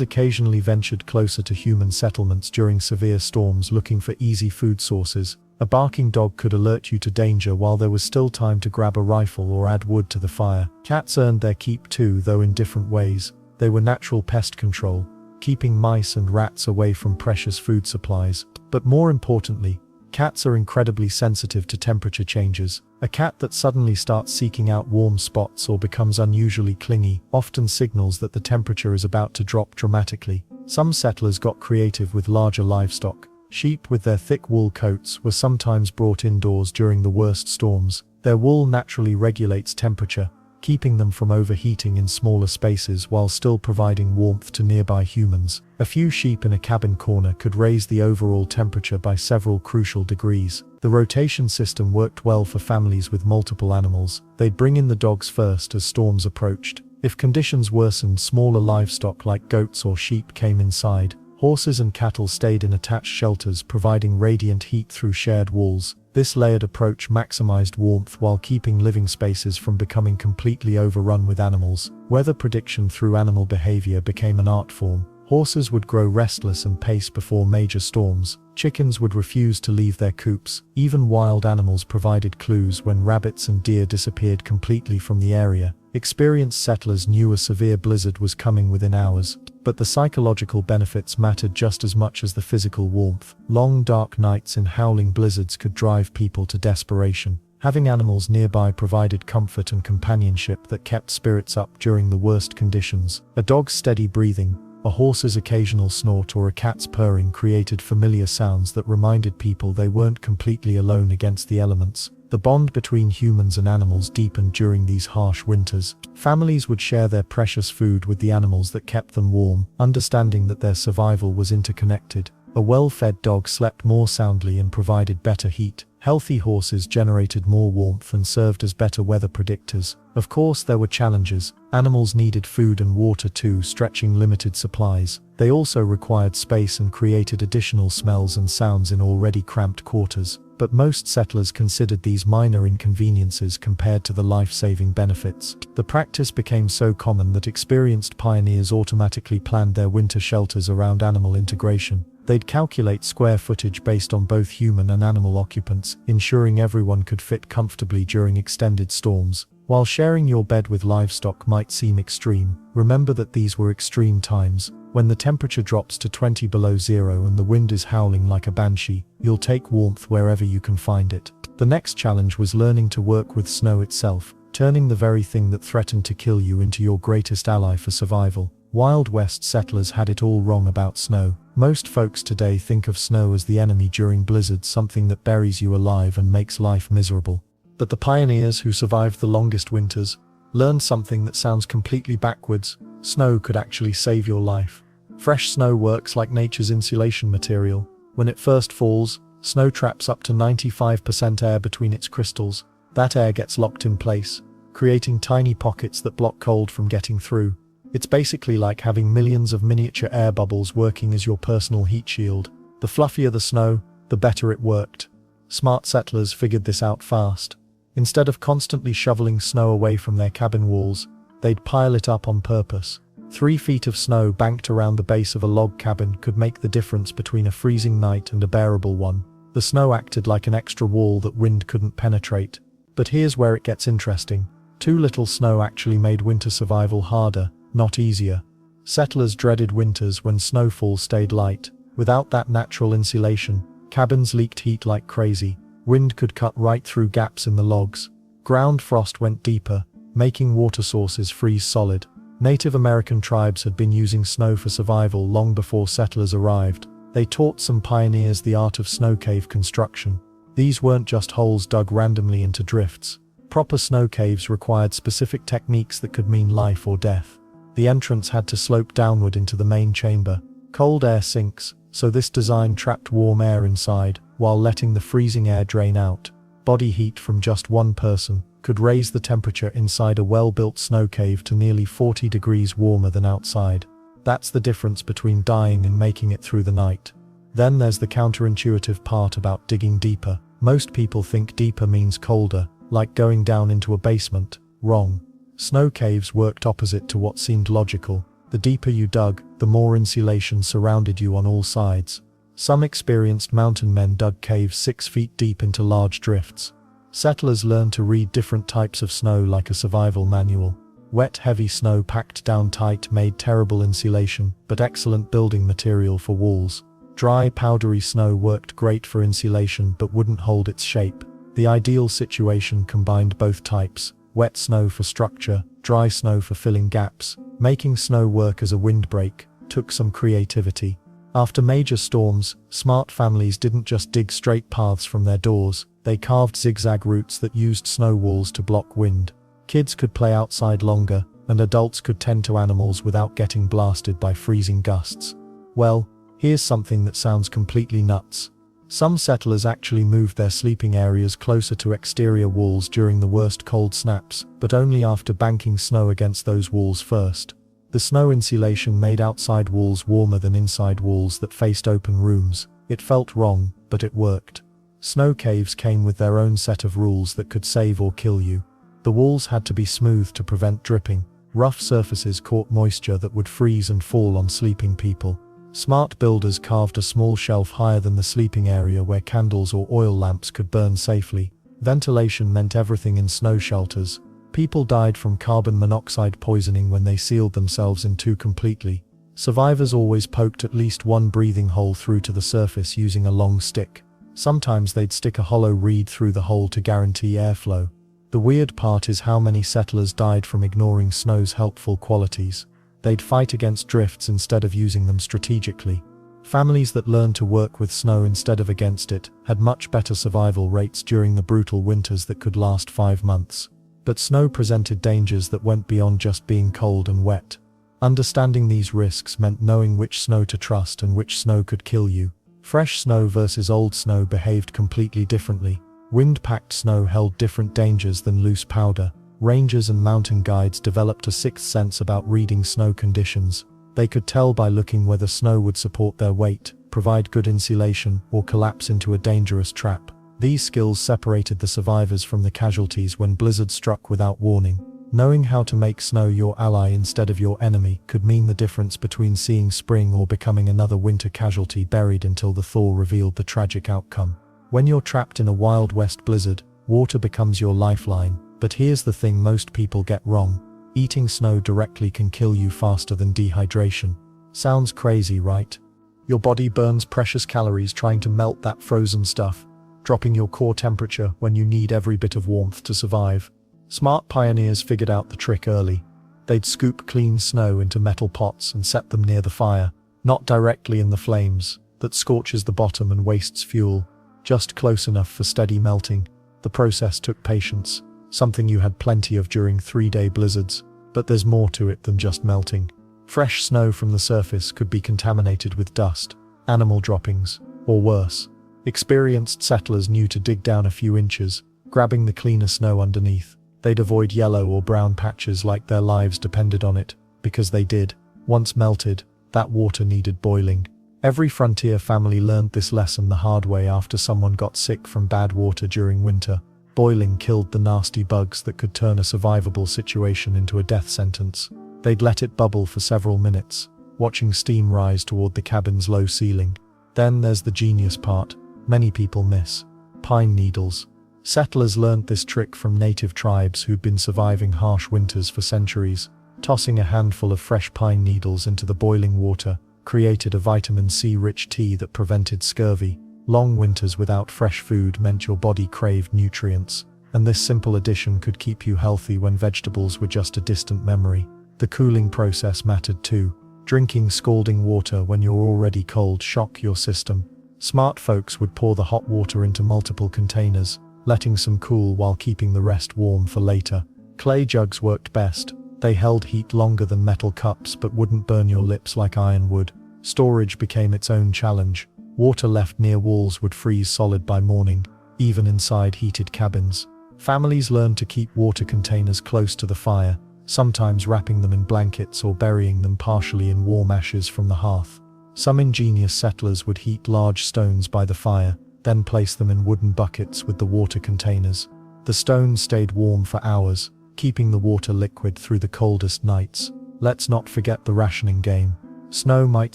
occasionally ventured closer to human settlements during severe storms looking for easy food sources. A barking dog could alert you to danger while there was still time to grab a rifle or add wood to the fire. Cats earned their keep too, though in different ways. They were natural pest control, keeping mice and rats away from precious food supplies. But more importantly, cats are incredibly sensitive to temperature changes. A cat that suddenly starts seeking out warm spots or becomes unusually clingy often signals that the temperature is about to drop dramatically. Some settlers got creative with larger livestock. Sheep with their thick wool coats were sometimes brought indoors during the worst storms. Their wool naturally regulates temperature, keeping them from overheating in smaller spaces while still providing warmth to nearby humans. A few sheep in a cabin corner could raise the overall temperature by several crucial degrees. The rotation system worked well for families with multiple animals. They'd bring in the dogs first as storms approached. If conditions worsened, smaller livestock like goats or sheep came inside. Horses and cattle stayed in attached shelters, providing radiant heat through shared walls. This layered approach maximized warmth while keeping living spaces from becoming completely overrun with animals. Weather prediction through animal behavior became an art form. Horses would grow restless and pace before major storms. Chickens would refuse to leave their coops. Even wild animals provided clues when rabbits and deer disappeared completely from the area. Experienced settlers knew a severe blizzard was coming within hours, but the psychological benefits mattered just as much as the physical warmth. Long dark nights in howling blizzards could drive people to desperation. Having animals nearby provided comfort and companionship that kept spirits up during the worst conditions. A dog's steady breathing, a horse's occasional snort, or a cat's purring created familiar sounds that reminded people they weren't completely alone against the elements. The bond between humans and animals deepened during these harsh winters. Families would share their precious food with the animals that kept them warm, understanding that their survival was interconnected. A well-fed dog slept more soundly and provided better heat. Healthy horses generated more warmth and served as better weather predictors. Of course, there were challenges. Animals needed food and water too, stretching limited supplies. They also required space and created additional smells and sounds in already cramped quarters. But most settlers considered these minor inconveniences compared to the life-saving benefits. The practice became so common that experienced pioneers automatically planned their winter shelters around animal integration. They'd calculate square footage based on both human and animal occupants, ensuring everyone could fit comfortably during extended storms. While sharing your bed with livestock might seem extreme, remember that these were extreme times. When the temperature drops to 20 below 0 and the wind is howling like a banshee, you'll take warmth wherever you can find it. The next challenge was learning to work with snow itself, turning the very thing that threatened to kill you into your greatest ally for survival. Wild West settlers had it all wrong about snow. Most folks today think of snow as the enemy during blizzards, something that buries you alive and makes life miserable. But the pioneers who survived the longest winters learned something that sounds completely backwards. Snow could actually save your life. Fresh snow works like nature's insulation material. When it first falls, snow traps up to 95% air between its crystals. That air gets locked in place, creating tiny pockets that block cold from getting through. It's basically like having millions of miniature air bubbles working as your personal heat shield. The fluffier the snow, the better it worked. Smart settlers figured this out fast. Instead of constantly shoveling snow away from their cabin walls, they'd pile it up on purpose. 3 feet of snow banked around the base of a log cabin could make the difference between a freezing night and a bearable one. The snow acted like an extra wall that wind couldn't penetrate. But here's where it gets interesting. Too little snow actually made winter survival harder, not easier. Settlers dreaded winters when snowfall stayed light. Without that natural insulation, cabins leaked heat like crazy. Wind could cut right through gaps in the logs. Ground frost went deeper, making water sources freeze solid. Native American tribes had been using snow for survival long before settlers arrived. They taught some pioneers the art of snow cave construction. These weren't just holes dug randomly into drifts. Proper snow caves required specific techniques that could mean life or death. The entrance had to slope downward into the main chamber. Cold air sinks, so this design trapped warm air inside, while letting the freezing air drain out. Body heat from just one person could raise the temperature inside a well-built snow cave to nearly 40 degrees warmer than outside. That's the difference between dying and making it through the night. Then there's the counterintuitive part about digging deeper. Most people think deeper means colder, like going down into a basement. Wrong. Snow caves worked opposite to what seemed logical. The deeper you dug, the more insulation surrounded you on all sides. Some experienced mountain men dug caves 6 feet deep into large drifts. Settlers learned to read different types of snow like a survival manual. Wet, heavy snow packed down tight made terrible insulation, but excellent building material for walls. Dry, powdery snow worked great for insulation but wouldn't hold its shape. The ideal situation combined both types: wet snow for structure, dry snow for filling gaps. Making snow work as a windbreak took some creativity. After major storms, smart families didn't just dig straight paths from their doors, they carved zigzag routes that used snow walls to block wind. Kids could play outside longer, and adults could tend to animals without getting blasted by freezing gusts. Well, here's something that sounds completely nuts. Some settlers actually moved their sleeping areas closer to exterior walls during the worst cold snaps, but only after banking snow against those walls first. The snow insulation made outside walls warmer than inside walls that faced open rooms. It felt wrong, but it worked. Snow caves came with their own set of rules that could save or kill you. The walls had to be smooth to prevent dripping. Rough surfaces caught moisture that would freeze and fall on sleeping people. Smart builders carved a small shelf higher than the sleeping area where candles or oil lamps could burn safely. Ventilation meant everything in snow shelters. People died from carbon monoxide poisoning when they sealed themselves in too completely. Survivors always poked at least one breathing hole through to the surface using a long stick. Sometimes they'd stick a hollow reed through the hole to guarantee airflow. The weird part is how many settlers died from ignoring snow's helpful qualities. They'd fight against drifts instead of using them strategically. Families that learned to work with snow instead of against it had much better survival rates during the brutal winters that could last 5 months. But snow presented dangers that went beyond just being cold and wet. Understanding these risks meant knowing which snow to trust and which snow could kill you. Fresh snow versus old snow behaved completely differently. Wind-packed snow held different dangers than loose powder. Rangers and mountain guides developed a sixth sense about reading snow conditions. They could tell by looking whether snow would support their weight, provide good insulation, or collapse into a dangerous trap. These skills separated the survivors from the casualties when blizzards struck without warning. Knowing how to make snow your ally instead of your enemy could mean the difference between seeing spring or becoming another winter casualty buried until the thaw revealed the tragic outcome. When you're trapped in a Wild West blizzard, water becomes your lifeline. But here's the thing most people get wrong. Eating snow directly can kill you faster than dehydration. Sounds crazy, right? Your body burns precious calories trying to melt that frozen stuff, dropping your core temperature when you need every bit of warmth to survive. Smart pioneers figured out the trick early. They'd scoop clean snow into metal pots and set them near the fire, not directly in the flames that scorches the bottom and wastes fuel, just close enough for steady melting. The process took patience. Something you had plenty of during 3-day blizzards, but there's more to it than just melting. Fresh snow from the surface could be contaminated with dust, animal droppings, or worse. Experienced settlers knew to dig down a few inches, grabbing the cleaner snow underneath. They'd avoid yellow or brown patches like their lives depended on it, because they did. Once melted, that water needed boiling. Every frontier family learned this lesson the hard way after someone got sick from bad water during winter. Boiling killed the nasty bugs that could turn a survivable situation into a death sentence. They'd let it bubble for several minutes, watching steam rise toward the cabin's low ceiling. Then there's the genius part many people miss: pine needles. Settlers learned this trick from native tribes who'd been surviving harsh winters for centuries. Tossing a handful of fresh pine needles into the boiling water created a vitamin C-rich tea that prevented scurvy. Long winters without fresh food meant your body craved nutrients, and this simple addition could keep you healthy when vegetables were just a distant memory. The cooling process mattered too. Drinking scalding water when you're already cold shocked your system. Smart folks would pour the hot water into multiple containers, letting some cool while keeping the rest warm for later. Clay jugs worked best. They held heat longer than metal cups but wouldn't burn your lips like iron would. Storage became its own challenge. Water left near walls would freeze solid by morning, even inside heated cabins. Families learned to keep water containers close to the fire, sometimes wrapping them in blankets or burying them partially in warm ashes from the hearth. Some ingenious settlers would heat large stones by the fire, then place them in wooden buckets with the water containers. The stones stayed warm for hours, keeping the water liquid through the coldest nights. Let's not forget the rationing game. Snow might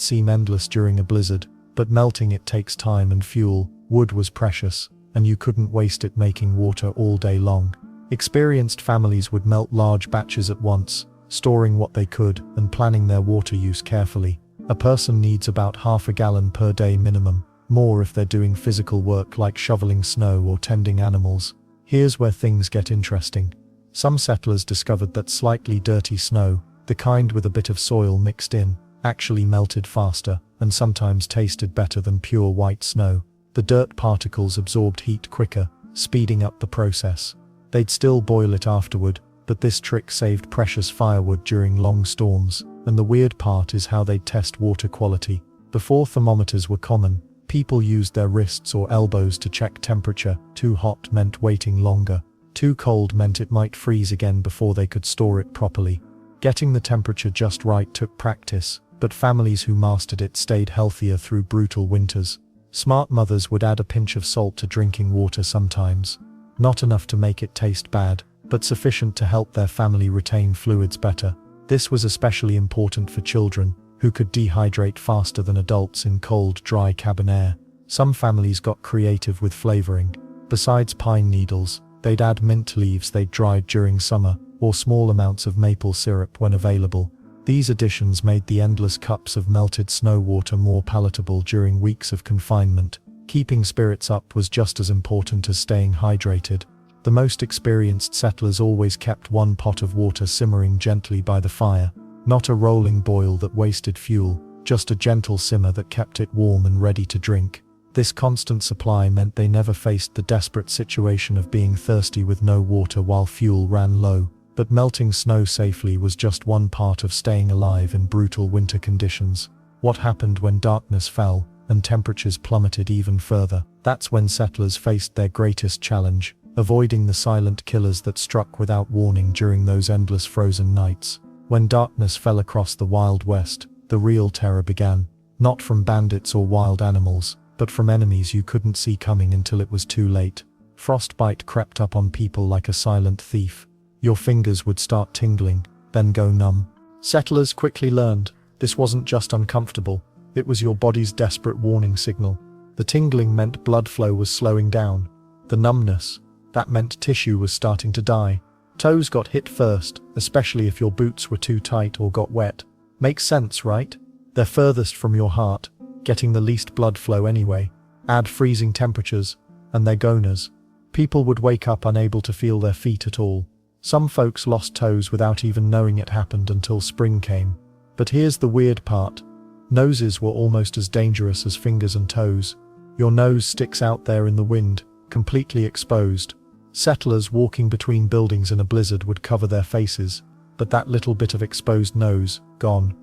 seem endless during a blizzard, but melting it takes time and fuel. Wood was precious, and you couldn't waste it making water all day long. Experienced families would melt large batches at once, storing what they could and planning their water use carefully. A person needs about half a gallon per day minimum, more if they're doing physical work like shoveling snow or tending animals. Here's where things get interesting. Some settlers discovered that slightly dirty snow, the kind with a bit of soil mixed in, actually melted faster and sometimes tasted better than pure white snow. The dirt particles absorbed heat quicker, speeding up the process. They'd still boil it afterward, but this trick saved precious firewood during long storms. And the weird part is how they'd test water quality. Before thermometers were common, people used their wrists or elbows to check temperature. Too hot meant waiting longer. Too cold meant it might freeze again before they could store it properly. Getting the temperature just right took practice, but families who mastered it stayed healthier through brutal winters. Smart mothers would add a pinch of salt to drinking water sometimes. Not enough to make it taste bad, but sufficient to help their family retain fluids better. This was especially important for children, who could dehydrate faster than adults in cold, dry cabin air. Some families got creative with flavoring. Besides pine needles, they'd add mint leaves they'd dried during summer, or small amounts of maple syrup when available. These additions made the endless cups of melted snow water more palatable during weeks of confinement. Keeping spirits up was just as important as staying hydrated. The most experienced settlers always kept one pot of water simmering gently by the fire. Not a rolling boil that wasted fuel, just a gentle simmer that kept it warm and ready to drink. This constant supply meant they never faced the desperate situation of being thirsty with no water while fuel ran low. But melting snow safely was just one part of staying alive in brutal winter conditions. What happened when darkness fell and temperatures plummeted even further? That's when settlers faced their greatest challenge, avoiding the silent killers that struck without warning during those endless frozen nights. When darkness fell across the Wild West, the real terror began, not from bandits or wild animals, but from enemies you couldn't see coming until it was too late. Frostbite crept up on people like a silent thief. Your fingers would start tingling, then go numb. Settlers quickly learned, this wasn't just uncomfortable, it was your body's desperate warning signal. The tingling meant blood flow was slowing down. The numbness, that meant tissue was starting to die. Toes got hit first, especially if your boots were too tight or got wet. Makes sense, right? They're furthest from your heart, getting the least blood flow anyway. Add freezing temperatures, and they're goners. People would wake up unable to feel their feet at all. Some folks lost toes without even knowing it happened until spring came. But here's the weird part. Noses were almost as dangerous as fingers and toes. Your nose sticks out there in the wind, completely exposed. Settlers walking between buildings in a blizzard would cover their faces, but that little bit of exposed nose, gone.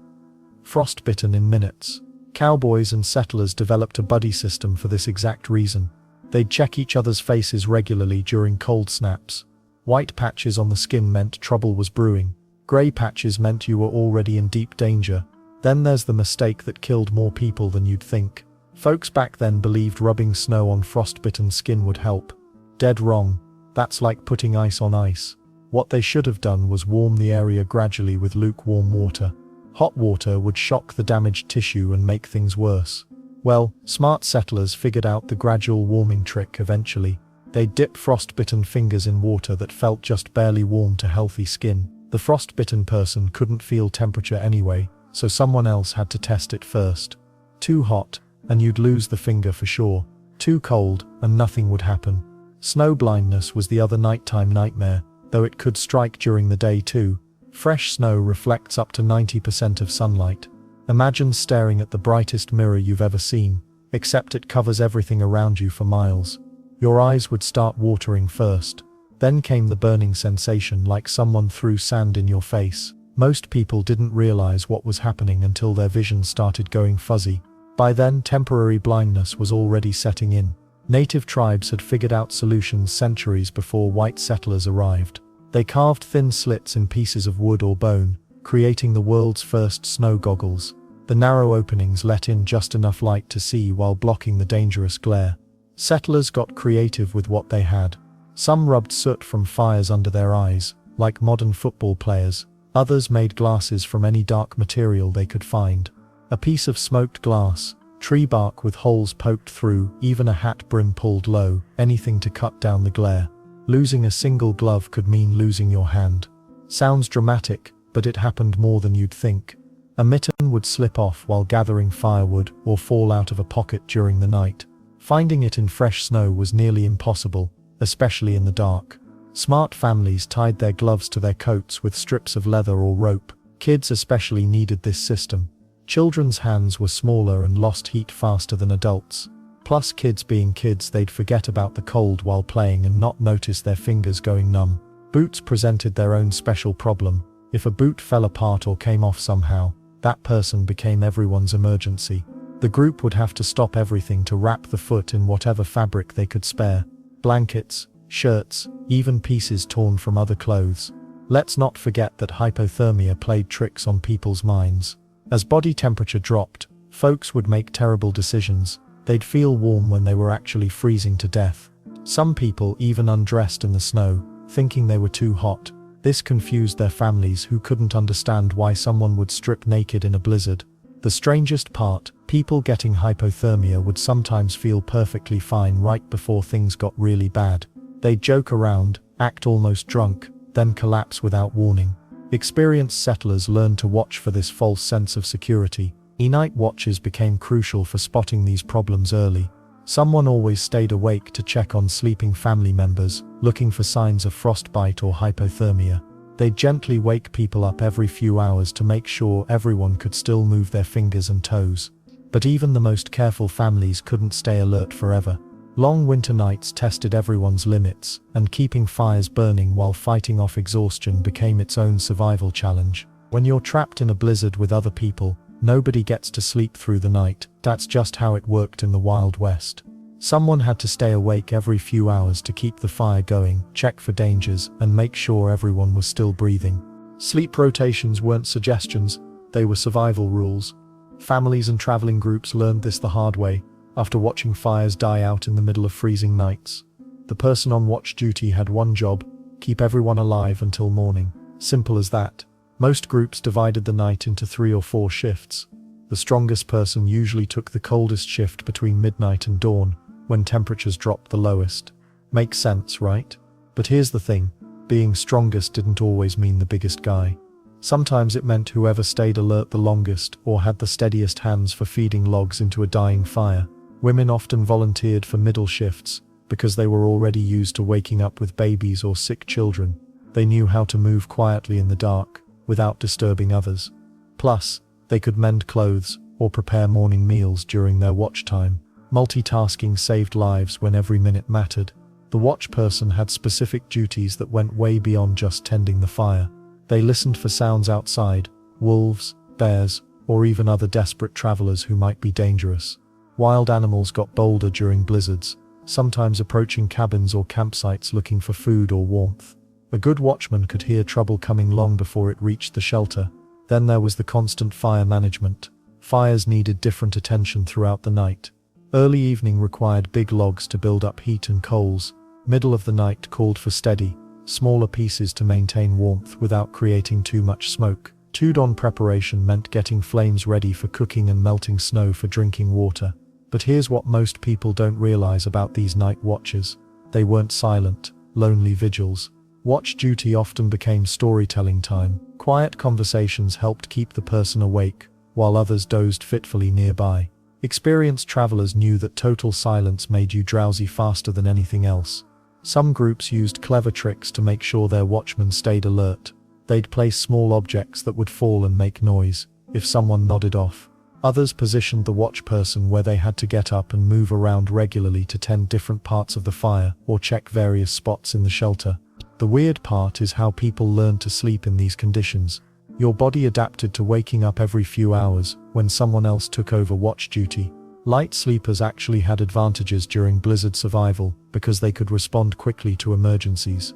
Frostbitten in minutes. Cowboys and settlers developed a buddy system for this exact reason. They'd check each other's faces regularly during cold snaps. White patches on the skin meant trouble was brewing. Grey patches meant you were already in deep danger. Then there's the mistake that killed more people than you'd think. Folks back then believed rubbing snow on frostbitten skin would help. Dead wrong. That's like putting ice on ice. What they should have done was warm the area gradually with lukewarm water. Hot water would shock the damaged tissue and make things worse. Well, smart settlers figured out the gradual warming trick eventually. They'd dip frostbitten fingers in water that felt just barely warm to healthy skin. The frostbitten person couldn't feel temperature anyway, so someone else had to test it first. Too hot, and you'd lose the finger for sure. Too cold, and nothing would happen. Snow blindness was the other nighttime nightmare, though it could strike during the day too. Fresh snow reflects up to 90% of sunlight. Imagine staring at the brightest mirror you've ever seen, except it covers everything around you for miles. Your eyes would start watering first. Then came the burning sensation like someone threw sand in your face. Most people didn't realize what was happening until their vision started going fuzzy. By then, temporary blindness was already setting in. Native tribes had figured out solutions centuries before white settlers arrived. They carved thin slits in pieces of wood or bone, creating the world's first snow goggles. The narrow openings let in just enough light to see while blocking the dangerous glare. Settlers got creative with what they had. Some rubbed soot from fires under their eyes, like modern football players. Others made glasses from any dark material they could find. A piece of smoked glass, tree bark with holes poked through, even a hat brim pulled low, anything to cut down the glare. Losing a single glove could mean losing your hand. Sounds dramatic, but it happened more than you'd think. A mitten would slip off while gathering firewood or fall out of a pocket during the night. Finding it in fresh snow was nearly impossible, especially in the dark. Smart families tied their gloves to their coats with strips of leather or rope. Kids especially needed this system. Children's hands were smaller and lost heat faster than adults. Plus, kids being kids, they'd forget about the cold while playing and not notice their fingers going numb. Boots presented their own special problem. If a boot fell apart or came off somehow, that person became everyone's emergency. The group would have to stop everything to wrap the foot in whatever fabric they could spare. Blankets, shirts, even pieces torn from other clothes. Let's not forget that hypothermia played tricks on people's minds. As body temperature dropped, folks would make terrible decisions. They'd feel warm when they were actually freezing to death. Some people even undressed in the snow, thinking they were too hot. This confused their families, who couldn't understand why someone would strip naked in a blizzard. The strangest part, people getting hypothermia would sometimes feel perfectly fine right before things got really bad. They'd joke around, act almost drunk, then collapse without warning. Experienced settlers learned to watch for this false sense of security. Night watches became crucial for spotting these problems early. Someone always stayed awake to check on sleeping family members, looking for signs of frostbite or hypothermia. They'd gently wake people up every few hours to make sure everyone could still move their fingers and toes. But even the most careful families couldn't stay alert forever. Long winter nights tested everyone's limits, and keeping fires burning while fighting off exhaustion became its own survival challenge. When you're trapped in a blizzard with other people, nobody gets to sleep through the night. That's just how it worked in the Wild West. Someone had to stay awake every few hours to keep the fire going, check for dangers, and make sure everyone was still breathing. Sleep rotations weren't suggestions, they were survival rules. Families and traveling groups learned this the hard way, after watching fires die out in the middle of freezing nights. The person on watch duty had one job: keep everyone alive until morning. Simple as that. Most groups divided the night into 3 or 4 shifts. The strongest person usually took the coldest shift between midnight and dawn, when temperatures dropped the lowest. Makes sense, right? But here's the thing, being strongest didn't always mean the biggest guy. Sometimes it meant whoever stayed alert the longest or had the steadiest hands for feeding logs into a dying fire. Women often volunteered for middle shifts, because they were already used to waking up with babies or sick children. They knew how to move quietly in the dark, without disturbing others. Plus, they could mend clothes or prepare morning meals during their watch time. Multitasking saved lives when every minute mattered. The watch person had specific duties that went way beyond just tending the fire. They listened for sounds outside, wolves, bears, or even other desperate travelers who might be dangerous. Wild animals got bolder during blizzards, sometimes approaching cabins or campsites looking for food or warmth. A good watchman could hear trouble coming long before it reached the shelter. Then there was the constant fire management. Fires needed different attention throughout the night. Early evening required big logs to build up heat and coals. Middle of the night called for steady, smaller pieces to maintain warmth without creating too much smoke. Dawn preparation meant getting flames ready for cooking and melting snow for drinking water. But here's what most people don't realize about these night watches. They weren't silent, lonely vigils. Watch duty often became storytelling time. Quiet conversations helped keep the person awake, while others dozed fitfully nearby. Experienced travelers knew that total silence made you drowsy faster than anything else. Some groups used clever tricks to make sure their watchmen stayed alert. They'd place small objects that would fall and make noise if someone nodded off. Others positioned the watch person where they had to get up and move around regularly to tend different parts of the fire or check various spots in the shelter. The weird part is how people learned to sleep in these conditions. Your body adapted to waking up every few hours when someone else took over watch duty. Light sleepers actually had advantages during blizzard survival because they could respond quickly to emergencies.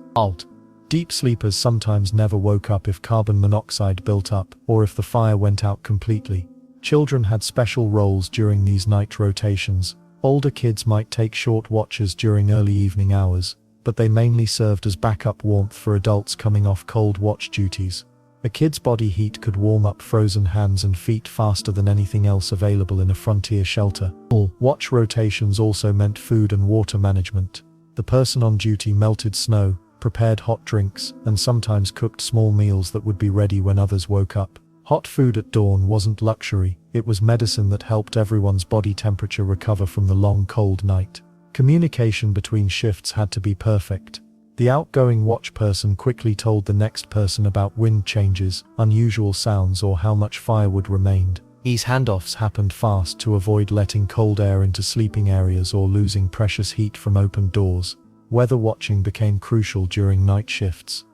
Deep sleepers sometimes never woke up if carbon monoxide built up or if the fire went out completely. Children had special roles during these night rotations. Older kids might take short watches during early evening hours, but they mainly served as backup warmth for adults coming off cold watch duties. A kid's body heat could warm up frozen hands and feet faster than anything else available in a frontier shelter. Watch rotations also meant food and water management. The person on duty melted snow, prepared hot drinks, and sometimes cooked small meals that would be ready when others woke up. Hot food at dawn wasn't luxury, it was medicine that helped everyone's body temperature recover from the long cold night. Communication between shifts had to be perfect. The outgoing watch person quickly told the next person about wind changes, unusual sounds, or how much firewood remained. These handoffs happened fast to avoid letting cold air into sleeping areas or losing precious heat from open doors. Weather watching became crucial during night shifts.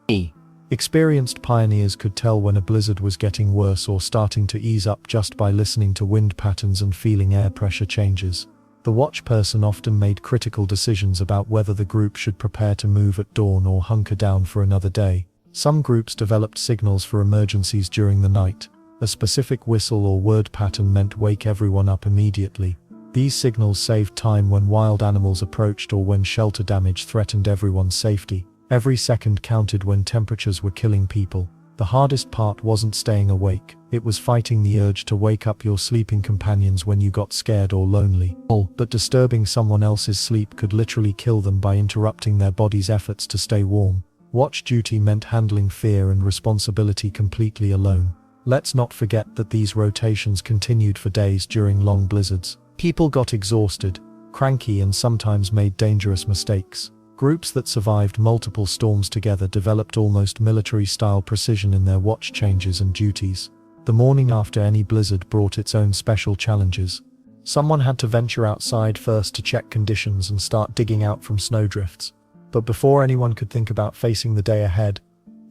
Experienced pioneers could tell when a blizzard was getting worse or starting to ease up just by listening to wind patterns and feeling air pressure changes. The watch person often made critical decisions about whether the group should prepare to move at dawn or hunker down for another day. Some groups developed signals for emergencies during the night. A specific whistle or word pattern meant wake everyone up immediately. These signals saved time when wild animals approached or when shelter damage threatened everyone's safety. Every second counted when temperatures were killing people. The hardest part wasn't staying awake, it was fighting the urge to wake up your sleeping companions when you got scared or lonely. But disturbing someone else's sleep could literally kill them by interrupting their body's efforts to stay warm. Watch duty meant handling fear and responsibility completely alone. Let's not forget that these rotations continued for days during long blizzards. People got exhausted, cranky, and sometimes made dangerous mistakes. Groups that survived multiple storms together developed almost military-style precision in their watch changes and duties. The morning after any blizzard brought its own special challenges. Someone had to venture outside first to check conditions and start digging out from snowdrifts. But before anyone could think about facing the day ahead,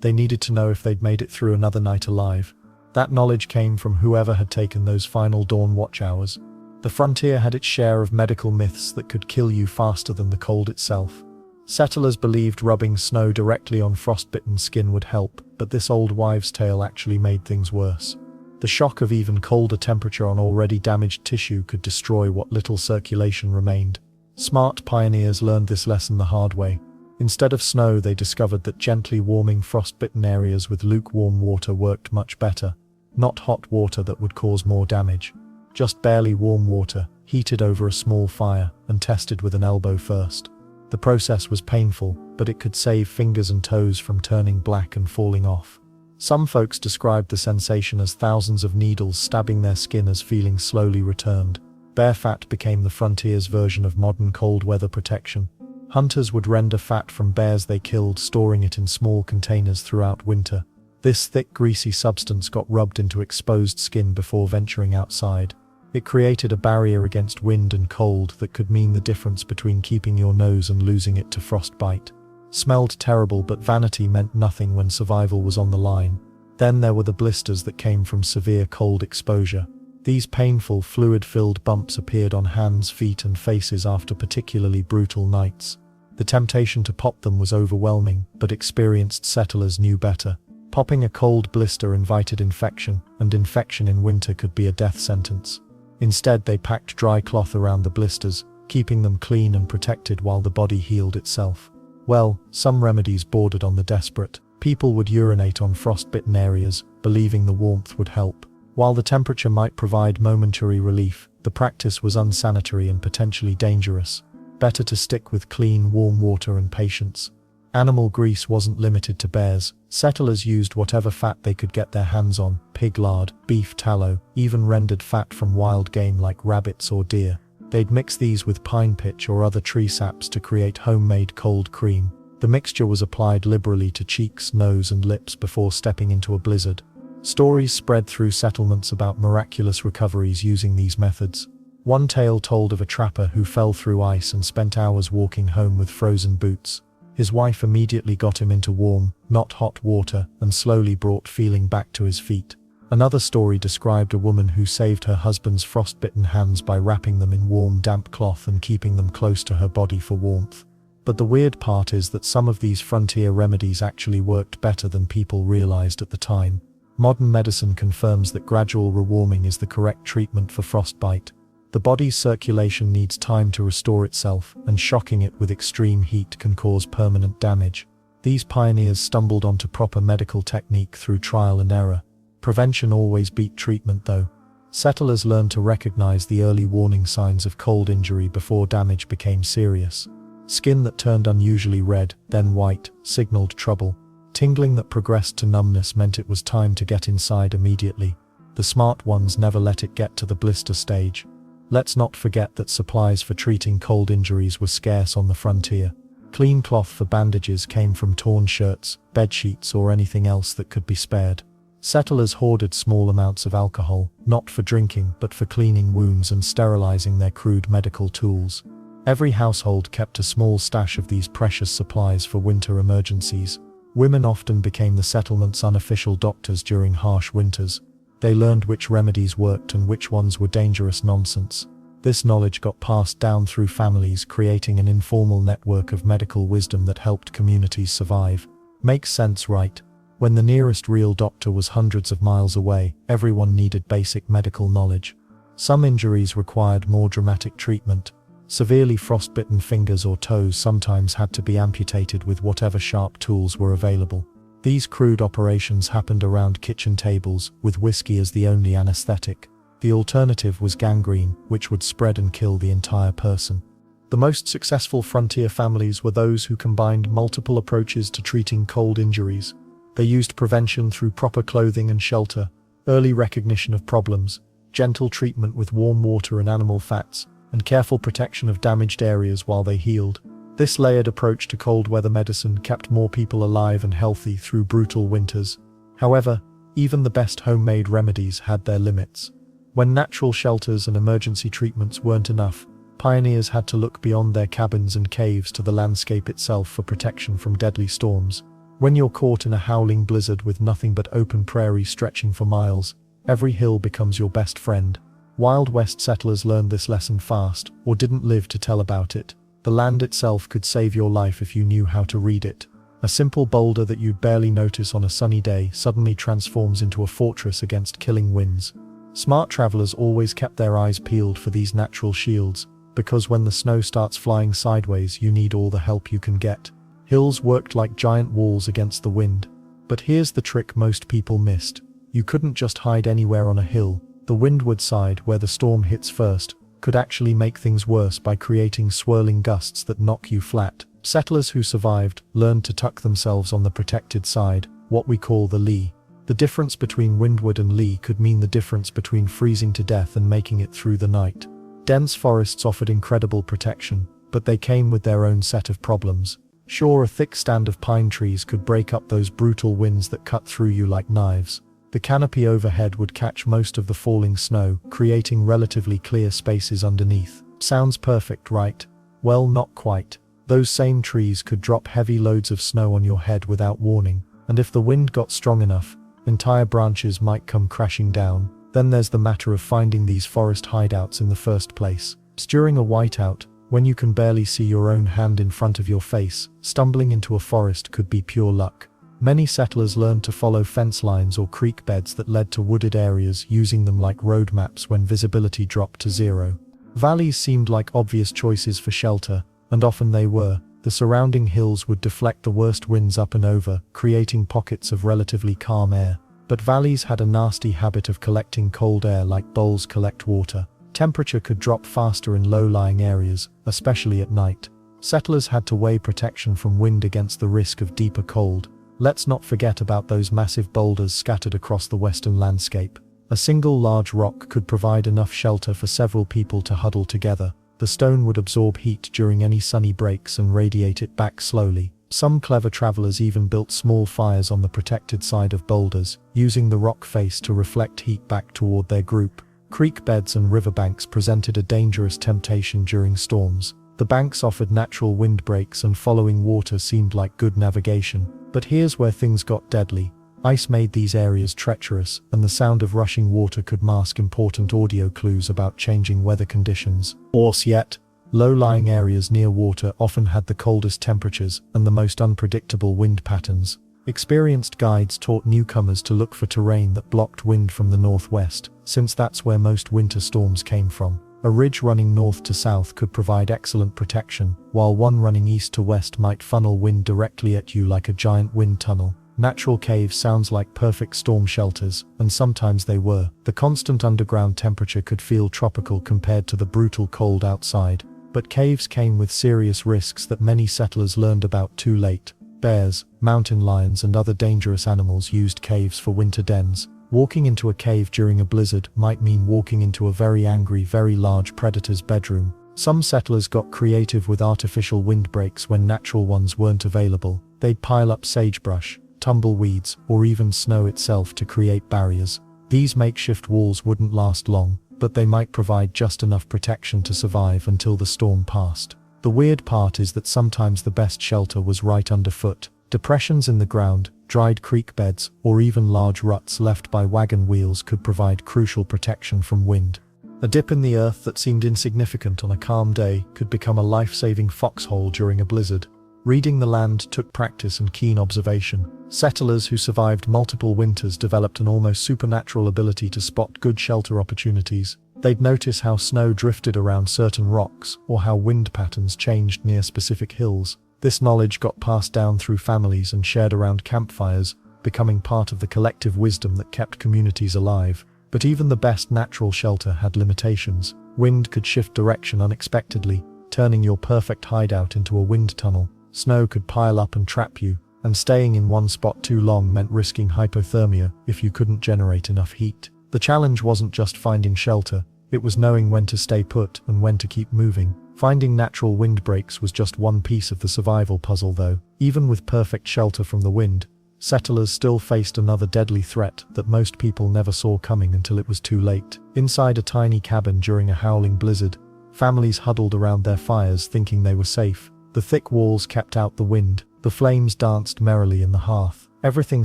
they needed to know if they'd made it through another night alive. That knowledge came from whoever had taken those final dawn watch hours. The frontier had its share of medical myths that could kill you faster than the cold itself. Settlers believed rubbing snow directly on frostbitten skin would help, but this old wives' tale actually made things worse. The shock of even colder temperature on already damaged tissue could destroy what little circulation remained. Smart pioneers learned this lesson the hard way. Instead of snow, they discovered that gently warming frostbitten areas with lukewarm water worked much better. Not hot water that would cause more damage. Just barely warm water, heated over a small fire, and tested with an elbow first. The process was painful, but it could save fingers and toes from turning black and falling off. Some folks described the sensation as thousands of needles stabbing their skin as feeling slowly returned. Bear fat became the frontier's version of modern cold weather protection. Hunters would render fat from bears they killed, storing it in small containers throughout winter. This thick, greasy substance got rubbed into exposed skin before venturing outside. It created a barrier against wind and cold that could mean the difference between keeping your nose and losing it to frostbite. Smelled terrible, but vanity meant nothing when survival was on the line. Then there were the blisters that came from severe cold exposure. These painful, fluid-filled bumps appeared on hands, feet, and faces after particularly brutal nights. The temptation to pop them was overwhelming, but experienced settlers knew better. Popping a cold blister invited infection, and infection in winter could be a death sentence. Instead, they packed dry cloth around the blisters, keeping them clean and protected while the body healed itself. Well, some remedies bordered on the desperate. People would urinate on frostbitten areas, believing the warmth would help. While the temperature might provide momentary relief, the practice was unsanitary and potentially dangerous. Better to stick with clean, warm water and patience. Animal grease wasn't limited to bears. Settlers used whatever fat they could get their hands on: pig lard, beef tallow, even rendered fat from wild game like rabbits or deer. They'd mix these with pine pitch or other tree saps to create homemade cold cream. The mixture was applied liberally to cheeks, nose, and lips before stepping into a blizzard. Stories spread through settlements about miraculous recoveries using these methods. One tale told of a trapper who fell through ice and spent hours walking home with frozen boots. His wife immediately got him into warm, not hot water, and slowly brought feeling back to his feet. Another story described a woman who saved her husband's frostbitten hands by wrapping them in warm, damp cloth and keeping them close to her body for warmth. But the weird part is that some of these frontier remedies actually worked better than people realized at the time. Modern medicine confirms that gradual rewarming is the correct treatment for frostbite. The body's circulation needs time to restore itself, and shocking it with extreme heat can cause permanent damage. These pioneers stumbled onto proper medical technique through trial and error. Prevention always beat treatment though. Settlers learned to recognize the early warning signs of cold injury before damage became serious. Skin that turned unusually red, then white, signaled trouble. Tingling that progressed to numbness meant it was time to get inside immediately. The smart ones never let it get to the blister stage. Let's not forget that supplies for treating cold injuries were scarce on the frontier. Clean cloth for bandages came from torn shirts, bedsheets, or anything else that could be spared. Settlers hoarded small amounts of alcohol, not for drinking but for cleaning wounds and sterilizing their crude medical tools. Every household kept a small stash of these precious supplies for winter emergencies. Women often became the settlement's unofficial doctors during harsh winters. They learned which remedies worked and which ones were dangerous nonsense. This knowledge got passed down through families, creating an informal network of medical wisdom that helped communities survive. Makes sense, right? When the nearest real doctor was hundreds of miles away, everyone needed basic medical knowledge. Some injuries required more dramatic treatment. Severely frostbitten fingers or toes sometimes had to be amputated with whatever sharp tools were available. These crude operations happened around kitchen tables, with whiskey as the only anesthetic. The alternative was gangrene, which would spread and kill the entire person. The most successful frontier families were those who combined multiple approaches to treating cold injuries. They used prevention through proper clothing and shelter, early recognition of problems, gentle treatment with warm water and animal fats, and careful protection of damaged areas while they healed. This layered approach to cold weather medicine kept more people alive and healthy through brutal winters. However, even the best homemade remedies had their limits. When natural shelters and emergency treatments weren't enough, pioneers had to look beyond their cabins and caves to the landscape itself for protection from deadly storms. When you're caught in a howling blizzard with nothing but open prairie stretching for miles, every hill becomes your best friend. Wild West settlers learned this lesson fast, or didn't live to tell about it. The land itself could save your life if you knew how to read it. A simple boulder that you'd barely notice on a sunny day suddenly transforms into a fortress against killing winds. Smart travelers always kept their eyes peeled for these natural shields, because when the snow starts flying sideways, you need all the help you can get. Hills worked like giant walls against the wind. But here's the trick most people missed. You couldn't just hide anywhere on a hill. The windward side, where the storm hits first, could actually make things worse by creating swirling gusts that knock you flat. Settlers who survived learned to tuck themselves on the protected side, what we call the lee. The difference between windward and lee could mean the difference between freezing to death and making it through the night. Dense forests offered incredible protection, but they came with their own set of problems. Sure, a thick stand of pine trees could break up those brutal winds that cut through you like knives. The canopy overhead would catch most of the falling snow, creating relatively clear spaces underneath. Sounds perfect, right? Well, not quite. Those same trees could drop heavy loads of snow on your head without warning, and if the wind got strong enough, entire branches might come crashing down. Then there's the matter of finding these forest hideouts in the first place. During a whiteout, when you can barely see your own hand in front of your face, stumbling into a forest could be pure luck. Many settlers learned to follow fence lines or creek beds that led to wooded areas, using them like road maps when visibility dropped to zero. Valleys seemed like obvious choices for shelter, and often they were. The surrounding hills would deflect the worst winds up and over, creating pockets of relatively calm air. But valleys had a nasty habit of collecting cold air like bowls collect water. Temperature could drop faster in low-lying areas, especially at night. Settlers had to weigh protection from wind against the risk of deeper cold. Let's not forget about those massive boulders scattered across the western landscape. A single large rock could provide enough shelter for several people to huddle together. The stone would absorb heat during any sunny breaks and radiate it back slowly. Some clever travelers even built small fires on the protected side of boulders, using the rock face to reflect heat back toward their group. Creek beds and riverbanks presented a dangerous temptation during storms. The banks offered natural windbreaks and following water seemed like good navigation. But here's where things got deadly. Ice made these areas treacherous, and the sound of rushing water could mask important audio clues about changing weather conditions. Worse yet, low-lying areas near water often had the coldest temperatures and the most unpredictable wind patterns. Experienced guides taught newcomers to look for terrain that blocked wind from the northwest, since that's where most winter storms came from. A ridge running north to south could provide excellent protection, while one running east to west might funnel wind directly at you like a giant wind tunnel. Natural caves sounds like perfect storm shelters, and sometimes they were. The constant underground temperature could feel tropical compared to the brutal cold outside. But caves came with serious risks that many settlers learned about too late. Bears, mountain lions and other dangerous animals used caves for winter dens. Walking into a cave during a blizzard might mean walking into a very angry, very large predator's bedroom. Some settlers got creative with artificial windbreaks when natural ones weren't available. They'd pile up sagebrush, tumbleweeds, or even snow itself to create barriers. These makeshift walls wouldn't last long, but they might provide just enough protection to survive until the storm passed. The weird part is that sometimes the best shelter was right underfoot. Depressions in the ground, dried creek beds, or even large ruts left by wagon wheels could provide crucial protection from wind. A dip in the earth that seemed insignificant on a calm day could become a life-saving foxhole during a blizzard. Reading the land took practice and keen observation. Settlers who survived multiple winters developed an almost supernatural ability to spot good shelter opportunities. They'd notice how snow drifted around certain rocks, or how wind patterns changed near specific hills. This knowledge got passed down through families and shared around campfires, becoming part of the collective wisdom that kept communities alive. But even the best natural shelter had limitations. Wind could shift direction unexpectedly, turning your perfect hideout into a wind tunnel. Snow could pile up and trap you, and staying in one spot too long meant risking hypothermia if you couldn't generate enough heat. The challenge wasn't just finding shelter, it was knowing when to stay put and when to keep moving. Finding natural windbreaks was just one piece of the survival puzzle though. Even with perfect shelter from the wind, settlers still faced another deadly threat that most people never saw coming until it was too late. Inside a tiny cabin during a howling blizzard, families huddled around their fires thinking they were safe. The thick walls kept out the wind, the flames danced merrily in the hearth. Everything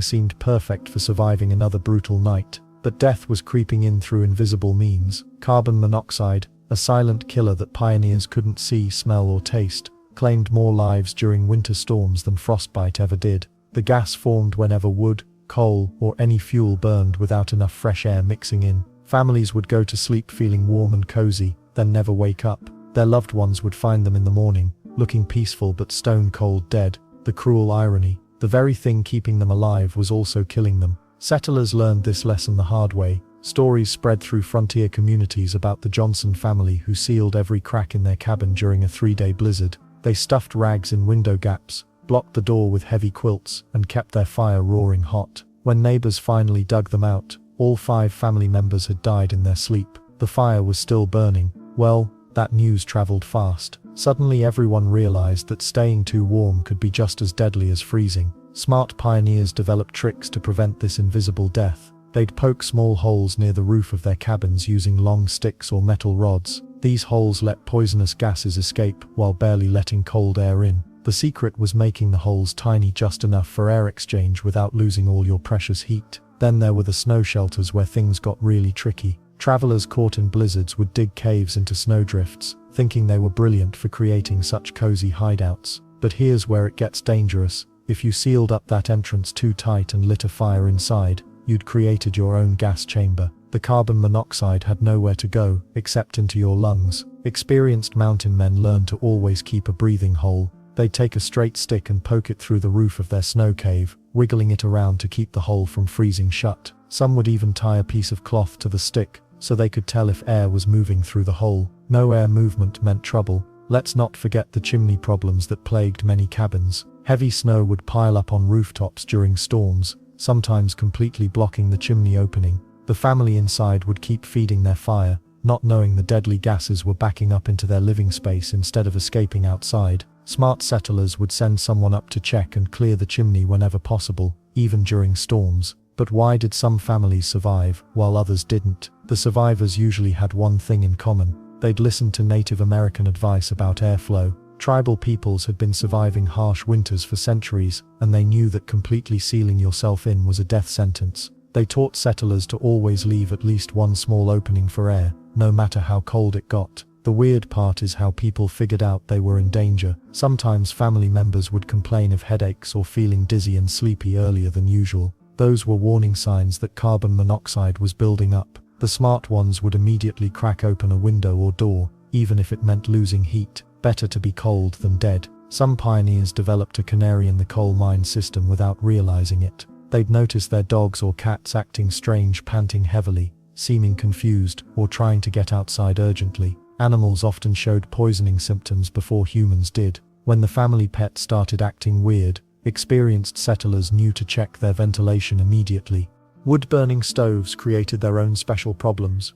seemed perfect for surviving another brutal night. But death was creeping in through invisible means. Carbon monoxide, a silent killer that pioneers couldn't see, smell or taste, claimed more lives during winter storms than frostbite ever did. The gas formed whenever wood, coal, or any fuel burned without enough fresh air mixing in. Families would go to sleep feeling warm and cozy, then never wake up. Their loved ones would find them in the morning, looking peaceful but stone cold dead. The cruel irony, the very thing keeping them alive was also killing them. Settlers learned this lesson the hard way. Stories spread through frontier communities about the Johnson family who sealed every crack in their cabin during a 3-day blizzard. They stuffed rags in window gaps, blocked the door with heavy quilts, and kept their fire roaring hot. When neighbors finally dug them out, all 5 family members had died in their sleep. The fire was still burning. Well, that news traveled fast. Suddenly everyone realized that staying too warm could be just as deadly as freezing. Smart pioneers developed tricks to prevent this invisible death. They'd poke small holes near the roof of their cabins using long sticks or metal rods. These holes let poisonous gases escape while barely letting cold air in. The secret was making the holes tiny, just enough for air exchange without losing all your precious heat. Then there were the snow shelters where things got really tricky. Travelers caught in blizzards would dig caves into snowdrifts, thinking they were brilliant for creating such cozy hideouts. But here's where it gets dangerous. If you sealed up that entrance too tight and lit a fire inside, you'd created your own gas chamber. The carbon monoxide had nowhere to go except into your lungs. Experienced mountain men learned to always keep a breathing hole. They'd take a straight stick and poke it through the roof of their snow cave, wiggling it around to keep the hole from freezing shut. Some would even tie a piece of cloth to the stick so they could tell if air was moving through the hole. No air movement meant trouble. Let's not forget the chimney problems that plagued many cabins. Heavy snow would pile up on rooftops during storms, sometimes completely blocking the chimney opening. The family inside would keep feeding their fire, not knowing the deadly gases were backing up into their living space instead of escaping outside. Smart settlers would send someone up to check and clear the chimney whenever possible, even during storms. But why did some families survive, while others didn't? The survivors usually had one thing in common. They'd listened to Native American advice about airflow. Tribal peoples had been surviving harsh winters for centuries, and they knew that completely sealing yourself in was a death sentence. They taught settlers to always leave at least one small opening for air, no matter how cold it got. The weird part is how people figured out they were in danger. Sometimes family members would complain of headaches or feeling dizzy and sleepy earlier than usual. Those were warning signs that carbon monoxide was building up. The smart ones would immediately crack open a window or door, even if it meant losing heat. Better to be cold than dead. Some pioneers developed a canary in the coal mine system without realizing it. They'd notice their dogs or cats acting strange, panting heavily, seeming confused, or trying to get outside urgently. Animals often showed poisoning symptoms before humans did. When the family pet started acting weird, experienced settlers knew to check their ventilation immediately. Wood-burning stoves created their own special problems.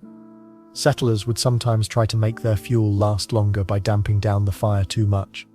Settlers would sometimes try to make their fuel last longer by damping down the fire too much,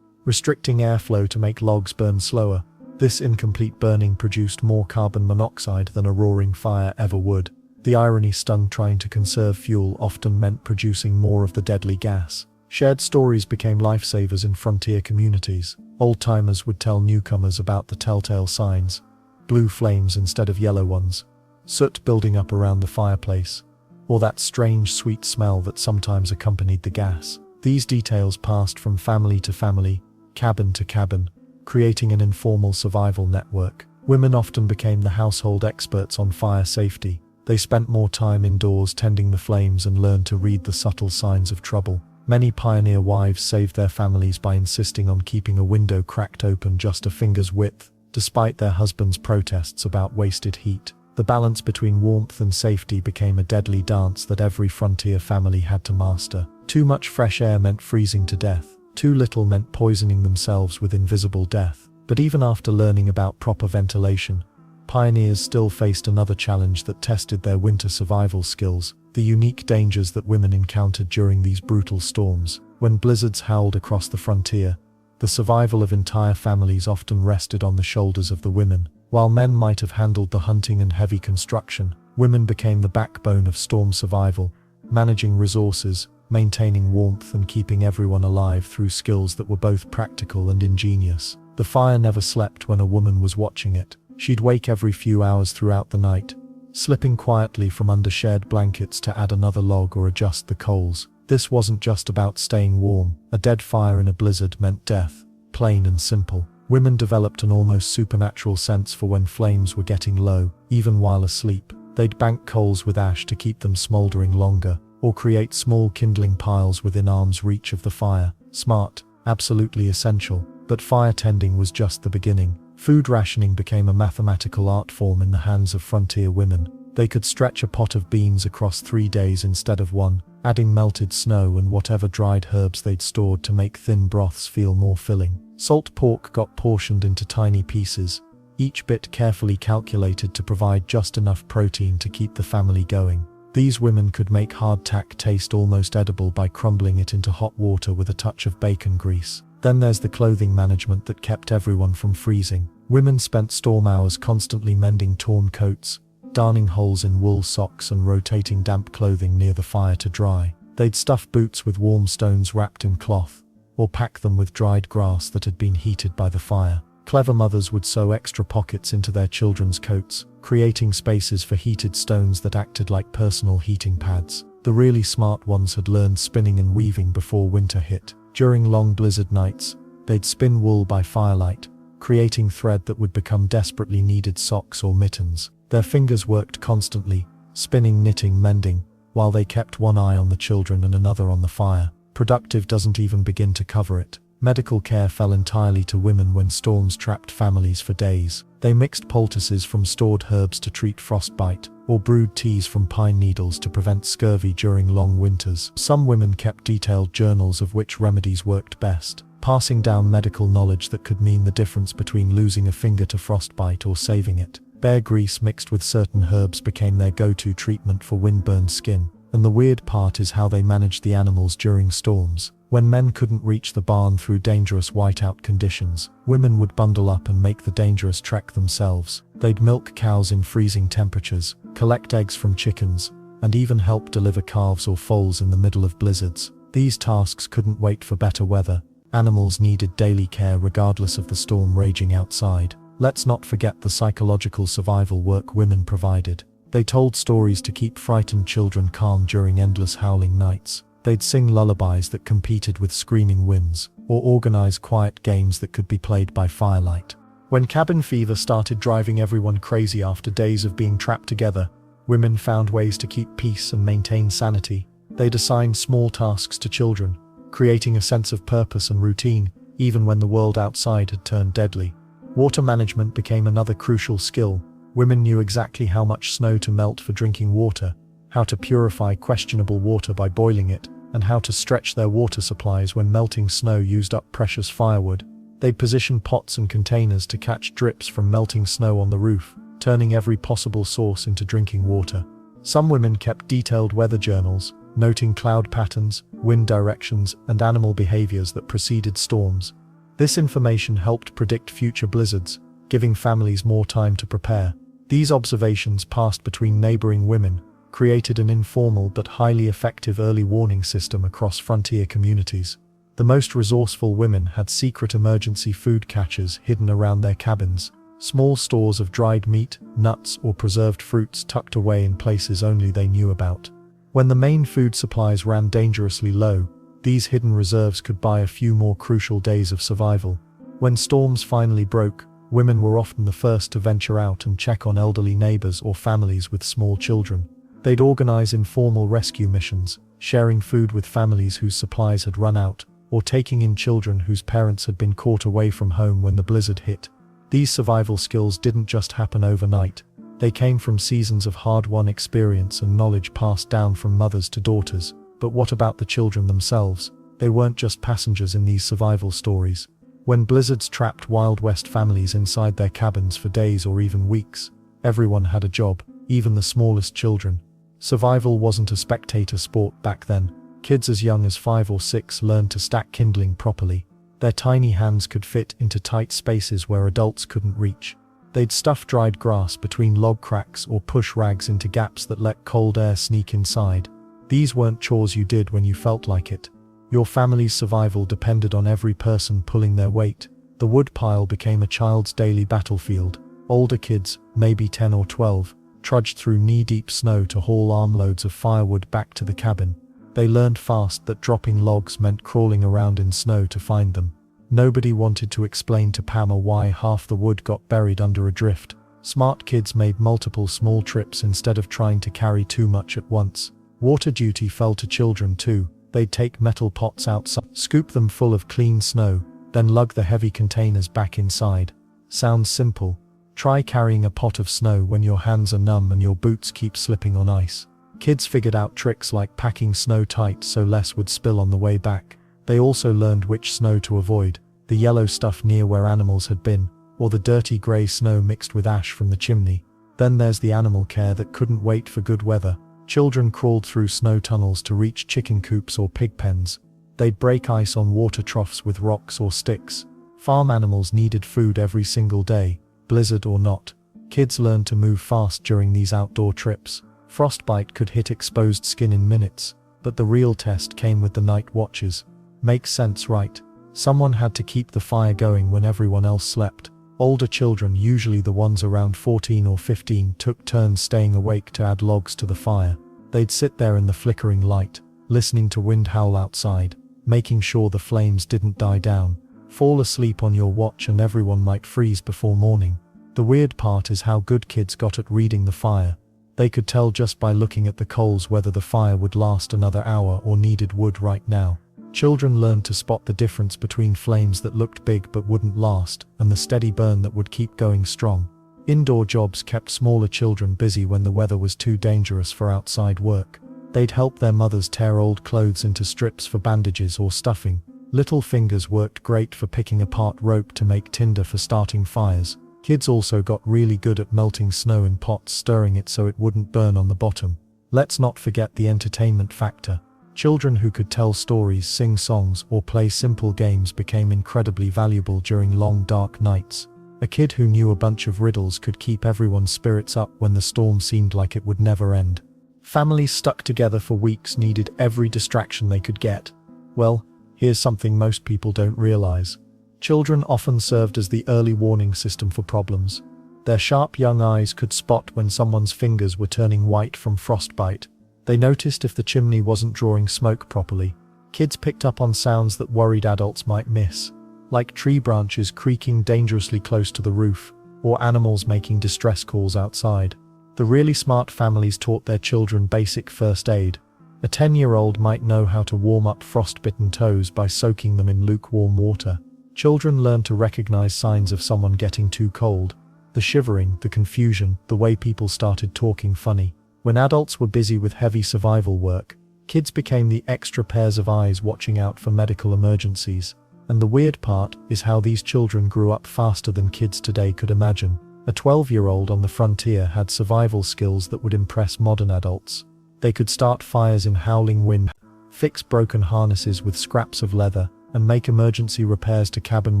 restricting airflow to make logs burn slower. This incomplete burning produced more carbon monoxide than a roaring fire ever would. The irony stung. Trying to conserve fuel often meant producing more of the deadly gas. Shared stories became lifesavers in frontier communities. Old-timers would tell newcomers about the telltale signs: blue flames instead of yellow ones, soot building up around the fireplace, or that strange sweet smell that sometimes accompanied the gas. These details passed from family to family, cabin to cabin, creating an informal survival network. Women often became the household experts on fire safety. They spent more time indoors tending the flames and learned to read the subtle signs of trouble. Many pioneer wives saved their families by insisting on keeping a window cracked open just a finger's width, despite their husbands' protests about wasted heat. The balance between warmth and safety became a deadly dance that every frontier family had to master. Too much fresh air meant freezing to death. Too little meant poisoning themselves with invisible death. But even after learning about proper ventilation, pioneers still faced another challenge that tested their winter survival skills: the unique dangers that women encountered during these brutal storms. When blizzards howled across the frontier, the survival of entire families often rested on the shoulders of the women. While men might have handled the hunting and heavy construction, women became the backbone of storm survival, managing resources, maintaining warmth, and keeping everyone alive through skills that were both practical and ingenious. The fire never slept when a woman was watching it. She'd wake every few hours throughout the night, slipping quietly from under shared blankets to add another log or adjust the coals. This wasn't just about staying warm. A dead fire in a blizzard meant death, plain and simple. Women developed an almost supernatural sense for when flames were getting low. Even while asleep, they'd bank coals with ash to keep them smoldering longer, or create small kindling piles within arm's reach of the fire. Smart, absolutely essential. But fire tending was just the beginning. Food rationing became a mathematical art form in the hands of frontier women. They could stretch a pot of beans across 3 days instead of one, adding melted snow and whatever dried herbs they'd stored to make thin broths feel more filling. Salt pork got portioned into tiny pieces, each bit carefully calculated to provide just enough protein to keep the family going. These women could make hardtack taste almost edible by crumbling it into hot water with a touch of bacon grease. Then there's the clothing management that kept everyone from freezing. Women spent storm hours constantly mending torn coats, darning holes in wool socks, and rotating damp clothing near the fire to dry. They'd stuff boots with warm stones wrapped in cloth, or pack them with dried grass that had been heated by the fire. Clever mothers would sew extra pockets into their children's coats, creating spaces for heated stones that acted like personal heating pads. The really smart ones had learned spinning and weaving before winter hit. During long blizzard nights, they'd spin wool by firelight, creating thread that would become desperately needed socks or mittens. Their fingers worked constantly, spinning, knitting, mending, while they kept one eye on the children and another on the fire. Productive doesn't even begin to cover it. Medical care fell entirely to women when storms trapped families for days. They mixed poultices from stored herbs to treat frostbite, or brewed teas from pine needles to prevent scurvy during long winters. Some women kept detailed journals of which remedies worked best, passing down medical knowledge that could mean the difference between losing a finger to frostbite or saving it. Bear grease mixed with certain herbs became their go-to treatment for windburned skin. And the weird part is how they managed the animals during storms. When men couldn't reach the barn through dangerous whiteout conditions, women would bundle up and make the dangerous trek themselves. They'd milk cows in freezing temperatures, collect eggs from chickens, and even help deliver calves or foals in the middle of blizzards. These tasks couldn't wait for better weather. Animals needed daily care regardless of the storm raging outside. Let's not forget the psychological survival work women provided. They told stories to keep frightened children calm during endless howling nights. They'd sing lullabies that competed with screaming winds, or organize quiet games that could be played by firelight. When cabin fever started driving everyone crazy after days of being trapped together, women found ways to keep peace and maintain sanity. They'd assign small tasks to children, creating a sense of purpose and routine, even when the world outside had turned deadly. Water management became another crucial skill. Women knew exactly how much snow to melt for drinking water, how to purify questionable water by boiling it, and how to stretch their water supplies when melting snow used up precious firewood. They'd position pots and containers to catch drips from melting snow on the roof, turning every possible source into drinking water. Some women kept detailed weather journals, noting cloud patterns, wind directions, and animal behaviors that preceded storms. This information helped predict future blizzards, giving families more time to prepare. These observations passed between neighboring women, created an informal but highly effective early warning system across frontier communities. The most resourceful women had secret emergency food caches hidden around their cabins, small stores of dried meat, nuts, or preserved fruits tucked away in places only they knew about. When the main food supplies ran dangerously low, these hidden reserves could buy a few more crucial days of survival. When storms finally broke, women were often the first to venture out and check on elderly neighbors or families with small children. They'd organize informal rescue missions, sharing food with families whose supplies had run out, or taking in children whose parents had been caught away from home when the blizzard hit. These survival skills didn't just happen overnight. They came from seasons of hard-won experience and knowledge passed down from mothers to daughters. But what about the children themselves? They weren't just passengers in these survival stories. When blizzards trapped Wild West families inside their cabins for days or even weeks, everyone had a job, even the smallest children. Survival wasn't a spectator sport back then. Kids as young as 5 or 6 learned to stack kindling properly. Their tiny hands could fit into tight spaces where adults couldn't reach. They'd stuff dried grass between log cracks or push rags into gaps that let cold air sneak inside. These weren't chores you did when you felt like it. Your family's survival depended on every person pulling their weight. The woodpile became a child's daily battlefield. Older kids, maybe 10 or 12, trudged through knee-deep snow to haul armloads of firewood back to the cabin. They learned fast that dropping logs meant crawling around in snow to find them. Nobody wanted to explain to Pama why half the wood got buried under a drift. Smart kids made multiple small trips instead of trying to carry too much at once. Water duty fell to children too. They'd take metal pots outside, scoop them full of clean snow, then lug the heavy containers back inside. Sounds simple. Try carrying a pot of snow when your hands are numb and your boots keep slipping on ice. Kids figured out tricks like packing snow tight so less would spill on the way back. They also learned which snow to avoid, the yellow stuff near where animals had been, or the dirty grey snow mixed with ash from the chimney. Then there's the animal care that couldn't wait for good weather. Children crawled through snow tunnels to reach chicken coops or pig pens. They'd break ice on water troughs with rocks or sticks. Farm animals needed food every single day, blizzard or not. Kids learned to move fast during these outdoor trips. Frostbite could hit exposed skin in minutes, but the real test came with the night watches. Makes sense, right? Someone had to keep the fire going when everyone else slept. Older children, usually the ones around 14 or 15, took turns staying awake to add logs to the fire. They'd sit there in the flickering light, listening to wind howl outside, making sure the flames didn't die down. Fall asleep on your watch and everyone might freeze before morning. The weird part is how good kids got at reading the fire. They could tell just by looking at the coals whether the fire would last another hour or needed wood right now. Children learned to spot the difference between flames that looked big but wouldn't last, and the steady burn that would keep going strong. Indoor jobs kept smaller children busy when the weather was too dangerous for outside work. They'd help their mothers tear old clothes into strips for bandages or stuffing. Little fingers worked great for picking apart rope to make tinder for starting fires. Kids also got really good at melting snow in pots, stirring it so it wouldn't burn on the bottom. Let's not forget the entertainment factor. Children who could tell stories, sing songs, or play simple games became incredibly valuable during long dark nights. A kid who knew a bunch of riddles could keep everyone's spirits up when the storm seemed like it would never end. Families stuck together for weeks needed every distraction they could get. Well, here's something most people don't realize. Children often served as the early warning system for problems. Their sharp young eyes could spot when someone's fingers were turning white from frostbite. They noticed if the chimney wasn't drawing smoke properly. Kids picked up on sounds that worried adults might miss, like tree branches creaking dangerously close to the roof, or animals making distress calls outside. The really smart families taught their children basic first aid. A 10-year-old might know how to warm up frostbitten toes by soaking them in lukewarm water. Children learn to recognize signs of someone getting too cold. The shivering, the confusion, the way people started talking funny. When adults were busy with heavy survival work, kids became the extra pairs of eyes watching out for medical emergencies. And the weird part is how these children grew up faster than kids today could imagine. A 12-year-old on the frontier had survival skills that would impress modern adults. They could start fires in howling wind, fix broken harnesses with scraps of leather, and make emergency repairs to cabin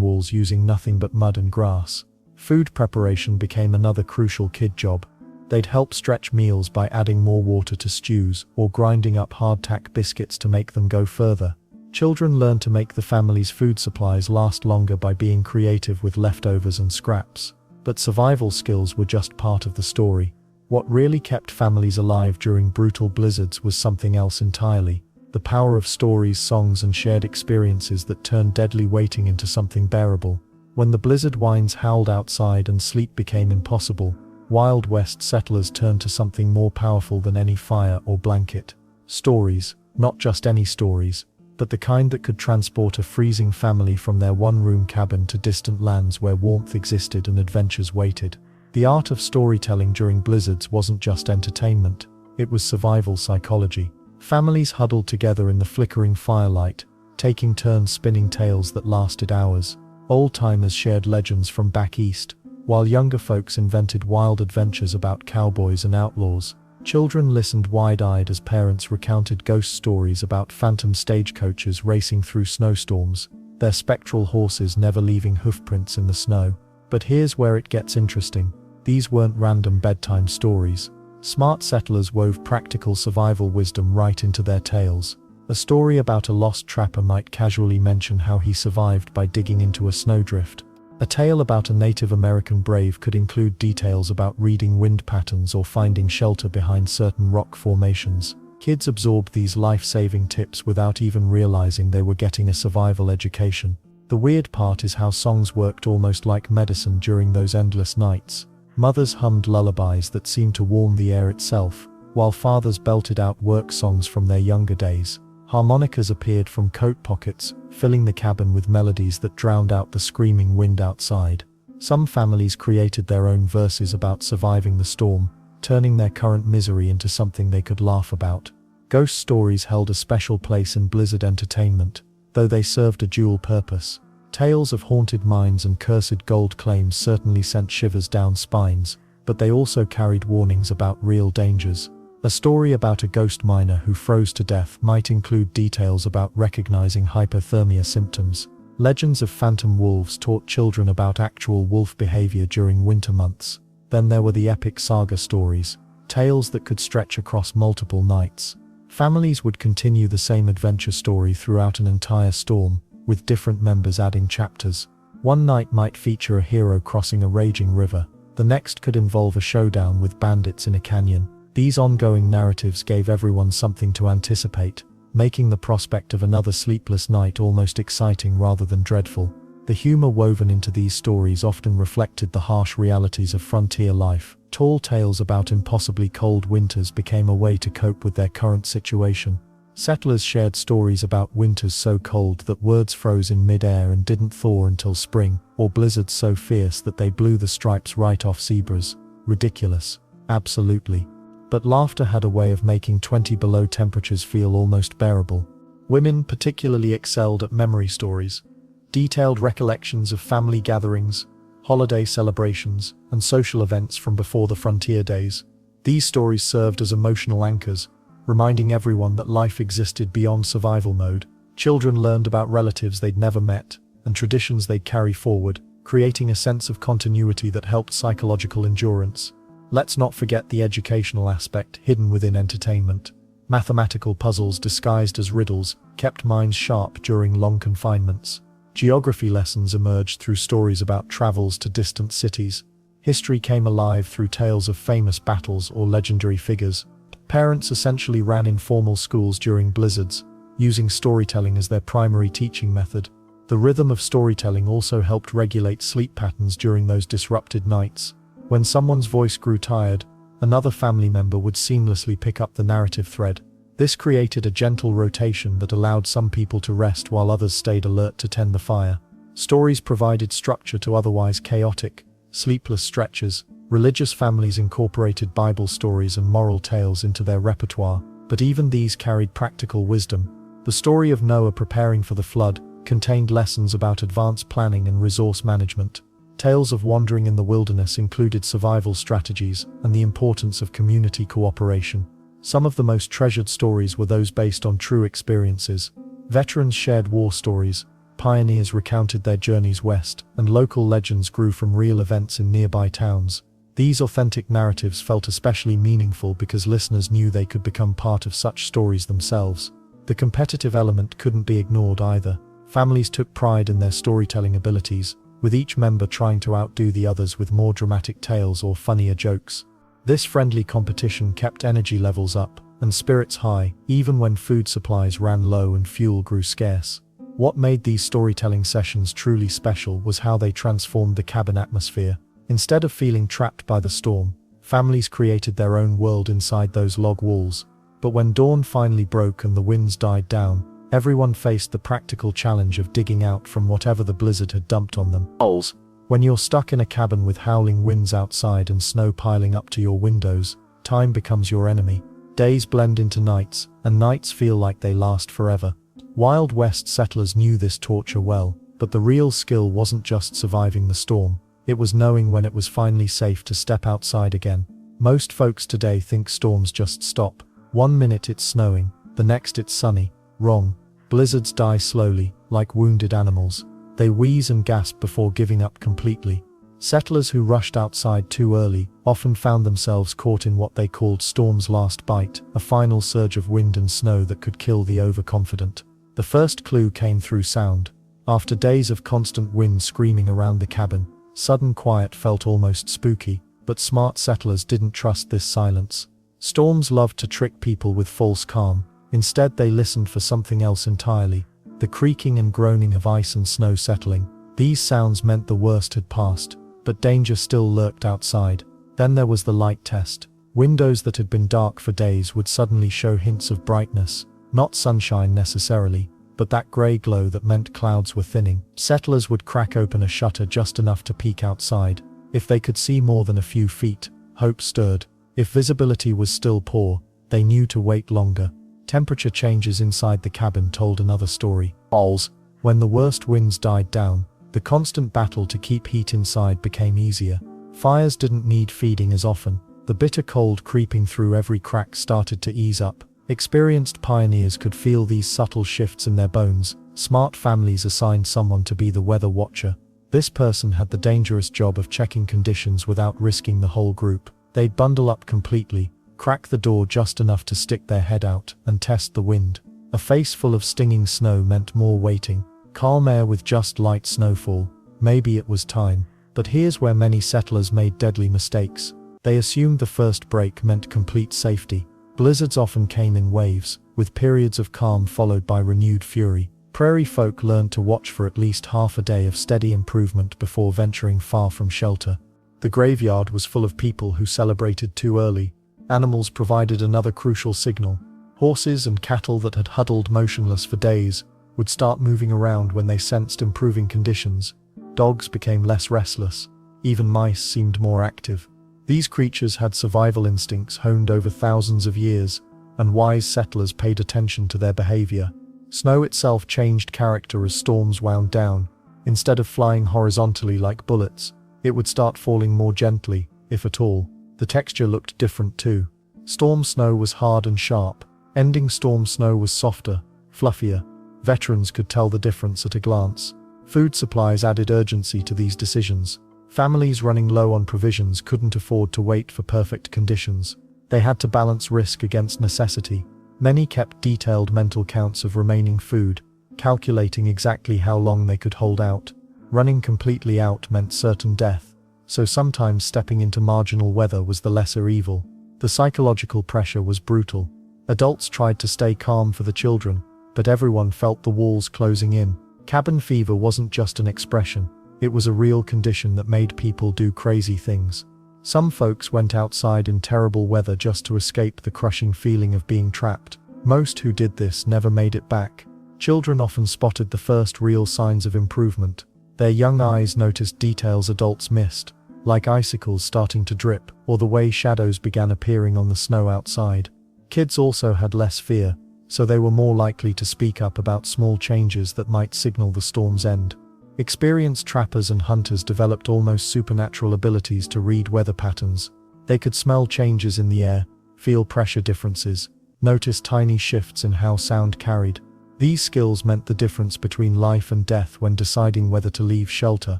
walls using nothing but mud and grass. Food preparation became another crucial kid job. They'd help stretch meals by adding more water to stews or grinding up hardtack biscuits to make them go further. Children learned to make the family's food supplies last longer by being creative with leftovers and scraps. But survival skills were just part of the story. What really kept families alive during brutal blizzards was something else entirely. The power of stories, songs, and shared experiences that turned deadly waiting into something bearable. When the blizzard winds howled outside and sleep became impossible, Wild West settlers turned to something more powerful than any fire or blanket. Stories, not just any stories, but the kind that could transport a freezing family from their one-room cabin to distant lands where warmth existed and adventures waited. The art of storytelling during blizzards wasn't just entertainment, it was survival psychology. Families huddled together in the flickering firelight, taking turns spinning tales that lasted hours. Old-timers shared legends from back east, while younger folks invented wild adventures about cowboys and outlaws. Children listened wide-eyed as parents recounted ghost stories about phantom stagecoaches racing through snowstorms, their spectral horses never leaving hoofprints in the snow. But here's where it gets interesting. These weren't random bedtime stories. Smart settlers wove practical survival wisdom right into their tales. A story about a lost trapper might casually mention how he survived by digging into a snowdrift. A tale about a Native American brave could include details about reading wind patterns or finding shelter behind certain rock formations. Kids absorbed these life-saving tips without even realizing they were getting a survival education. The weird part is how songs worked almost like medicine during those endless nights. Mothers hummed lullabies that seemed to warm the air itself, while fathers belted out work songs from their younger days. Harmonicas appeared from coat pockets, filling the cabin with melodies that drowned out the screaming wind outside. Some families created their own verses about surviving the storm, turning their current misery into something they could laugh about. Ghost stories held a special place in blizzard entertainment, though they served a dual purpose. Tales of haunted mines and cursed gold claims certainly sent shivers down spines, but they also carried warnings about real dangers. A story about a ghost miner who froze to death might include details about recognizing hypothermia symptoms. Legends of phantom wolves taught children about actual wolf behavior during winter months. Then there were the epic saga stories, tales that could stretch across multiple nights. Families would continue the same adventure story throughout an entire storm, with different members adding chapters. One night might feature a hero crossing a raging river. The next could involve a showdown with bandits in a canyon. These ongoing narratives gave everyone something to anticipate, making the prospect of another sleepless night almost exciting rather than dreadful. The humor woven into these stories often reflected the harsh realities of frontier life. Tall tales about impossibly cold winters became a way to cope with their current situation. Settlers shared stories about winters so cold that words froze in mid-air and didn't thaw until spring, or blizzards so fierce that they blew the stripes right off zebras. Ridiculous. Absolutely. But laughter had a way of making 20 below temperatures feel almost bearable. Women particularly excelled at memory stories. Detailed recollections of family gatherings, holiday celebrations, and social events from before the frontier days. These stories served as emotional anchors, reminding everyone that life existed beyond survival mode. Children learned about relatives they'd never met, and traditions they'd carry forward, creating a sense of continuity that helped psychological endurance. Let's not forget the educational aspect hidden within entertainment. Mathematical puzzles disguised as riddles kept minds sharp during long confinements. Geography lessons emerged through stories about travels to distant cities. History came alive through tales of famous battles or legendary figures. Parents essentially ran informal schools during blizzards, using storytelling as their primary teaching method. The rhythm of storytelling also helped regulate sleep patterns during those disrupted nights. When someone's voice grew tired, another family member would seamlessly pick up the narrative thread. This created a gentle rotation that allowed some people to rest while others stayed alert to tend the fire. Stories provided structure to otherwise chaotic, sleepless stretches. Religious families incorporated Bible stories and moral tales into their repertoire, but even these carried practical wisdom. The story of Noah preparing for the flood contained lessons about advanced planning and resource management. Tales of wandering in the wilderness included survival strategies and the importance of community cooperation. Some of the most treasured stories were those based on true experiences. Veterans shared war stories, pioneers recounted their journeys west, and local legends grew from real events in nearby towns. These authentic narratives felt especially meaningful because listeners knew they could become part of such stories themselves. The competitive element couldn't be ignored either. Families took pride in their storytelling abilities, with each member trying to outdo the others with more dramatic tales or funnier jokes. This friendly competition kept energy levels up and spirits high, even when food supplies ran low and fuel grew scarce. What made these storytelling sessions truly special was how they transformed the cabin atmosphere. Instead of feeling trapped by the storm, families created their own world inside those log walls. But when dawn finally broke and the winds died down, everyone faced the practical challenge of digging out from whatever the blizzard had dumped on them. Holes. When you're stuck in a cabin with howling winds outside and snow piling up to your windows, time becomes your enemy. Days blend into nights, and nights feel like they last forever. Wild West settlers knew this torture well, but the real skill wasn't just surviving the storm. It was knowing when it was finally safe to step outside again. Most folks today think storms just stop. One minute it's snowing, the next it's sunny. Wrong. Blizzards die slowly, like wounded animals. They wheeze and gasp before giving up completely. Settlers who rushed outside too early often found themselves caught in what they called storm's last bite, a final surge of wind and snow that could kill the overconfident. The first clue came through sound. After days of constant wind screaming around the cabin, sudden quiet felt almost spooky, but smart settlers didn't trust this silence. Storms loved to trick people with false calm. Instead, they listened for something else entirely. The creaking and groaning of ice and snow settling. These sounds meant the worst had passed, but danger still lurked outside. Then there was the light test. Windows that had been dark for days would suddenly show hints of brightness. Not sunshine necessarily, but that grey glow that meant clouds were thinning. Settlers would crack open a shutter just enough to peek outside. If they could see more than a few feet, hope stirred. If visibility was still poor, they knew to wait longer. Temperature changes inside the cabin told another story. Holes. When the worst winds died down, the constant battle to keep heat inside became easier. Fires didn't need feeding as often. The bitter cold creeping through every crack started to ease up. Experienced pioneers could feel these subtle shifts in their bones. Smart families assigned someone to be the weather watcher. This person had the dangerous job of checking conditions without risking the whole group. They'd bundle up completely, crack the door just enough to stick their head out, and test the wind. A face full of stinging snow meant more waiting. Calm air with just light snowfall. Maybe it was time. But here's where many settlers made deadly mistakes. They assumed the first break meant complete safety. Blizzards often came in waves, with periods of calm followed by renewed fury. Prairie folk learned to watch for at least half a day of steady improvement before venturing far from shelter. The graveyard was full of people who celebrated too early. Animals provided another crucial signal. Horses and cattle that had huddled motionless for days would start moving around when they sensed improving conditions. Dogs became less restless. Even mice seemed more active. These creatures had survival instincts honed over thousands of years, and wise settlers paid attention to their behavior. Snow itself changed character as storms wound down. Instead of flying horizontally like bullets, it would start falling more gently, if at all. The texture looked different too. Storm snow was hard and sharp. Ending storm snow was softer, fluffier. Veterans could tell the difference at a glance. Food supplies added urgency to these decisions. Families running low on provisions couldn't afford to wait for perfect conditions. They had to balance risk against necessity. Many kept detailed mental counts of remaining food, calculating exactly how long they could hold out. Running completely out meant certain death, so sometimes stepping into marginal weather was the lesser evil. The psychological pressure was brutal. Adults tried to stay calm for the children, but everyone felt the walls closing in. Cabin fever wasn't just an expression, it was a real condition that made people do crazy things. Some folks went outside in terrible weather just to escape the crushing feeling of being trapped. Most who did this never made it back. Children often spotted the first real signs of improvement. Their young eyes noticed details adults missed, like icicles starting to drip, or the way shadows began appearing on the snow outside. Kids also had less fear, so they were more likely to speak up about small changes that might signal the storm's end. Experienced trappers and hunters developed almost supernatural abilities to read weather patterns. They could smell changes in the air, feel pressure differences, notice tiny shifts in how sound carried. These skills meant the difference between life and death when deciding whether to leave shelter.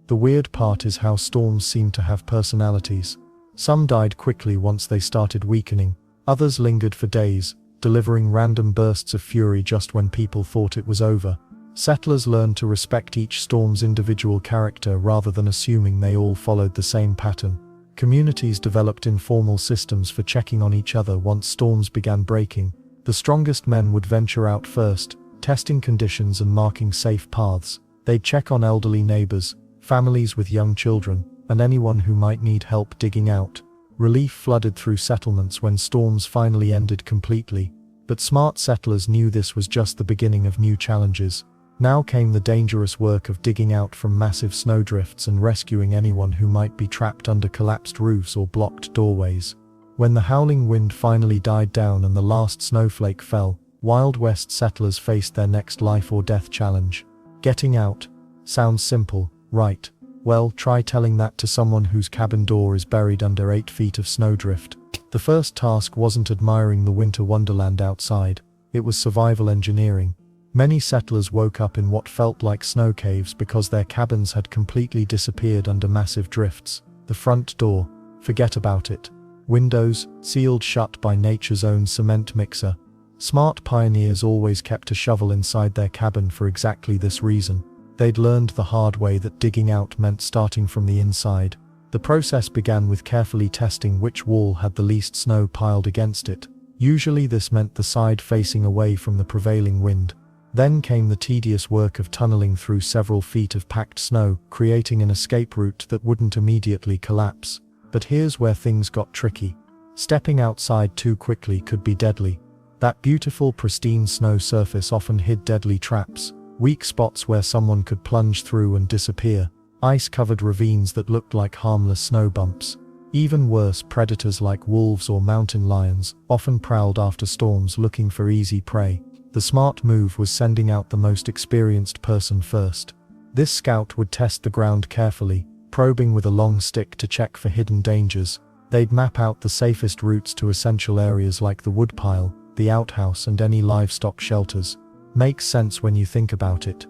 The weird part is how storms seem to have personalities. Some died quickly once they started weakening. Others lingered for days, delivering random bursts of fury just when people thought it was over. Settlers learned to respect each storm's individual character rather than assuming they all followed the same pattern. Communities developed informal systems for checking on each other once storms began breaking. The strongest men would venture out first, testing conditions and marking safe paths. They'd check on elderly neighbors, families with young children, and anyone who might need help digging out. Relief flooded through settlements when storms finally ended completely. But smart settlers knew this was just the beginning of new challenges. Now came the dangerous work of digging out from massive snowdrifts and rescuing anyone who might be trapped under collapsed roofs or blocked doorways. When the howling wind finally died down and the last snowflake fell, Wild West settlers faced their next life or death challenge. Getting out. Sounds simple, right? Well, try telling that to someone whose cabin door is buried under 8 feet of snowdrift. The first task wasn't admiring the winter wonderland outside, it was survival engineering. Many settlers woke up in what felt like snow caves because their cabins had completely disappeared under massive drifts. The front door, forget about it. Windows, sealed shut by nature's own cement mixer. Smart pioneers always kept a shovel inside their cabin for exactly this reason. They'd learned the hard way that digging out meant starting from the inside. The process began with carefully testing which wall had the least snow piled against it. Usually this meant the side facing away from the prevailing wind. Then came the tedious work of tunneling through several feet of packed snow, creating an escape route that wouldn't immediately collapse. But here's where things got tricky. Stepping outside too quickly could be deadly. That beautiful, pristine snow surface often hid deadly traps, weak spots where someone could plunge through and disappear, ice-covered ravines that looked like harmless snow bumps. Even worse, predators like wolves or mountain lions often prowled after storms looking for easy prey. The smart move was sending out the most experienced person first. This scout would test the ground carefully, probing with a long stick to check for hidden dangers. They'd map out the safest routes to essential areas like the woodpile, the outhouse, and any livestock shelters. Makes sense when you think about it.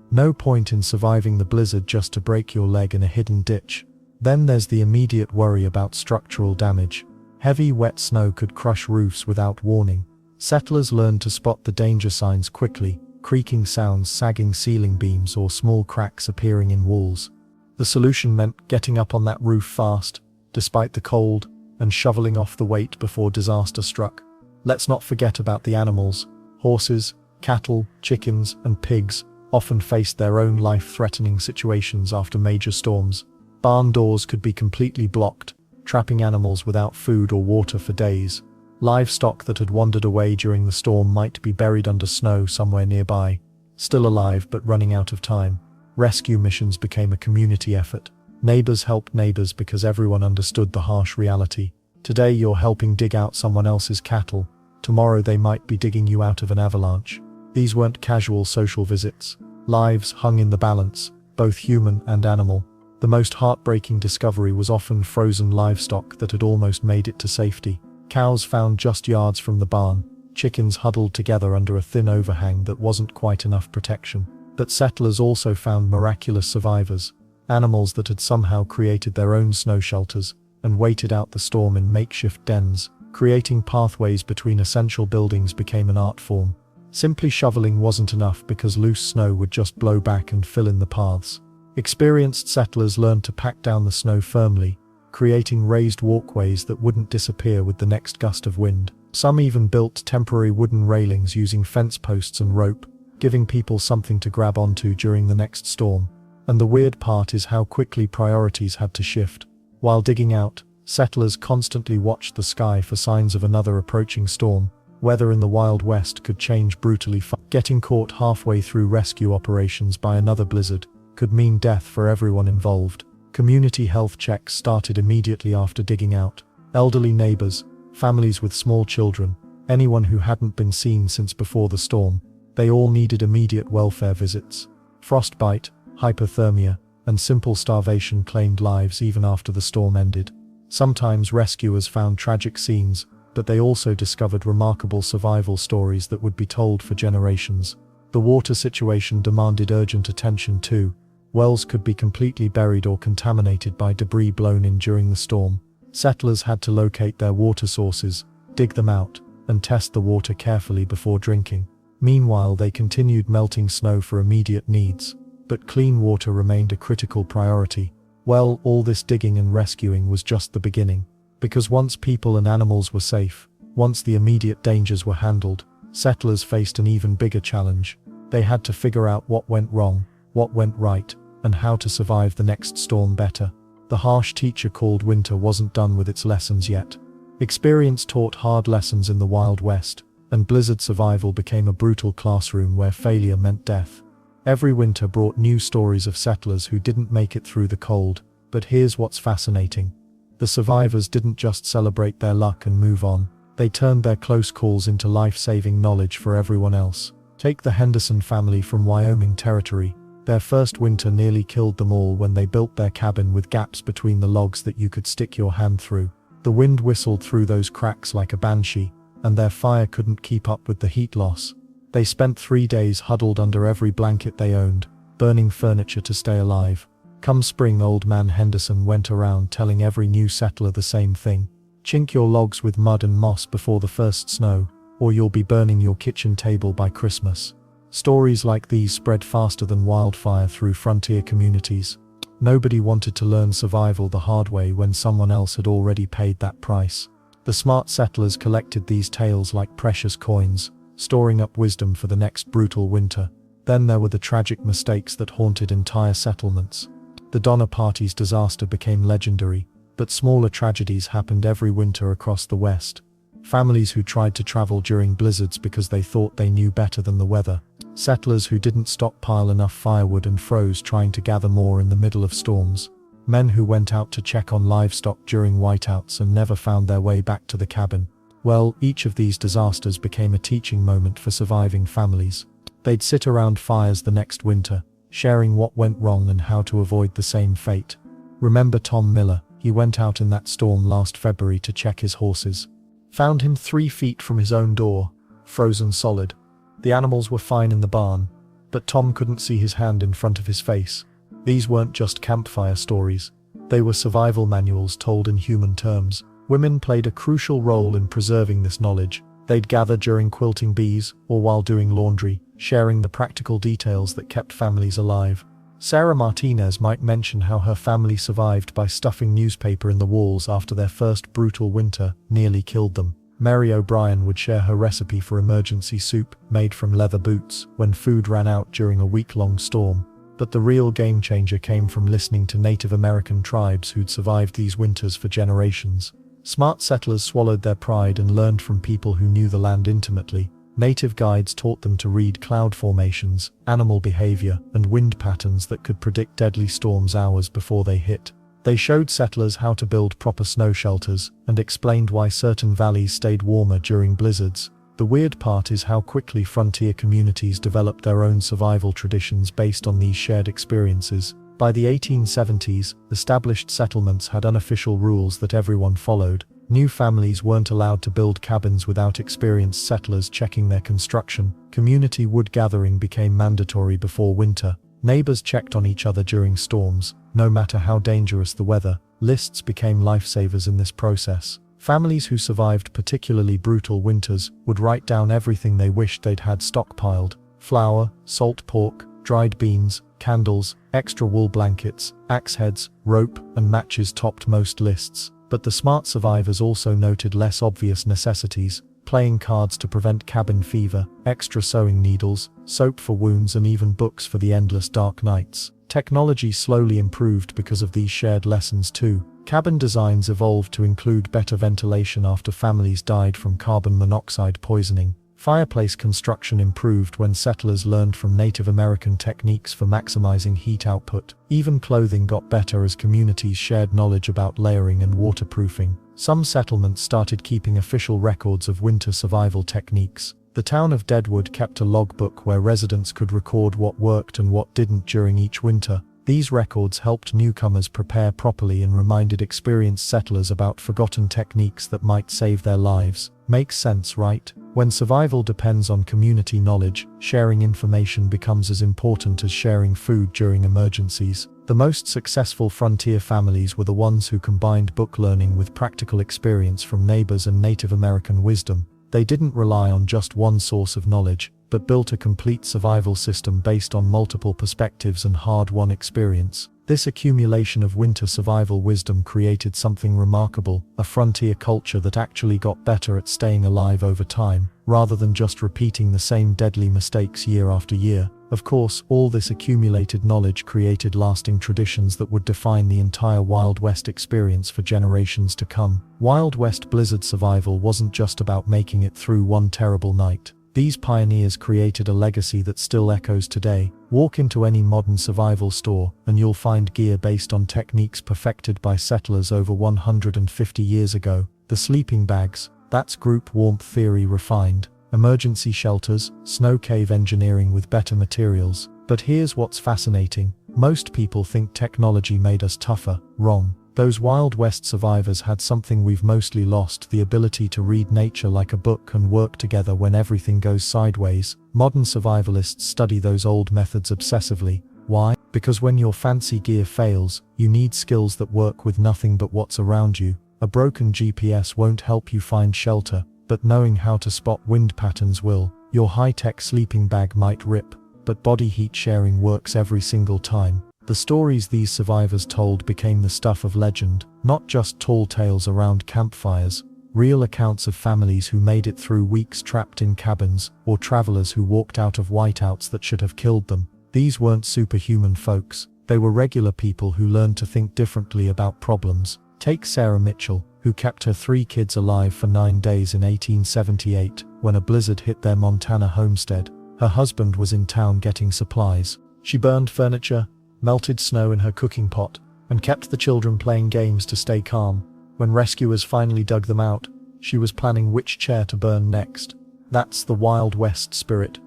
No point in surviving the blizzard just to break your leg in a hidden ditch. Then there's the immediate worry about structural damage. Heavy, wet snow could crush roofs without warning. Settlers learned to spot the danger signs quickly, creaking sounds, sagging ceiling beams, or small cracks appearing in walls. The solution meant getting up on that roof fast, despite the cold, and shoveling off the weight before disaster struck. Let's not forget about the animals. Horses, cattle, chickens, and pigs often faced their own life-threatening situations after major storms. Barn doors could be completely blocked, trapping animals without food or water for days. Livestock that had wandered away during the storm might be buried under snow somewhere nearby, still alive but running out of time. Rescue missions became a community effort. Neighbors helped neighbors because everyone understood the harsh reality. Today you're helping dig out someone else's cattle. Tomorrow they might be digging you out of an avalanche. These weren't casual social visits. Lives hung in the balance, both human and animal. The most heartbreaking discovery was often frozen livestock that had almost made it to safety. Cows found just yards from the barn, chickens huddled together under a thin overhang that wasn't quite enough protection. But settlers also found miraculous survivors, animals that had somehow created their own snow shelters and waited out the storm in makeshift dens. Creating pathways between essential buildings became an art form. Simply shoveling wasn't enough because loose snow would just blow back and fill in the paths. Experienced settlers learned to pack down the snow firmly, creating raised walkways that wouldn't disappear with the next gust of wind. Some even built temporary wooden railings using fence posts and rope, giving people something to grab onto during the next storm. And the weird part is how quickly priorities had to shift. While digging out, settlers constantly watched the sky for signs of another approaching storm. Weather in the Wild West could change brutally fast. Getting caught halfway through rescue operations by another blizzard could mean death for everyone involved. Community health checks started immediately after digging out. Elderly neighbors, families with small children, anyone who hadn't been seen since before the storm, they all needed immediate welfare visits. Frostbite, hypothermia, and simple starvation claimed lives even after the storm ended. Sometimes rescuers found tragic scenes, but they also discovered remarkable survival stories that would be told for generations. The water situation demanded urgent attention too. Wells could be completely buried or contaminated by debris blown in during the storm. Settlers had to locate their water sources, dig them out, and test the water carefully before drinking. Meanwhile, they continued melting snow for immediate needs. But clean water remained a critical priority. Well, all this digging and rescuing was just the beginning. Because once people and animals were safe, once the immediate dangers were handled, settlers faced an even bigger challenge. They had to figure out what went wrong, what went right, and how to survive the next storm better. The harsh teacher called winter wasn't done with its lessons yet. Experience taught hard lessons in the Wild West, and blizzard survival became a brutal classroom where failure meant death. Every winter brought new stories of settlers who didn't make it through the cold, but here's what's fascinating. The survivors didn't just celebrate their luck and move on, they turned their close calls into life-saving knowledge for everyone else. Take the Henderson family from Wyoming Territory. Their first winter nearly killed them all when they built their cabin with gaps between the logs that you could stick your hand through. The wind whistled through those cracks like a banshee, and their fire couldn't keep up with the heat loss. They spent 3 days huddled under every blanket they owned, burning furniture to stay alive. Come spring, old man Henderson went around telling every new settler the same thing. Chink your logs with mud and moss before the first snow, or you'll be burning your kitchen table by Christmas. Stories like these spread faster than wildfire through frontier communities. Nobody wanted to learn survival the hard way when someone else had already paid that price. The smart settlers collected these tales like precious coins, storing up wisdom for the next brutal winter. Then there were the tragic mistakes that haunted entire settlements. The Donner Party's disaster became legendary, but smaller tragedies happened every winter across the West. Families who tried to travel during blizzards because they thought they knew better than the weather. Settlers who didn't stockpile enough firewood and froze trying to gather more in the middle of storms. Men who went out to check on livestock during whiteouts and never found their way back to the cabin. Well, each of these disasters became a teaching moment for surviving families. They'd sit around fires the next winter, sharing what went wrong and how to avoid the same fate. Remember Tom Miller? He went out in that storm last February to check his horses. Found him 3 feet from his own door, frozen solid. The animals were fine in the barn, but Tom couldn't see his hand in front of his face. These weren't just campfire stories. They were survival manuals told in human terms. Women played a crucial role in preserving this knowledge. They'd gather during quilting bees or while doing laundry, sharing the practical details that kept families alive. Sarah Martinez might mention how her family survived by stuffing newspaper in the walls after their first brutal winter nearly killed them. Mary O'Brien would share her recipe for emergency soup made from leather boots when food ran out during a week-long storm. But the real game changer came from listening to Native American tribes who'd survived these winters for generations. Smart settlers swallowed their pride and learned from people who knew the land intimately. Native guides taught them to read cloud formations, animal behavior, and wind patterns that could predict deadly storms hours before they hit. They showed settlers how to build proper snow shelters and explained why certain valleys stayed warmer during blizzards. The weird part is how quickly frontier communities developed their own survival traditions based on these shared experiences. By the 1870s, established settlements had unofficial rules that everyone followed. New families weren't allowed to build cabins without experienced settlers checking their construction. Community wood gathering became mandatory before winter. Neighbors checked on each other during storms, no matter how dangerous the weather. Lists became lifesavers in this process. Families who survived particularly brutal winters would write down everything they wished they'd had stockpiled: flour, salt pork, dried beans, Candles, extra wool blankets, axe heads, rope, and matches topped most lists. But the smart survivors also noted less obvious necessities: playing cards to prevent cabin fever, extra sewing needles, soap for wounds, and even books for the endless dark nights. Technology slowly improved because of these shared lessons too. Cabin designs evolved to include better ventilation after families died from carbon monoxide poisoning. Fireplace construction improved when settlers learned from Native American techniques for maximizing heat output. Even clothing got better as communities shared knowledge about layering and waterproofing. Some settlements started keeping official records of winter survival techniques. The town of Deadwood kept a logbook where residents could record what worked and what didn't during each winter. These records helped newcomers prepare properly and reminded experienced settlers about forgotten techniques that might save their lives. Makes sense, right? When survival depends on community knowledge, sharing information becomes as important as sharing food during emergencies. The most successful frontier families were the ones who combined book learning with practical experience from neighbors and Native American wisdom. They didn't rely on just one source of knowledge, but built a complete survival system based on multiple perspectives and hard-won experience. This accumulation of winter survival wisdom created something remarkable: a frontier culture that actually got better at staying alive over time, rather than just repeating the same deadly mistakes year after year. Of course, all this accumulated knowledge created lasting traditions that would define the entire Wild West experience for generations to come. Wild West blizzard survival wasn't just about making it through one terrible night. These pioneers created a legacy that still echoes today. Walk into any modern survival store, and you'll find gear based on techniques perfected by settlers over 150 years ago. The sleeping bags, that's group warmth theory refined. Emergency shelters, snow cave engineering with better materials. But here's what's fascinating. Most people think technology made us tougher. Wrong. Those Wild West survivors had something we've mostly lost: the ability to read nature like a book and work together when everything goes sideways. Modern survivalists study those old methods obsessively. Why? Because when your fancy gear fails, you need skills that work with nothing but what's around you. A broken GPS won't help you find shelter, but knowing how to spot wind patterns will. Your high-tech sleeping bag might rip, but body heat sharing works every single time. The stories these survivors told became the stuff of legend, not just tall tales around campfires. Real accounts of families who made it through weeks trapped in cabins, or travelers who walked out of whiteouts that should have killed them. These weren't superhuman folks. They were regular people who learned to think differently about problems. Take Sarah Mitchell, who kept her 3 kids alive for 9 days in 1878, when a blizzard hit their Montana homestead. Her husband was in town getting supplies. She burned furniture, melted snow in her cooking pot, and kept the children playing games to stay calm. When rescuers finally dug them out, she was planning which chair to burn next. That's the Wild West spirit,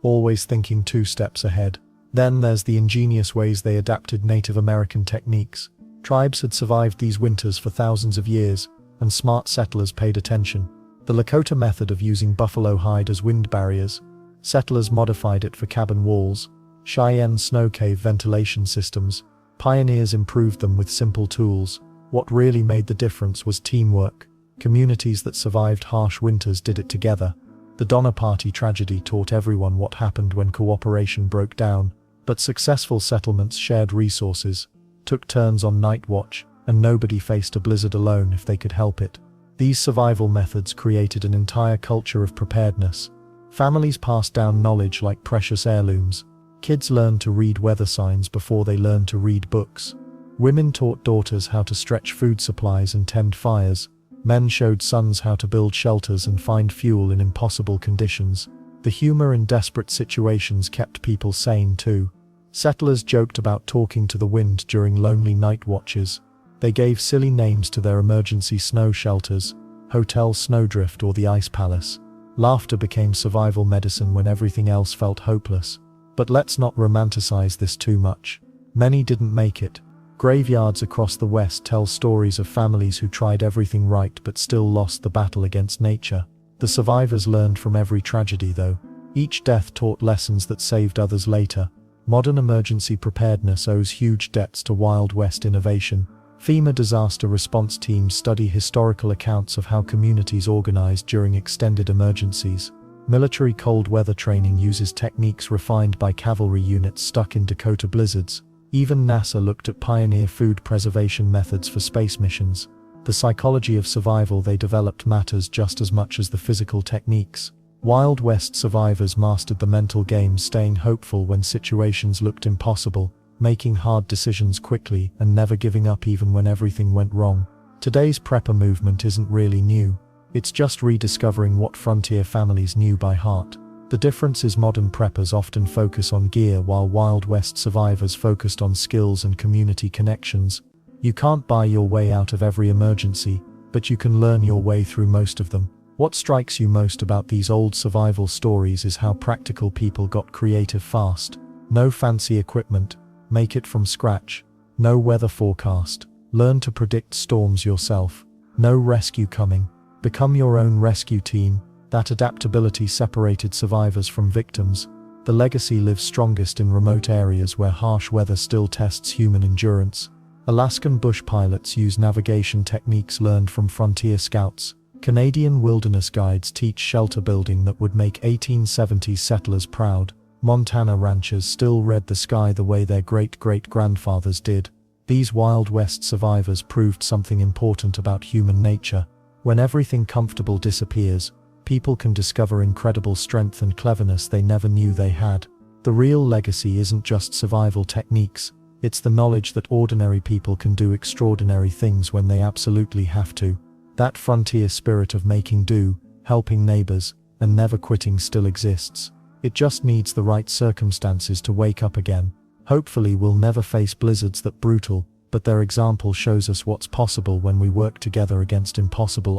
always thinking 2 steps ahead. Then there's the ingenious ways they adapted Native American techniques. Tribes had survived these winters for thousands of years, and smart settlers paid attention. The Lakota method of using buffalo hide as wind barriers. Settlers modified it for cabin walls. Cheyenne snow cave ventilation systems. Pioneers improved them with simple tools. What really made the difference was teamwork. Communities that survived harsh winters did it together. The Donner Party tragedy taught everyone what happened when cooperation broke down. But successful settlements shared resources, took turns on night watch, and nobody faced a blizzard alone if they could help it. These survival methods created an entire culture of preparedness. Families passed down knowledge like precious heirlooms. Kids learned to read weather signs before they learned to read books. Women taught daughters how to stretch food supplies and tend fires. Men showed sons how to build shelters and find fuel in impossible conditions. The humor in desperate situations kept people sane too. Settlers joked about talking to the wind during lonely night watches. They gave silly names to their emergency snow shelters: Hotel Snowdrift or the Ice Palace. Laughter became survival medicine when everything else felt hopeless. But let's not romanticize this too much. Many didn't make it. Graveyards across the West tell stories of families who tried everything right but still lost the battle against nature. The survivors learned from every tragedy though. Each death taught lessons that saved others later. Modern emergency preparedness owes huge debts to Wild West innovation. FEMA disaster response teams study historical accounts of how communities organized during extended emergencies. Military cold weather training uses techniques refined by cavalry units stuck in Dakota blizzards. Even NASA looked at pioneer food preservation methods for space missions. The psychology of survival they developed matters just as much as the physical techniques. Wild West survivors mastered the mental game, staying hopeful when situations looked impossible, making hard decisions quickly and never giving up even when everything went wrong. Today's prepper movement isn't really new. It's just rediscovering what frontier families knew by heart. The difference is modern preppers often focus on gear while Wild West survivors focused on skills and community connections. You can't buy your way out of every emergency, but you can learn your way through most of them. What strikes you most about these old survival stories is how practical people got creative fast. No fancy equipment, make it from scratch. No weather forecast, learn to predict storms yourself. No rescue coming, become your own rescue team. That adaptability separated survivors from victims. The legacy lives strongest in remote areas where harsh weather still tests human endurance. Alaskan bush pilots use navigation techniques learned from frontier scouts. Canadian wilderness guides teach shelter building that would make 1870s settlers proud. Montana ranchers still read the sky the way their great-great-grandfathers did. These Wild West survivors proved something important about human nature. When everything comfortable disappears, people can discover incredible strength and cleverness they never knew they had. The real legacy isn't just survival techniques, it's the knowledge that ordinary people can do extraordinary things when they absolutely have to. That frontier spirit of making do, helping neighbors, and never quitting still exists. It just needs the right circumstances to wake up again. Hopefully we'll never face blizzards that brutal, but their example shows us what's possible when we work together against impossible odds.